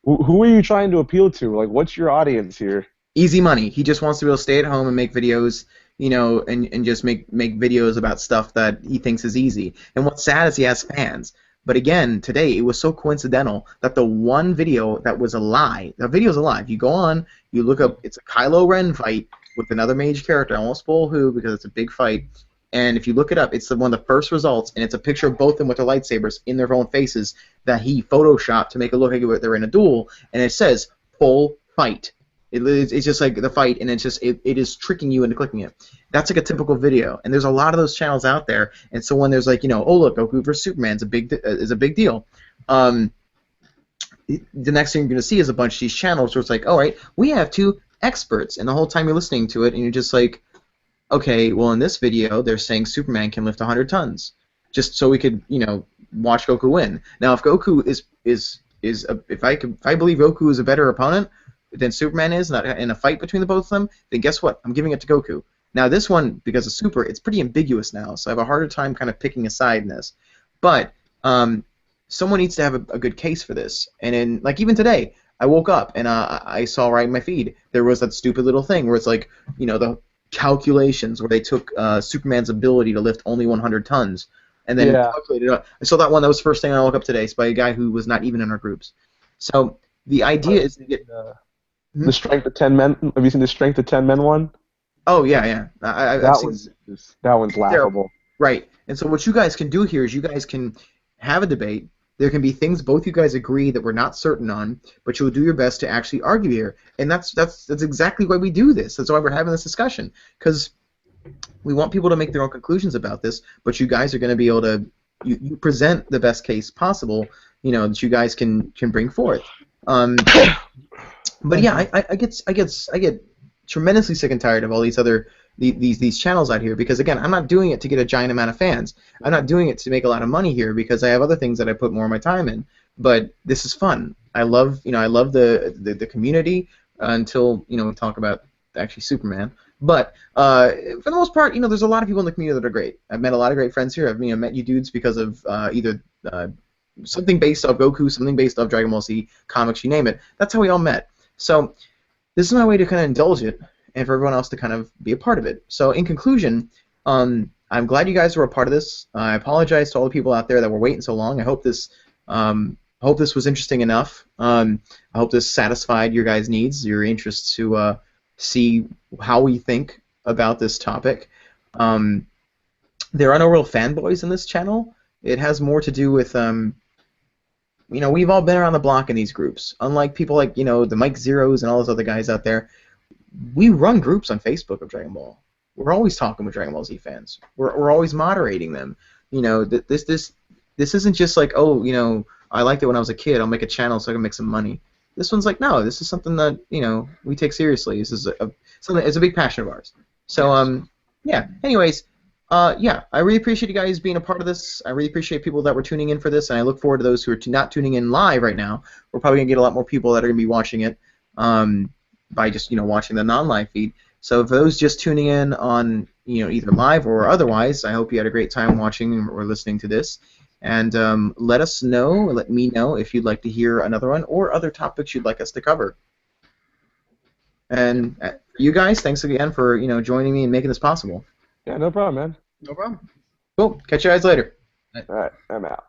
Who are you trying to appeal to? What's your audience here? Easy money. He just wants to be able to stay at home and make videos, and just make videos about stuff that he thinks is easy. And what's sad is he has fans. But again, today it was so coincidental that the one video that was a lie, the video's a lie. If you go on, you look up, it's a Kylo Ren fight with another mage character. I won't spoil who because it's a big fight. And if you look it up, it's one of the first results, and it's a picture of both of them with their lightsabers in their own faces that he photoshopped to make it look like they're in a duel, and it says full fight. It's just like the fight, and it is tricking you into clicking it. That's like a typical video, and there's a lot of those channels out there. And so when there's oh look, Goku vs Superman is a big deal. The next thing you're gonna see is a bunch of these channels where it's like, all right, we have two experts, and the whole time you're listening to it, and you're just like, okay, well in this video they're saying Superman can lift 100 tons, just so we could watch Goku win. Now if Goku if I believe Goku is a better opponent than Superman is in a fight between the both of them, then guess what? I'm giving it to Goku. Now this one, because of Super, it's pretty ambiguous now, so I have a harder time kind of picking a side in this. But someone needs to have a good case for this. And in even today, I woke up and I saw right in my feed there was that stupid little thing where it's the calculations where they took Superman's ability to lift only 100 tons and then Yeah. calculated it. I saw that one. That was the first thing I woke up today. It's by a guy who was not even in our groups. So the idea is to get. The Strength of 10 Men. Have you seen the Strength of 10 Men one? Oh yeah. I've That seen. one's laughable. Right. And so what you guys can do here is you guys can have a debate. There can be things both you guys agree that we're not certain on, but you'll do your best to actually argue here. And that's exactly why we do this. That's why we're having this discussion, because we want people to make their own conclusions about this, but you guys are going to be able to you present the best case possible, that you guys can bring forth. But yeah, I get tremendously sick and tired of all these other these channels out here, because again, I'm not doing it to get a giant amount of fans. I'm not doing it to make a lot of money here, because I have other things that I put more of my time in. But this is fun. I love the community until we talk about actually Superman. But for the most part, there's a lot of people in the community that are great. I've met a lot of great friends here. I've met you dudes because of either something based off Goku, something based off Dragon Ball Z, comics, you name it. That's how we all met. So this is my way to kind of indulge it, and for everyone else to kind of be a part of it. So in conclusion, I'm glad you guys were a part of this. I apologize to all the people out there that were waiting so long. I hope this was interesting enough. I hope this satisfied your guys' needs, your interests to see how we think about this topic. There are no real fanboys in this channel. It has more to do with we've all been around the block in these groups. Unlike people like the Mike Zeros and all those other guys out there, we run groups on Facebook of Dragon Ball. We're always talking with Dragon Ball Z fans. We're always moderating them. This isn't just like, I liked it when I was a kid, I'll make a channel so I can make some money. This one's like, no, this is something that we take seriously. This is it's a big passion of ours. So yeah. Anyways, yeah, I really appreciate you guys being a part of this. I really appreciate people that were tuning in for this, and I look forward to those who are not tuning in live right now. We're probably gonna get a lot more people that are gonna be watching it by just watching the non-live feed. So for those just tuning in on either live or otherwise, I hope you had a great time watching or listening to this. And let me know if you'd like to hear another one or other topics you'd like us to cover. And you guys, thanks again for joining me and making this possible. Yeah, no problem, man. No problem. Cool. Catch you guys later. All right, I'm out.